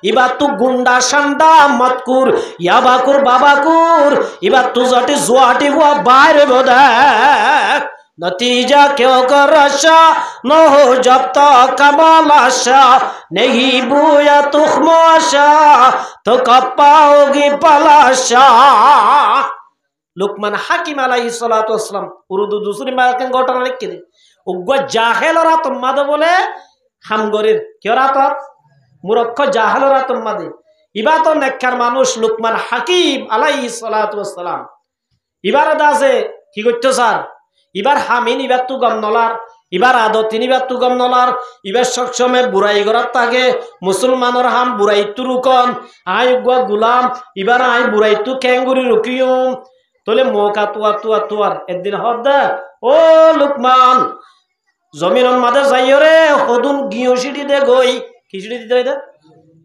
এবার তু গুন্ডা সান্ডা মতকুর ইয়াবাকুর বাবাকুর এবার তু জটি জুয়াটি হুয়া বাইরে দেখ नतीजा क्यों कर रशा न हो जब तक कमाल आशा नहीं बुया तुख्म आशा तो कब पाओगी पलाशा लुकमान हाकिम अलैहिस्सलातु वस्सलाम उर्दू दूसरी बार के घटना लिख के উগ্র জাহেলরা তোমাদে বলে হামগরির কেরাত মুরক্ষ জাহেলরা তোমাদে ইবা তো নেককার মানুষ লুকমান হাকিম আলাইহিস সালাতু ওয়াস সালাম ইবার দাসে কি করতে স্যার ইবার হামিন ইবার তু গম নলার ইবার আদত তিনি ইবার তু গম নলার ইবার সবসময় বুড়াই গরাত থাকে মুসলমানের হাম বুড়াই তু রুকন আই উগ্র গুলাম ইবার আই বুড়াই তু ক্যাঙ্গুরি রুকিয়ম তোলে মৌকা তুয়ার একদিন হদ্দা ও লুকমান জমিনের মাঝে যাইও রে সদুন গিয়ে সিঁড়ি দে গই কি সিঁড়ি দিতে হয়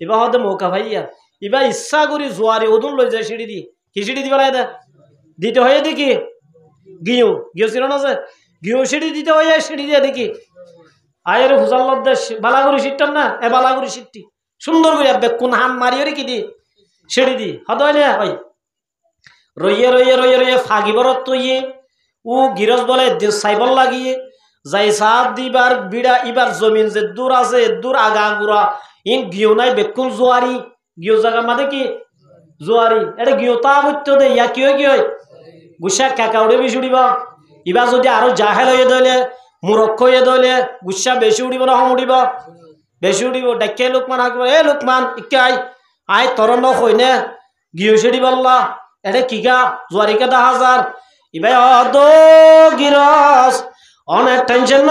এবার হদে মৌকা ভাইয়া এবার ইচ্ছা করি জোয়ারি ওদুন লই যায় সিঁড়ি দি কি সিঁড়ি দিবে দে দিতে হয় দেখি গিয়েও ছিল না যে গিয়েও সিঁড়ি দিতে হয় সিঁড়ি দিয়ে দেখি আয়ের হুজাল্লার দেশ বালাগুড়ি সিটটার না এ বালাগুড়ি সিটটি সুন্দর করে কোন হান মারিও রে কি দি সিঁড়ি দি হদ হয় না হয় রইয়ে ফাগিবরত তৈয়ে ও গিরজ বলে সাইবল লাগিয়ে যাই সাত দিবার বিড়া ইবার জমিন যে দূর আছে দূর আগা গুড়া ইন গিয়েও নাই বেকুন জোয়ারি গিয়েও জায়গা মাঝে কি জোয়ারি এটা গিয়েও তা বইতে দে ইয়া কি হয় গুসা কাকা উড়ে বেশি উড়িব ইবার যদি আরো জাহেল হয়ে দলে মুরক্ষ হয়ে দলে গুসা বেশি উড়িব না হম উড়িব বেশি উড়িব ডাকে লোকমান হাঁকব এ লোকমান ইকে আই তরণ হই নে গিয়েও সেটি বললা এটা কি গা জোয়ারিকে 10,000 ইবাই অদ গিরস অনেক টেনশন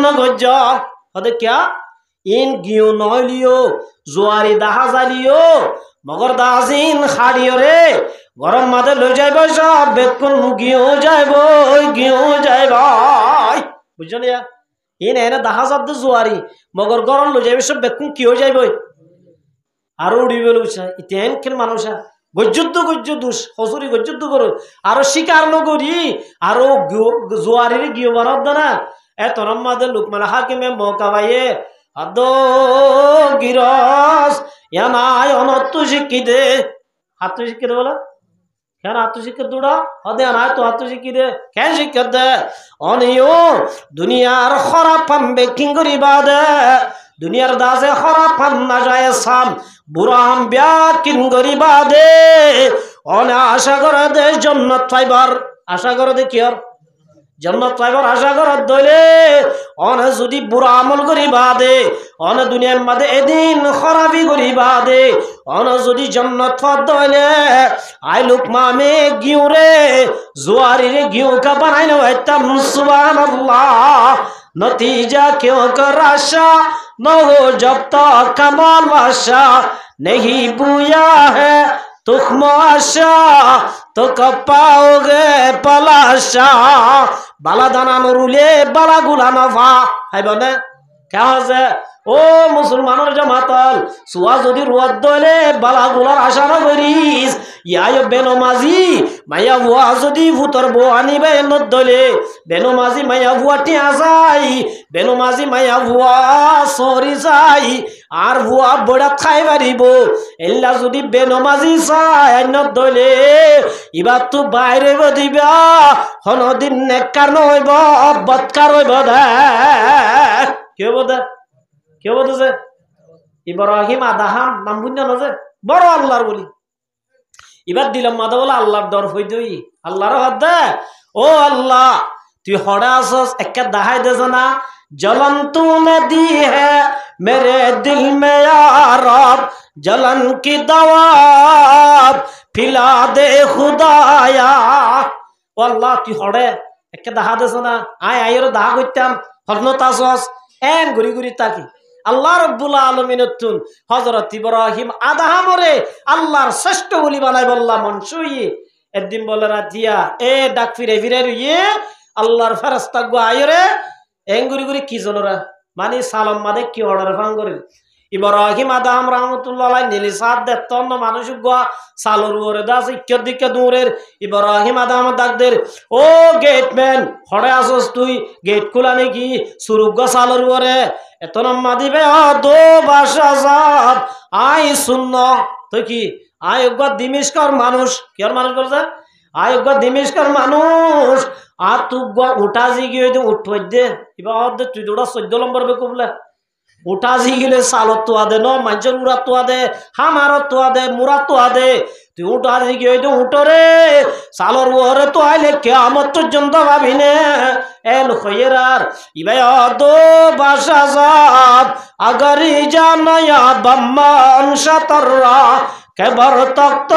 ন গজ্জ হদে ক্যা ইন গিও নলিও জোয়ারি 10,000 লিও মগর দাসিন খাড়িও রে গরম মাঝে লই যাইব সব বেকুন গিও যাইব বুঝছো না ইন এনে 10,000 জোয়ারি মগর গরম লই যাইব সব বেকুন কিও যাইব আরো উড়িবে লুচা ইতেন খেল মানুষা গজ্জুদ্ধ দুষ হসুরি গজ্জুদ্ধ করো আরো শিকার নগরী আরো জোয়ারির গিয়ে বারদ না এ তরম মাদে লুকমান হাকিমে মৌকা ভাইয়ে আদ গিরস ইয়া নাই অনত্তু শিক্ষি দে হাত শিক্ষি দে বলা কেন আত্মশিক্ষা দৌড়া হদে নাই তো আত্মশিক্ষি দে কেন শিক্ষা দে অনিও দুনিয়ার খরা পাম্বে কিং করিবা দে দুনিয়ার দাসে খরা পাম না যায় সাম বুড়াম ব্য়া কিং করিবা দে অনে আশা করে দে জান্নাত পাইবার আশা করে দে কি আর জান্নাত পাইবার আশা করে দইলে অনে যদি বুড়া আমল করিবা দে অনে দুনিয়ার মাঝে এদিন খরাবি করিবা দে অনে যদি জান্নাত পাত দইলে আই লুকমানে গিউ রে জোয়ারি রে গিউ কা বানাই না হইতাম সুবহানাল্লাহ नतीजा क्यों कर आशा न हो जब तक कमाल आशा नहीं बुया है तुम आशा तो कब पाओगे पलाशा बाला दाना नरुले बाला गुला नफा है बने क्या है ও মুসলমানের জামাতাল সুয়া যদি রোয়াদ দলে বালাগুলার আশা না করিস ইয়ায় বেনমাজি মাইয়া ভুয়া যদি ভূতর বউ আনিবে নত দলে বেনমাজি মাইয়া ভুয়া টিয়া যাই বেনমাজি মাইয়া ভুয়া সরি যাই আর ভুয়া বড়া খাই পারিব এল্লা যদি বেনমাজি চাই নত দলে এবার তো বাইরে দিবা হনদিন নেককার নইব বৎকার হইব দে কে বদে কেউ বলতেছে ইব্রাহিম আদাহাম নাম বুঝা না যে বড় আল্লাহর বলি এবার দিলাম মাদা বলে আল্লাহর ডর হই দই আল্লাহর হদ দে ও আল্লাহ তুই হড়া আসস একটা দাহাই দে জানা जलन तूने दी है मेरे दिल में या रब जलन की दवा पिला दे खुदाया ও আল্লাহ তুই হড়ে একটা দাহা দে জানা আয় আয়ের দাহা করতাম হরনতা আসস এন ঘুরি ঘুরি তাকি আল্লাহ রব্বুল আলামিন হযরত ইব্রাহিম আদাহামরে আল্লাহর শ্রেষ্ঠ বলি বানাই বললাম মনসুই একদিন বলে রাতিয়া এ ডাক ফিরে ফিরে রইয়ে আল্লাহর ফেরেশতা গো আয়রে এঙ্গুরি গুরি কি জনরা মানে সালাম মাদে কি অর্ডার ফাং করে ইব্রাহিম আদাহাম রাহমাতুল্লাহ আলাইহি নীলি সাদ দেতন মানুষ গো সালর ওরে দাস ইক্কর দিকে দূরের ইব্রাহিম আদাহাম ডাকদের ও গেটম্যান হড়ে আসস তুই গেট খোলা নাকি সুরুগ সালর ওরে এতন মাদিবে দো ভাষা সাব আই শূন্য তো কি আয়োগ্য দিমিষ্কর মানুষ কেয়ার মানুষ বলছে আয়োগ্য দিমিষ্কর মানুষ আর তুই উঠা জি গিয়ে উঠ দে এবার তুই দৌড়া 14 নম্বর বে কবলে উঠা জিগিলে সালত তোয়া দে ন মানুষের উড়া তোয়া দে হামারত তোয়া দে মুরা তোয়া দে তুই উঠা জিগি হইতো উঠরে সালর ওরে তো আইলে কেয়ামত পর্যন্ত ভাবি নে এল খয়েরার ইবাই দো বাসা জাত আগারি জানায়া বাম্মান শাতররা কেবর তক্ত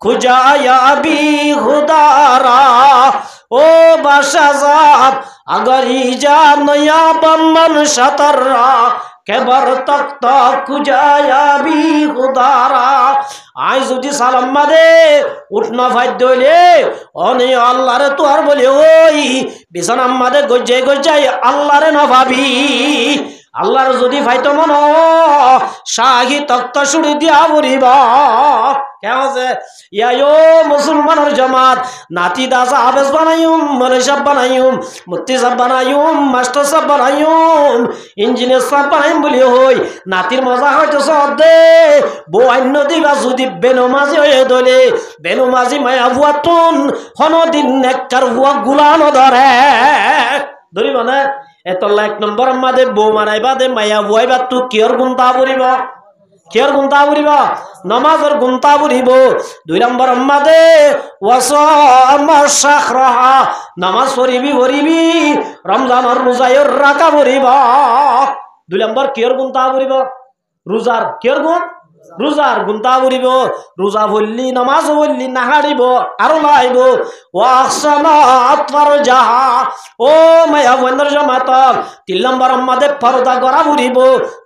খুজায়া বি হুদারা ও বাসা জাত আগারি জানায়া বাম্মান শাতররা কেবর তক্ত খুজায়া বি হুদারা আই যদি সালাম মাদে উঠনা ফাইদ দইলে অনে আল্লাহরে তো আর বলে ওই বিছানা মাদে গজ্জাই গজ্জাই আল্লাহরে না ভাবি আল্লাহর যদি ফাইতো মন শাহী তক্ত শুড়ি দিয়া বরিবা কেমন আছে ইয়ায়ো মুসলমানের জামাত নাতি দাসা হাফেজ বানাইম মনে সাহেব বানাইম মুফতি সাহেব বানাইম মাস্টার সাহেব বানাইম ইঞ্জিনিয়ার সাহেব বানাইম বলি হই নাতির মজা হয়তো সদে বউ অন্য দিবা যদি বেনমাজি হয়ে দলে বেনমাজি মায়া ভুয়াতুন হনদিন নেককার ভুয়া গুলানো ধরে ধরি মানে এতলা এক নম্বর মাদে বউ মারাইবা দে মায়া ভুয়াইবা তু কিয়র গুন্তা পড়িব কিয়র গুন্তা পড়িব নমাজর গুন্তা পড়িব দুই নম্বর মাদে ওয়াসামাশাখরাহা নামাজ পড়িবি রমজানের রোজায়র রাকা পড়িব দুই নম্বর কিয়র গুন্তা পড়িব রোজার কিয়র গুণ রোজার গুন্তা পড়িব রোজা বললি নামাজ বললি নাহারিব আরো লাইব ওয়াহসানাত ফারজাহা ও মায়া বন্দর জামাতল 3 নম্বর মাদে পর্দা করা পড়িব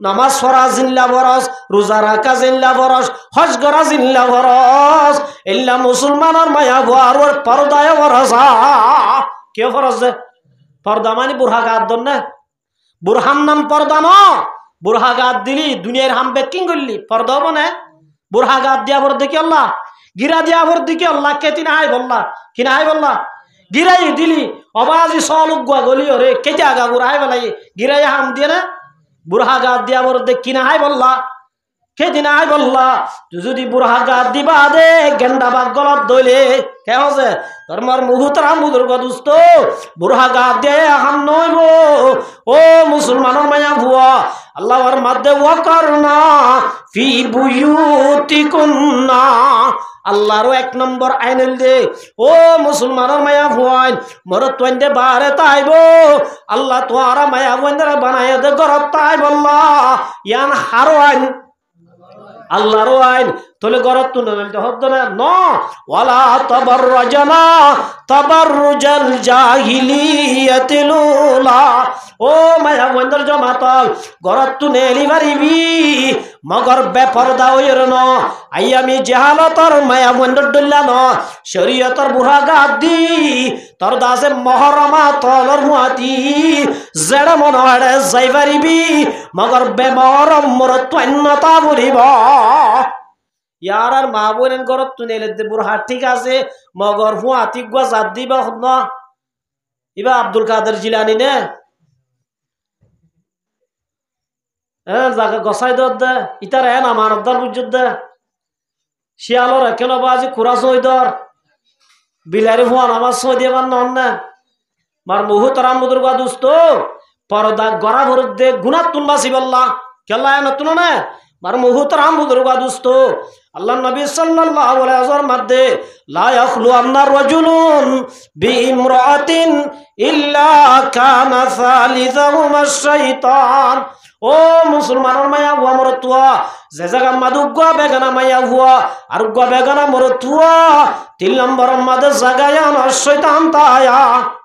নামাজ পড়া জিল্লা ফরজ রোজা রাখা জিল্লা ফরজ হজ করা জিল্লা ফরজ ইল্লা মুসলমানের মায়া ভুয়ার পর্দায় ফরজ কে ফরজ পর্দা মানে বুরহা গাদ দন বুরহান নাম পর্দা ন বুরহা গাদ দিলি দুনিয়ার হাম বেকিং করলি পর্দা বনে বুরহা গাদ দিয়া ভর দেখি আল্লাহ গিরা দিয়া ভর দেখি আল্লাহ কেতি না হাই বললা কি না হাই বললা গিরাই দিলি অবাজি সলুক গুয়া গলি রে কেতি আগা বুড়া হাই বলাই গিরাই হাম দিয়ে না বুরহা গাদ দিয়া ভর দেখ কি না হাই বললা কেতি না হাই বললা তুই যদি বুরহা গাদ দিবা দে গেন্ডা বাগ গলত দইলে কে হচ্ছে তোর মার মুহুতরাম বুজুর্গ দুস্ত বুরহা গাদ দিয়ে হাম নইব ও মুসলমানের মায়া ভুয়া আল্লাহর মাধ্যে ওয়াকারনা ফি বুয়ুতিকুন্না আল্লাহর এক নম্বর আইন দে ও মুসলমানের মায়া ভুয়াইন মরত তোইন্দে বারে তাইব আল্লাহ তোরা মায়া ভুয়াইন্দে বানায় দে গরত তাইব আল্লাহ ইয়ান হারো আইন আল্লাহর আইন তোলে গরত তুলে হদ্দ না ন ওয়ালা তাবাররাজানা তাবাররুজাল জাহিলিয়াতিল উলা ও মায়া বন্দর জমাতল গরত তুলে লিবারিবি মগর বেপরদা হইর ন আইয়ামি জাহালতর মায়া বন্দর দল্লা ন শরীয়তর বুড়া গাদ দি তোর দাসে মহরমা তলর মুয়াতি জেড় মনড়ে যাইবারিবি মগর বেমহরম মরত অন্যতা বলিব ইয়ার আর মা বোনের ঘরত তুলে দে বুড়া ঠিক আছে মগর ফুয়াতি গুয়া জাত দিবা ন ইবা আব্দুল কাদের জিলানি নে জায়গা গসাই দে ইতার এন আমার দর বুঝত দে শিয়ালর কেন বাজি খুরা সই দর বিলারি ফুয়া নামাজ সই দিবার নন না মার মুহু তারাম মুদুর গা দুস্ত পরদা গড়া ভরত দে গুনাত তুলবা সিবল্লা কেল্লা এন তুলো না মার মুহু তারাম মুদুর গা দুস্ত আল্লাহ নবী সাল্লাল্লাহু আলাইহি ওয়াসাল্লাম মাদে লা ইয়াখলু আন্নার রাজুলুন বিইমরাতিন ইল্লা কানা সালিসাহুমা শাইতান ও মুসলমানের মায়া হুয়া মরতুয়া যে জায়গা মাদুগুয়া বেগানা মায়া হুয়া আর গুয়া বেগানা মরতুয়া 3 নম্বর মাদে জাগায়া না শয়তান তায়া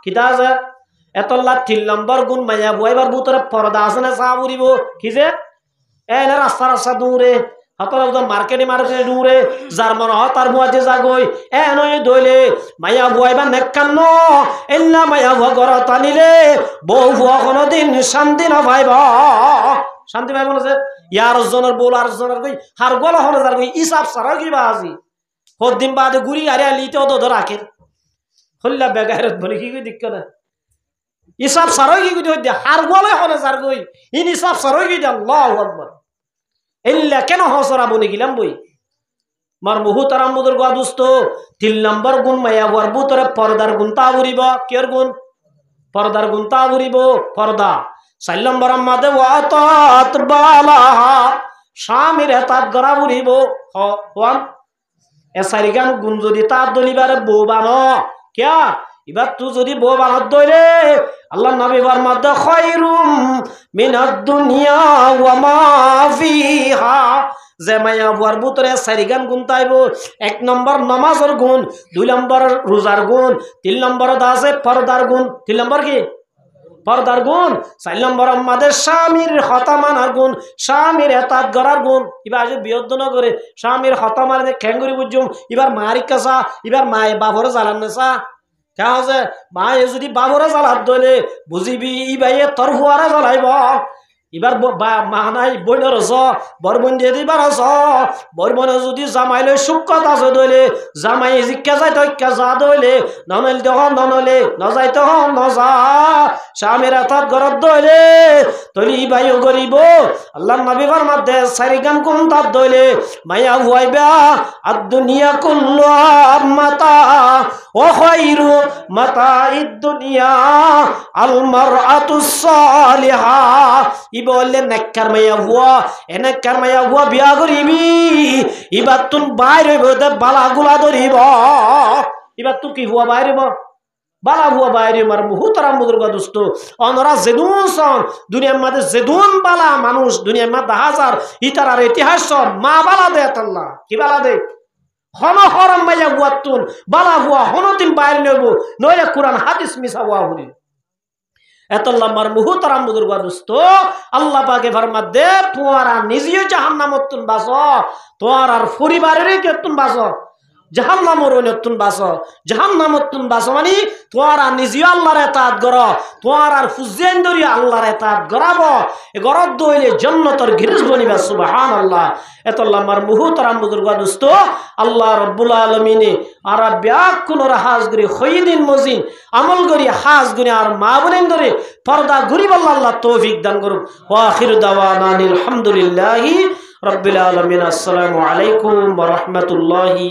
কিতা আছে এতলা 3 নম্বর গুণ মায়া হুয়াইবার ভিতরে পর্দা আছে না সাবুরিব কি যে এনে রাস্তা দূরে হাতর মার্কেটে দূরে যার মনে হয় তার ভুয়াতে যাগই নয় দইলে মায়া ভুয়াইবা নেকান্ন এল্লা মায়া ভুয়া ঘরত আনিলে বউ ভুয়া কোনোদিন শান্তি না পাইব শান্তি পাইব না যে ইয়ার জনের বউ আর জনের কই হার গলা হলে যার কই ইসাব সারা কিবা আজি হদ্দিন বাদে গুড়ি আরে লিতে তো রাখে হল্লা বেগাইরত বলে কি কই দিক্ক না ইসাব সারা কি কই দে হার গলা হলে যার কই ইন ইসাব সারা কি দে আল্লাহু আকবার এল্লা কেন হসরা বনে গেলাম বই মার মুহু তারাম মুদুর গা দুস্ত 3 নম্বর গুণ মায়া বুয়ার ভিতরে পর্দার গুণ তা বুড়িব কের গুণ পর্দার গুণ তা বুড়িব পর্দা 4 নম্বর মাদে ওয়াতাত বালাহা স্বামীর এতাত গড়া বুড়িব হন এ সারিগান গুণ যদি তার দলিবারে বউ বানো কিয়া এবার তুই যদি বউ বানাত দইলে আল্লাহ নবী ফরমাতে খায়রুম মিনাদ দুনিয়া ওয়া মা ফিহা যে মায়া বুয়ার ভিতরে সারিগান গুণ তাইব 1 নম্বর নামাজের গুণ 2 নম্বর রোজার গুণ 3 নম্বর আছে পর্দার গুণ 3 নম্বর কি পর্দার গুণ 4 নম্বর আমাদের স্বামীর হতা মানার গুণ স্বামীর এতাত গড়ার গুণ এবার যে বিয়দ্দ না করে স্বামীর হতা মানে খেঙ্গুরি বুঝুম এবার মারিক কাসা এবার মায়ে বাবরে জ্বালান নেসা কেন যে মায়ে যদি বাবরে জ্বালাত দইলে বুঝিবি ই বাইয়ে তোর হুয়ারা জ্বালাইব এবার মা নাই বইনের বরবন দিয়ে দিবার বরবনে যদি জামাই লই সুখত আছে দইলে জামাই জিজ্ঞা যায় তৈকা যা দইলে ননল দেহ ননলে নজাই তহ নজা স্বামীর এতাত ঘরত দইলে তৈলি বাইও গরিব আল্লাহ নবী ফরমাতে সারিগান কোন তাত দইলে মায়া হুয়াইবা আদ দুনিয়া কুল্লু মাতা ও খায়রু মাতাইদ দুনিয়া আল মারআতুস সালিহা বললে নেককার মাইয়া হুয়া এনেককার মাইয়া হুয়া বিয়া করিবি এবার তুন বাইরে বালা গুলা ধরিব এবার তুই কি হুয়া বাইরে বালা হুয়া বাইরে মার মুহুতারাম বুজুর্গ দোস্ত অনরা জেদুন সন দুনিয়ার মধ্যে জেদুন বালা মানুষ দুনিয়ার মধ্যে হাজার ইতারার ইতিহাস মা বালা দে আল্লাহ কি বালা দে হন হরম মাইয়া হুয়া তুন বালা হুয়া হনতিন বাইরে নেব নইলে কোরআন হাদিস মিছা হুয়া হরি এত লম্বার মুহুতারাম বুজুর্গ দোস্ত আল্লাহ পাকে ফরমাত দে তোরা নিজেও জাহান্নামত তুন বাস তোর আর পরিবারের কেতুন বাস জাহান্নামর নতুন বাস জাহান্নামত তুন বাস মানে তোরা নিজেও আল্লাহর এতাত গর তোর আর ফুজেন দরি আল্লাহর এতাত গরাব এ গরত দইলে জান্নাতের গিরিশ বনিবা সুবহানাল্লাহ এত লম্বার মুহুতারাম বুজুর্গ দোস্ত আল্লাহ রাব্বুল আলামিনে আর ব্যাক কোনর হাজগরি খয়দিন মজিন আমল করি হাজগরি আর মা বলেন ধরে পর্দা গরিব আল্লাহ তৌফিক দান করুন ওয়া আখিরু দাওয়ানা আলহামদুলিল্লাহি রাব্বিল আলামিন আসসালামু আলাইকুম ওয়া রাহমাতুল্লাহি